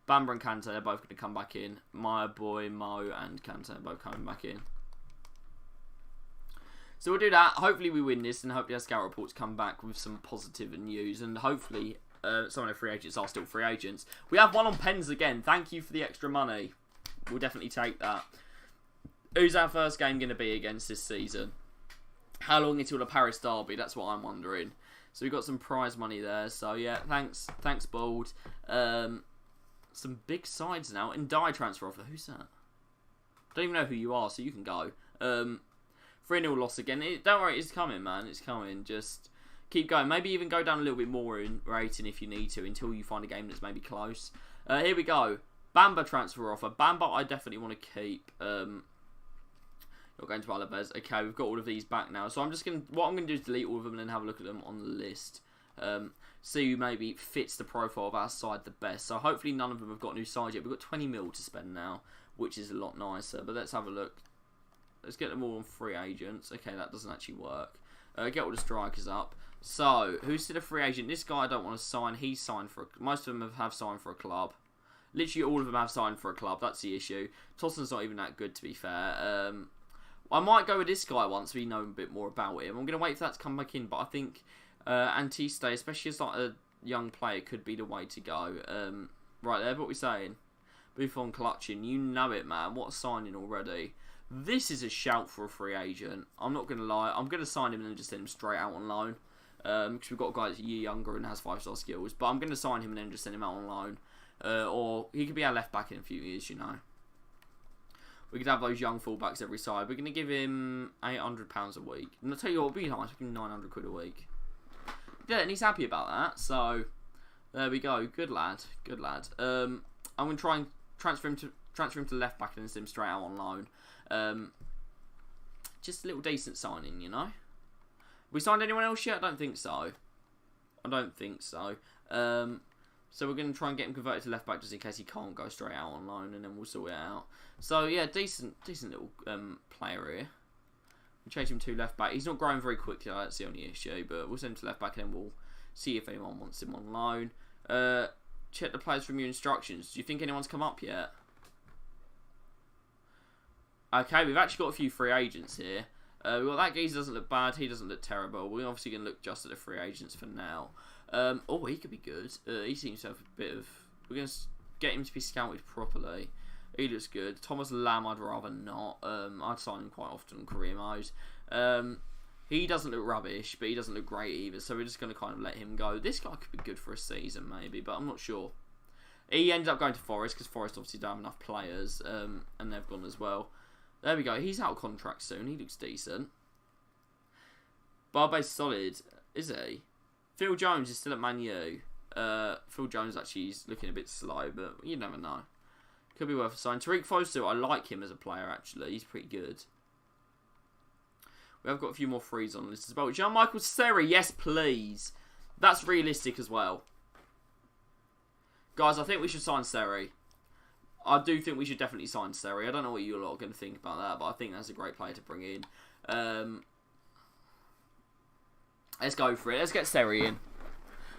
Bamba and Kante are both going to come back in. My boy Mo and Kante are both coming back in. So we'll do that. Hopefully we win this, and hopefully our scout reports come back with some positive news, and hopefully some of the free agents are still free agents. We have one on pens again. Thank you for the extra money. We'll definitely take that. Who's our first game going to be against this season? How long until the Paris Derby? That's what I'm wondering. So we've got some prize money there. So yeah, thanks Bold. Some big sides now. And die transfer offer. Who's that? Don't even know who you are, so you can go. 3-0 loss again. Don't worry, it's coming, man. It's coming. Just keep going. Maybe even go down a little bit more in rating if you need to until you find a game that's maybe close. Here we go. Bamba transfer offer. Bamba I definitely want to keep. Not going to Alaves. Okay, we've got all of these back now. So what I'm going to do is delete all of them and then have a look at them on the list. See who maybe fits the profile of our side the best. So hopefully none of them have got new sides yet. We've got 20 mil to spend now, which is a lot nicer. But let's have a look. Let's get them all on free agents. Okay, that doesn't actually work. Get all the strikers up. So, who's still a free agent? This guy I don't want to sign. He's signed for... Most of them have signed for a club. Literally all of them have signed for a club. That's the issue. Tossen's not even that good, to be fair. I might go with this guy once we know a bit more about him. I'm going to wait for that to come back in. But I think Antiste, especially as like a young player, could be the way to go. Right there, what we're saying. Buffon clutching. You know it, man. What a signing already. This is a shout for a free agent. I'm not going to lie. I'm going to sign him and then just send him straight out on loan. Because we've got a guy that's a year younger and has 5-star skills. But I'm going to sign him and then just send him out on loan. Or he could be our left back in a few years, you know. We could have those young fullbacks every side. We're going to give him £800 a week. And I'll tell you what, it'll be nice. We give him 900 quid a week. Yeah, and he's happy about that. So, there we go. Good lad. Good lad. I'm going to try and transfer him to left back and then send him straight out on loan. Just a little decent signing, you know. We signed anyone else yet? I don't think so. So we're going to try and get him converted to left back just in case he can't go straight out on loan, and then we'll sort it out. So yeah, decent little player here. We change him to left back. He's not growing very quickly. That's the only issue. But we'll send him to left back, and then we'll see if anyone wants him on loan. Check the players from your instructions. Do you think anyone's come up yet? Okay, we've actually got a few free agents here. Well, that geezer doesn't look bad. He doesn't look terrible. We're obviously going to look just at the free agents for now. Oh, he could be good. He seems to have a bit of... We're going to get him to be scouted properly. He looks good. Thomas Lamb, I'd rather not. I'd sign him quite often on career mode. He doesn't look rubbish, but he doesn't look great either. So we're just going to kind of let him go. This guy could be good for a season, maybe, but I'm not sure. He ended up going to Forest, because Forest obviously don't have enough players, and they've gone as well. There we go. He's out of contract soon. He looks decent. Barbe's solid, is he? Phil Jones is still at Man U. Phil Jones actually is looking a bit slow, but you never know. Could be worth a sign. Tariq Fosu, I like him as a player, actually. He's pretty good. We have got a few more frees on the list as well. Jean-Michael Seri, yes, please. That's realistic as well. Guys, I think we should sign Seri. I do think we should definitely sign Seri. I don't know what you lot are going to think about that, but I think that's a great player to bring in. Let's go for it. Let's get Seri in.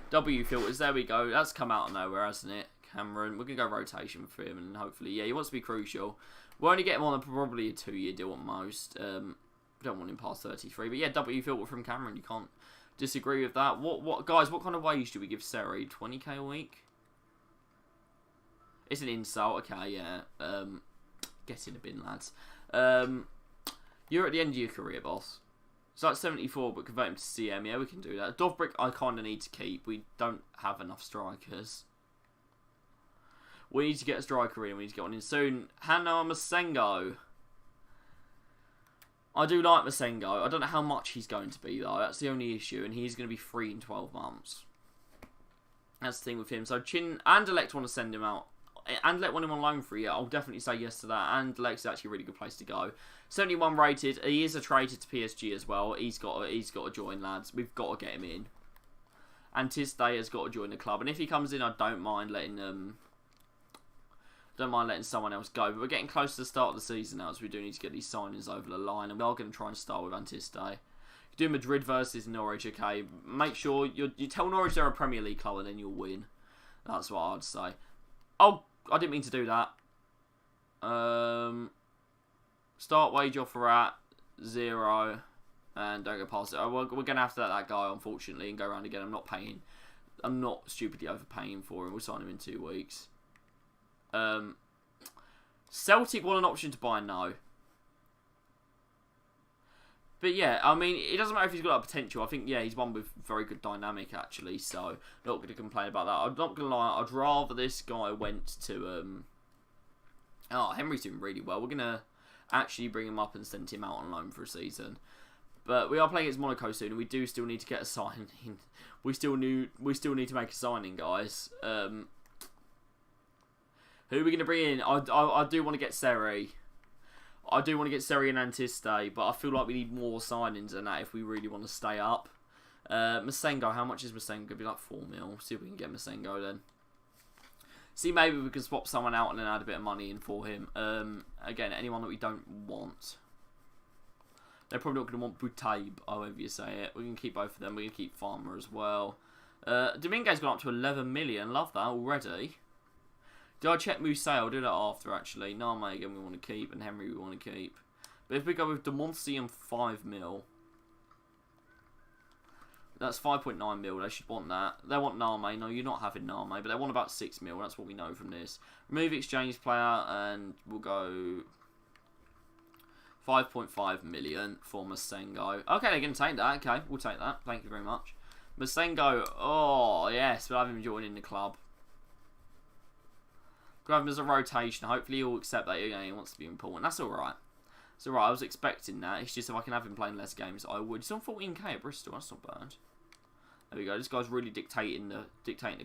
W filters, there we go. That's come out of nowhere, hasn't it? Cameron, we're going to go rotation for him, and hopefully, yeah, he wants to be crucial. We'll only get him on probably a 2-year deal at most. We don't want him past 33, but yeah, W filter from Cameron, you can't disagree with that. What guys, what kind of wage do we give Seri? 20k a week? It's an insult, okay, yeah. Get in a bin, lads. You're at the end of your career, boss. So that's 74, but convert him to CM. Yeah, we can do that. Dovbrick, I kind of need to keep. We don't have enough strikers. We need to get a striker in. We need to get one in soon. Hanno Masengo. I do like Masengo. I don't know how much he's going to be, though. That's the only issue. And he's going to be free in 12 months. That's the thing with him. So Chin and Elect want to send him out. And let one him on loan for a year. I'll definitely say yes to that. And Lex is actually a really good place to go. 71 rated. He is a traitor to PSG as well. He's got to join, lads. We've got to get him in. And Tiste has got to join the club. And if he comes in, I don't mind letting someone else go. But we're getting close to the start of the season now, so we do need to get these signings over the line. And we are going to try and start with Antiste. Do Madrid versus Norwich, okay. Make sure you tell Norwich they're a Premier League club and then you'll win. That's what I'd say. Oh, I didn't mean to do that. Start wage offer at 0. And don't go past it. We're going to have to let that guy, unfortunately, and go around again. I'm not stupidly overpaying for him. We'll sign him in 2 weeks. Celtic want an option to buy, no. But yeah, I mean, it doesn't matter if he's got that potential. I think, yeah, he's one with very good dynamic, actually. So, not going to complain about that. I'm not going to lie. I'd rather this guy went to... Oh, Henry's doing really well. We're going to actually bring him up and send him out on loan for a season. But we are playing against Monaco soon, and we do still need to get a signing. We still need to make a signing, guys. Who are we going to bring in? I do want to get Seri. I do want to get Seri and Antiste, but I feel like we need more signings than that if we really want to stay up. Masengo, how much is Masengo? Going to be like 4 mil. See if we can get Masengo then. See, maybe we can swap someone out and then add a bit of money in for him. Again, anyone that we don't want. They're probably not going to want Boutaib, however you say it. We can keep both of them. We can keep Farmer as well. Dominguez gone up to 11 million. Love that already. Did I check Museo? I'll do that after, actually. Name again we want to keep, and Henry we want to keep. But if we go with Demonsi and 5 mil, that's 5.9 mil. They should want that. They want Name. No, you're not having Name, but they want about 6 mil. That's what we know from this. Remove exchange player, and we'll go 5.5 million for Masengo. Okay, they're going to take that. Okay, we'll take that. Thank you very much. Masengo, oh, yes, we'll have him joining the club. Grab him as a rotation. Hopefully he'll accept that he wants to be important. That's alright. It's alright. I was expecting that. It's just if I can have him playing less games, I would. He's on 14k at Bristol. That's not bad. There we go. This guy's really dictating the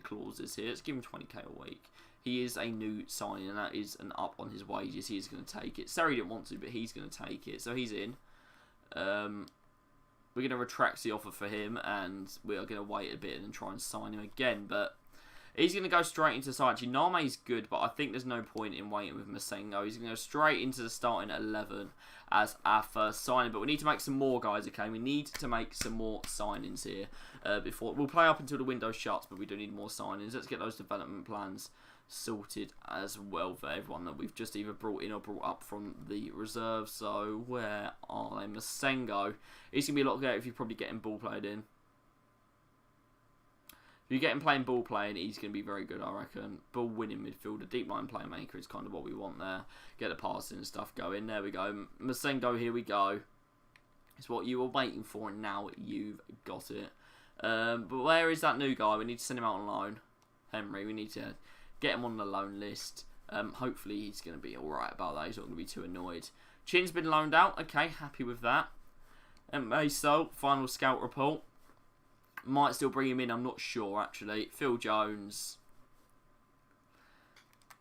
clauses here. Let's give him 20k a week. He is a new signing, and that is an up on his wages. He is going to take it. Seri didn't want to, but he's going to take it. So he's in. We're going to retract the offer for him, and we are going to wait a bit and then try and sign him again. But he's going to go straight into the side. Name is good, but I think there's no point in waiting with Masengo. He's going to go straight into the starting 11 as our first signing. But we need to make some more, guys, okay? We need to make some more signings here before. We'll play up until the window shuts, but we do need more signings. Let's get those development plans sorted as well for everyone that we've just either brought in or brought up from the reserve. So, where are they? Masengo. He's going to be a lot better if you probably get him ball played in. If you get him playing ball playing, he's going to be very good, I reckon. Ball winning midfielder, deep line playmaker is kind of what we want there. Get the passing and stuff going. There we go. Masengo, here we go. It's what you were waiting for, and now you've got it. But where is that new guy? We need to send him out on loan. Henry, we need to get him on the loan list. Hopefully he's going to be alright about that. He's not going to be too annoyed. Chin's been loaned out. Okay, happy with that. So, final scout report. Might still bring him in, I'm not sure, actually. Phil Jones.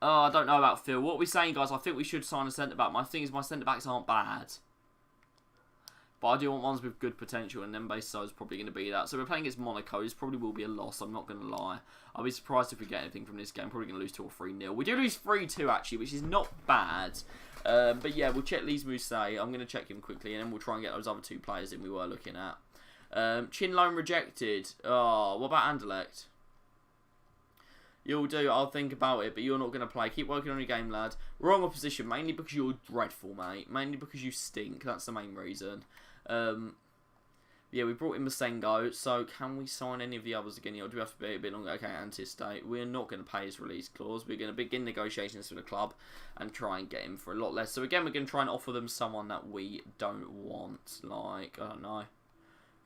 Oh, I don't know about Phil. What are we saying, guys? I think we should sign a centre-back. My thing is my centre-backs aren't bad. But I do want ones with good potential, and then base size is probably going to be that. So we're playing against Monaco. This probably will be a loss, I'm not going to lie. I'll be surprised if we get anything from this game. Probably going to lose 2 or 3-0. We do lose 3-2 actually, which is not bad. But yeah, we'll check Lise Mousset. I'm going to check him quickly, and then we'll try and get those other 2 players in we were looking at. Chin loan rejected. Oh, what about Anderlecht? You'll do. I'll think about it, but you're not going to play. Keep working on your game, lad. Wrong opposition, mainly because you're dreadful, mate. Mainly because you stink. That's the main reason. Yeah, we brought in Masengo, so can we sign any of the others again? Or do we have to be a bit longer? Okay, Anti-State. We're not going to pay his release clause. We're going to begin negotiations with the club and try and get him for a lot less. So again, we're going to try and offer them someone that we don't want. Like, I don't know.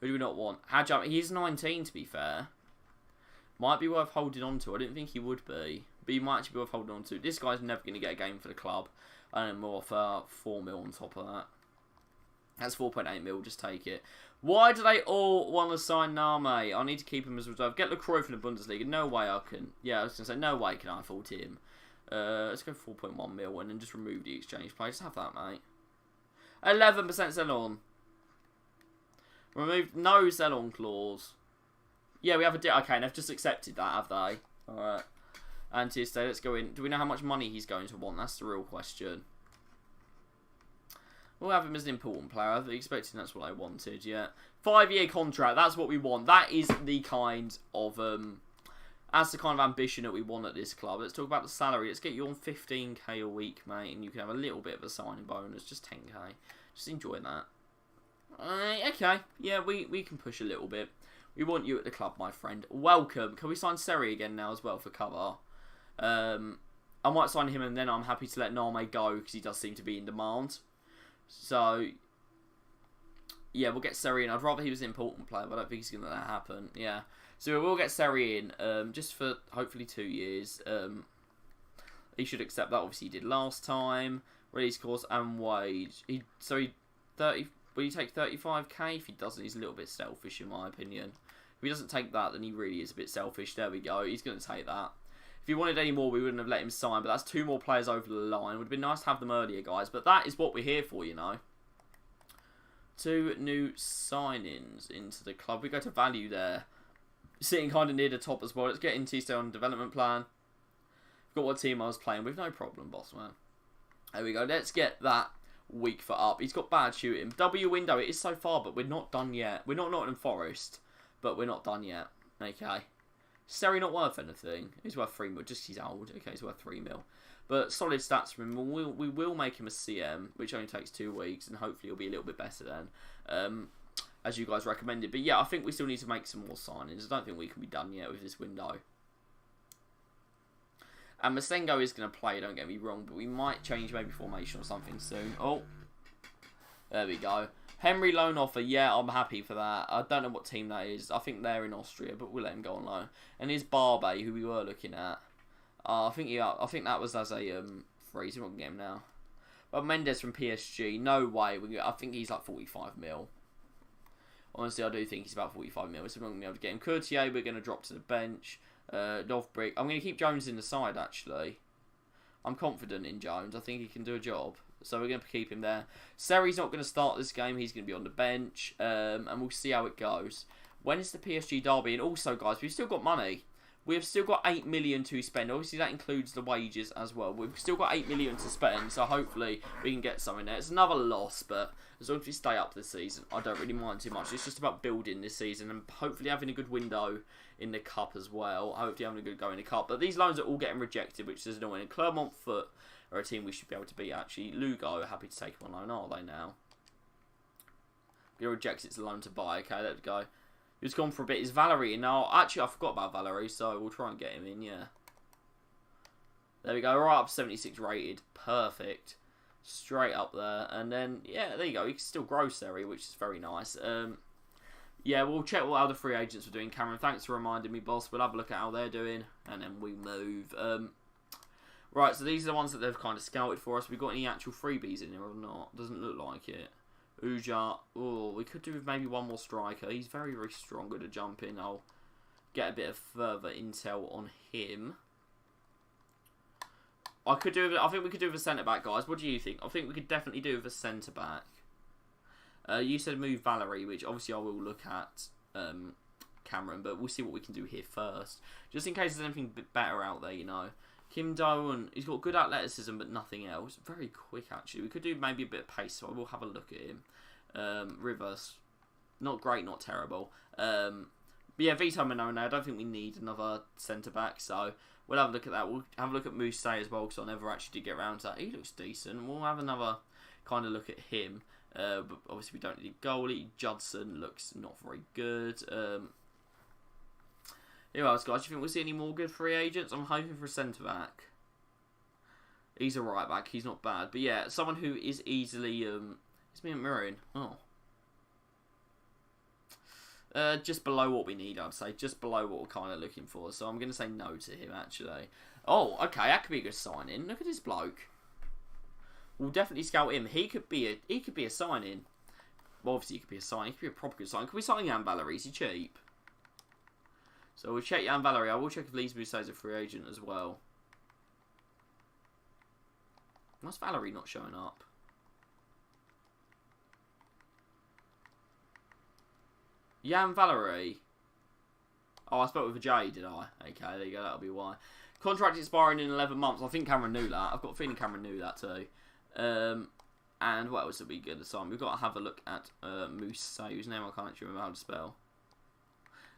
Who do we not want? Hajam. He's 19, to be fair. Might be worth holding on to. I didn't think he would be. But he might actually be worth holding on to. This guy's never going to get a game for the club. And more for 4 mil on top of that. That's 4.8 mil. Just take it. Why do they all want to sign Name? I need to keep him as reserve. Get Lacroix from the Bundesliga. No way I can. Yeah, I was going to say, no way can I afford him. Let's go 4.1 mil and then just remove the exchange play. Just have that, mate. 11% sell-on. Remove no sell-on clause. Yeah, we have a deal. Okay, they've just accepted that, have they? Alright. Anti-Estate, let's go in. Do we know how much money he's going to want? That's the real question. We'll have him as an important player. I was expecting that's what I wanted, yeah. 5-year contract, that's what we want. That is the kind of that's the kind of ambition that we want at this club. Let's talk about the salary. Let's get you on 15k a week, mate, and you can have a little bit of a signing bonus, just 10k. Just enjoy that. Okay, yeah, we can push a little bit. We want you at the club, my friend. Welcome. Can we sign Seri again now as well for cover? I might sign him and then I'm happy to let Name go because he does seem to be in demand. So, yeah, we'll get Seri in. I'd rather he was an important player, but I don't think he's going to let that happen. Yeah. So we'll get Seri in just for hopefully 2 years. He should accept that. Obviously, he did last time. Release course and wage. Will he take 35k? If he doesn't, he's a little bit selfish in my opinion. If he doesn't take that, then he really is a bit selfish. There we go. He's going to take that. If he wanted any more, we wouldn't have let him sign. But that's 2 more players over the line. It would have been nice to have them earlier, guys. But that is what we're here for, you know. 2 new signings into the club. We go to value there. Sitting kind of near the top as well. Let's get into T-Stay on development plan. Got what team I was playing with. No problem, boss man. There we go. Let's get that weak foot up. He's got bad shooting. W window. It is so far, but we're not done yet. We're not Nottingham Forest, but we're not done yet. Okay. Seri not worth anything. He's worth 3 mil. Just he's old. Okay, he's worth 3 mil. But solid stats from him. We will make him a CM, which only takes 2 weeks, and hopefully he'll be a little bit better then, as you guys recommended. But yeah, I think we still need to make some more signings. I don't think we can be done yet with this window. And Masengo is going to play, don't get me wrong, but we might change maybe formation or something soon. Oh, there we go. Henry loan offer, yeah, I'm happy for that. I don't know what team that is. I think they're in Austria, but we'll let him go on loan. And here's Barbe, who we were looking at. I think that was as a free, so we're not going to get him now. But Mendes from PSG, no way. I think he's like 45 mil. Honestly, I do think he's about 45 mil, so we're not going to be able to get him. Courtier, we're going to drop to the bench. Dovbrick. I'm going to keep Jones in the side, actually. I'm confident in Jones. I think he can do a job. So we're going to keep him there. Seri's not going to start this game. He's going to be on the bench. And we'll see how it goes. When is the PSG derby? And also, guys, we've still got money. We've still got 8 million to spend. Obviously, that includes the wages as well. We've still got 8 million to spend. So hopefully, we can get something there. It's another loss, but as long as we stay up this season, I don't really mind too much. It's just about building this season and hopefully having a good window in the cup as well. Hopefully having a good go in the cup. But these loans are all getting rejected, which is annoying. Clermont Foot are a team we should be able to beat, actually. Lugo are happy to take him on loan, are they now? He rejects its loan to buy. Okay, let's go. He's gone for a bit. Is Valerie in now? Actually, I forgot about Valerie, so we'll try and get him in, yeah. There we go. Right up 76 rated. Perfect. Straight up there. And then, yeah, there you go. He can still grow Seri, which is very nice. Yeah, we'll check what other free agents are doing. Cameron, thanks for reminding me, boss. We'll have a look at how they're doing, and then we move. Right, so these are the ones that they've kind of scouted for us. We got any actual freebies in here or not? Doesn't look like it. Uja. Oh, we could do with maybe one more striker. He's very, very strong at a jump in. I'll get a bit of further intel on him. I think we could do with a centre back, guys. What do you think? I think we could definitely do with a centre back. You said move Valerie, which obviously I will look at Cameron, but we'll see what we can do here first. Just in case there's anything a bit better out there, you know. Kim Do-eun, he's got good athleticism, but nothing else. Very quick, actually. We could do maybe a bit of pace, so I will have a look at him. Rivers, not great, not terrible. But yeah, Vito Manone, I don't think we need another centre-back, so we'll have a look at that. We'll have a look at Mousse as well, because I never actually did get around to that. He looks decent. We'll have another kind of look at him. But obviously we don't need a goalie. Judson looks not very good. Who else, guys? Do you think we'll see any more good free agents? I'm hoping for a centre-back. He's a right-back. He's not bad. But yeah, someone who is easily... it's me and Maroon. Oh. Just below what we need, I'd say. Just below what we're kind of looking for. So I'm going to say no to him, actually. Oh, okay. That could be a good sign-in. Look at this bloke. We'll definitely scout him. He could be a sign-in. Well, obviously, he could be a sign. He could be a proper good sign. Could we sign Jan Valerie? Is he cheap? So we'll check Jan Valerie. I will check if Lise Mousset is a free agent as well. Why's Valerie not showing up? Jan Valerie. Oh, I spoke with a J, did I? Okay, there you go. That'll be why. Contract expiring in 11 months. I think Cameron knew that. I've got a feeling Cameron knew that too. And what else are we good to sign? We've got to have a look at Mousset, whose name I can't actually remember how to spell.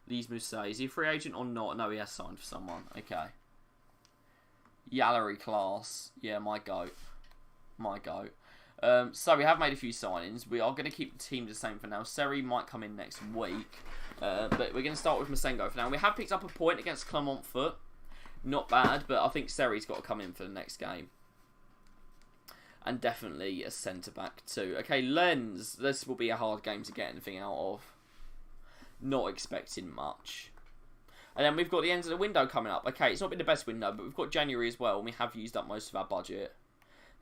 Lise Mousset. Is he a free agent or not? No, he has signed for someone. Okay. Yallery class. Yeah, my goat. My goat. So we have made a few signings. We are going to keep the team the same for now. Seri might come in next week. But we're going to start with Masengo for now. We have picked up a point against Clermont-Foot. Not bad, but I think Seri's got to come in for the next game. And definitely a centre-back too. Okay, Lens. This will be a hard game to get anything out of. Not expecting much. And then we've got the end of the window coming up. Okay, it's not been the best window, but we've got January as well, and we have used up most of our budget.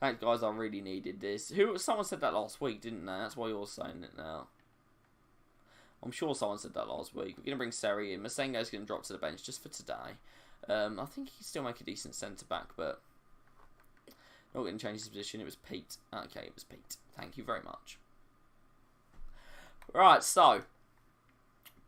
Thanks, guys. I really needed this. Someone said that last week, didn't they? That's why you're saying it now. I'm sure someone said that last week. We're going to bring Seri in. Masengo's going to drop to the bench just for today. I think he can still make a decent centre-back, but not going to change his position. It was Pete. Okay, it was Pete. Thank you very much. Right, so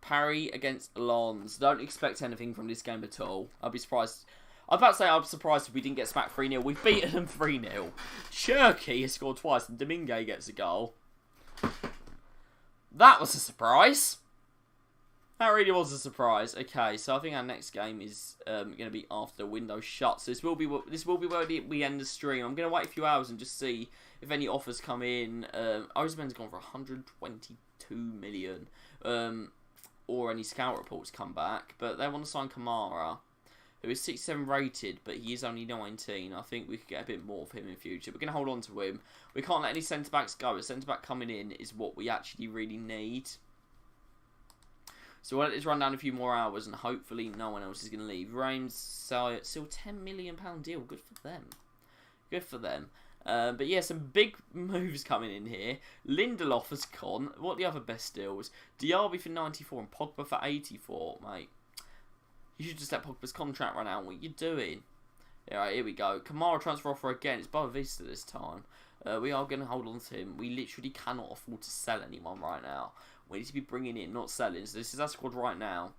Paris against Lens. Don't expect anything from this game at all. I'd be surprised. I was about to say I'm surprised if we didn't get smacked 3-0. We've beaten them 3-0. Cherki has scored twice and Domingue gets a goal. That was a surprise. That really was a surprise. Okay, so I think our next game is going to be after the window shuts. So this will be where we end the stream. I'm going to wait a few hours and just see if any offers come in. Osimhen's gone for 122 million. Or any scout reports come back. But they want to sign Kamara, who is 67 rated, but he is only 19. I think we could get a bit more of him in future. We're going to hold on to him. We can't let any centre-backs go. A centre-back coming in is what we actually really need. So we'll let this run down a few more hours, and hopefully no one else is going to leave. Reims still £10 million deal. Good for them. Good for them. But yeah, some big moves coming in here. Lindelof has gone. What are the other best deals? Diaby for 94 and Pogba for 84, mate. You should just let Pogba's contract run out. What are you doing? Alright, here we go. Kamara transfer offer again. It's Boa Vista this time. We are going to hold on to him. We literally cannot afford to sell anyone right now. We need to be bringing in, not selling. So this is our squad right now.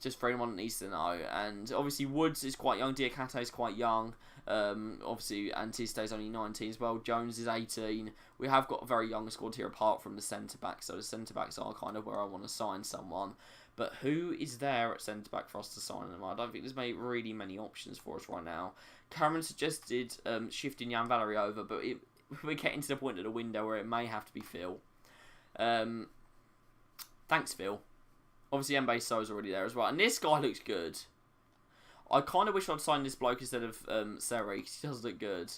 Just for anyone that needs to know. And obviously Woods is quite young. Diakate is quite young. Obviously Antiste is only 19 as well. Jones is 18. We have got a very young squad here apart from the centre-backs. So the centre-backs are kind of where I want to sign someone. But who is there at centre-back for us to sign them? I don't think there's really many options for us right now. Cameron suggested shifting Jan Valerie over, but we're getting to the point of the window where it may have to be Phil. Thanks, Phil. Obviously, Mbaye So's already there as well. And this guy looks good. I kind of wish I'd signed this bloke instead of Seri, because he does look good.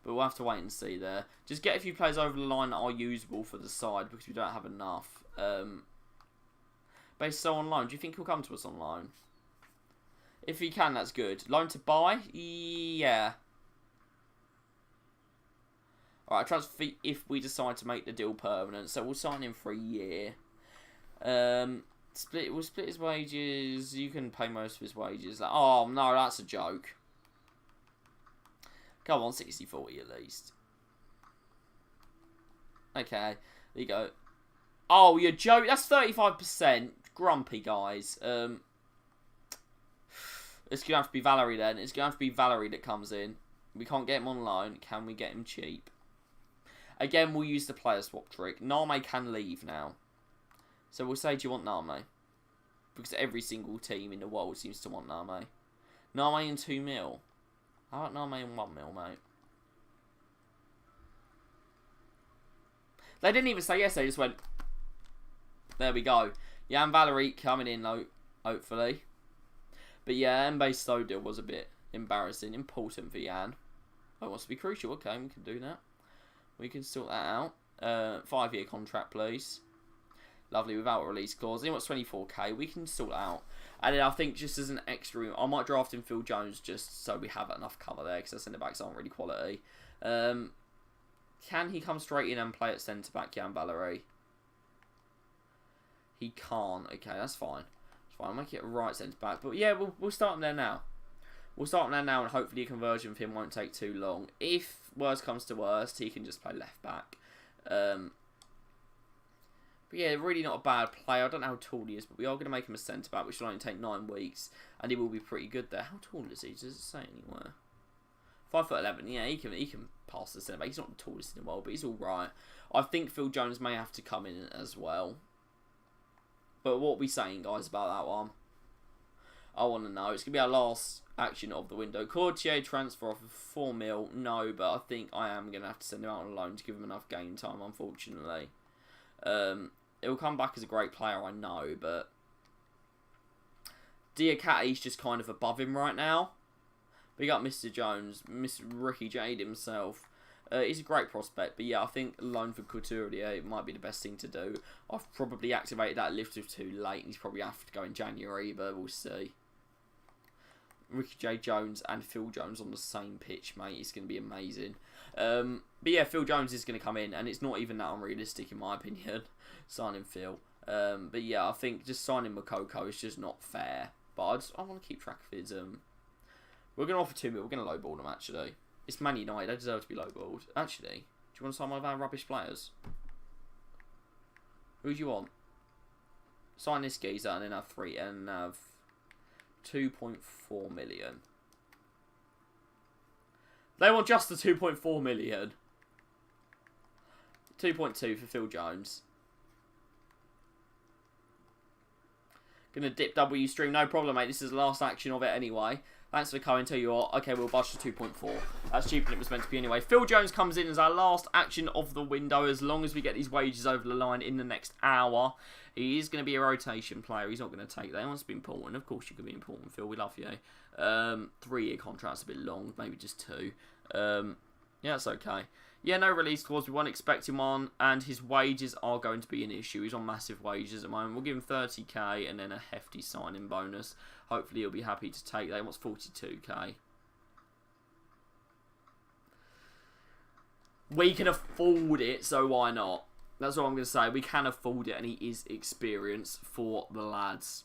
But we'll have to wait and see there. Just get a few players over the line that are usable for the side, because we don't have enough. Based on loan, do you think he'll come to us on loan? If he can, that's good. Loan to buy? Yeah. Alright, transfer fee if we decide to make the deal permanent. So we'll sign him for a year. We'll split his wages. You can pay most of his wages. Oh, no, that's a joke. Come on, 60-40 at least. Okay, there you go. Oh, you're joking. That's 35%. Grumpy, guys. It's going to have to be Valerie then. It's going to have to be Valerie that comes in. We can't get him on loan. Can we get him cheap? Again, we'll use the player swap trick. Name can leave now. So we'll say, do you want Name? Because every single team in the world seems to want Name. Name and 2 mil. How about Name and 1 mil, mate? They didn't even say yes, they just went, there we go. Jan Valerie coming in, though, hopefully. But yeah, Mbaye Stowe deal was a bit embarrassing. Important for Jan. Oh, it wants to be crucial. Okay, we can do that. We can sort that out. 5-year contract, please. Lovely, without a release clause. He wants 24k. We can sort that out. And then I think just as an extra, I might draft in Phil Jones just so we have enough cover there because the centre-backs aren't really quality. Can he come straight in and play at centre-back, Jan Valerie? He can't. Okay, that's fine. That's fine. I'll make it a right centre-back. But yeah, we'll start him there now. We'll start him there now and hopefully a conversion for him won't take too long. If worst comes to worst, he can just play left-back. But yeah, really not a bad player. I don't know how tall he is, but we are going to make him a centre-back, which will only take 9 weeks. And he will be pretty good there. How tall is he? Does it say anywhere? 5'11". Yeah, he can pass the centre-back. He's not the tallest in the world, but he's alright. I think Phil Jones may have to come in as well. But what are we saying, guys, about that one? I want to know. It's going to be our last action of the window. Courtier transfer offer 4 mil. No, but I think I am going to have to send him out on loan to give him enough game time, unfortunately. It will come back as a great player, I know, but Diakati's just kind of above him right now. We got Mr. Jones, Mr. Ricky Jade himself. He's a great prospect, but yeah, I think loan for Couturier might be the best thing to do. I've probably activated that lift of too late, and he's probably have to go in January, but we'll see. Ricky J. Jones and Phil Jones on the same pitch, mate. It's going to be amazing. But yeah, Phil Jones is going to come in, and it's not even that unrealistic in my opinion, signing Phil. But yeah, I think just signing Moukoko is just not fair. But I want to keep track of his... We're going to offer 2 mil. We're going to lowball them, actually. It's Man United. They deserve to be lowballed. Actually, do you want to sign one of our rubbish players? Who do you want? Sign this geezer and then have 2.4 million. They want just the 2.4 million. 2.2 for Phil Jones. Gonna dip W stream, no problem, mate. This is the last action of it anyway. Thanks for coming. Tell you what, okay, we'll budge to 2.4. That's cheaper than it was meant to be anyway. Phil Jones comes in as our last action of the window. As long as we get these wages over the line in the next hour, he is going to be a rotation player. He's not going to take that. He wants to be important. Of course, you can be important, Phil. We love you. 3-year contract's a bit long, maybe just 2. Yeah, that's okay. Yeah, no release clause. We weren't expecting one, and his wages are going to be an issue. He's on massive wages at the moment. We'll give him 30k and then a hefty signing bonus. Hopefully, he'll be happy to take that. He wants 42k. We can afford it, so why not? That's what I'm going to say. We can afford it, and he is experienced for the lads.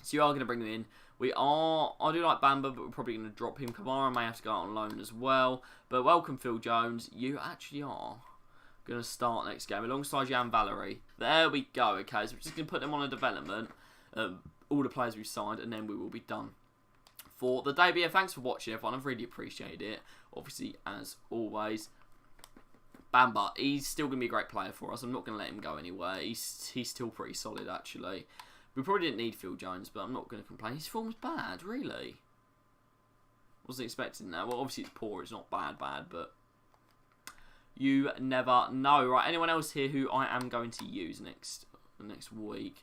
So you are going to bring them in. I do like Bamba, but we're probably going to drop him. Kamara may have to go out on loan as well. But welcome, Phil Jones. You actually are going to start next game alongside Jan Valerie. There we go. Okay, so we're just going to put them on a development. All the players we've signed, and then we will be done for the day. But yeah, thanks for watching, everyone. I've really appreciated it. Obviously, as always, Bamba, he's still going to be a great player for us. I'm not going to let him go anywhere. He's still pretty solid, actually. We probably didn't need Phil Jones, but I'm not going to complain. His form's bad, really. Wasn't expecting that. Well, obviously it's poor. It's not bad, but you never know. Right, anyone else here who I am going to use next week?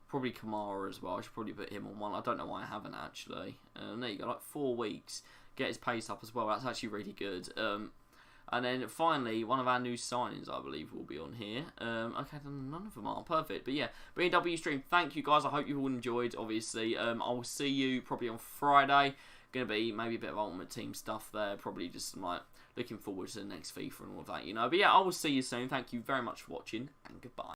Probably Kamara as well. I should probably put him on one. I don't know why I haven't, actually. There you go, like 4 weeks. Get his pace up as well. That's actually really good. And then finally, one of our new signings, I believe, will be on here. Okay, none of them are. Perfect. But yeah, BW stream, thank you guys. I hope you all enjoyed, obviously. I will see you probably on Friday. Going to be maybe a bit of Ultimate Team stuff there. Probably just like looking forward to the next FIFA and all of that, you know. But yeah, I will see you soon. Thank you very much for watching, and goodbye.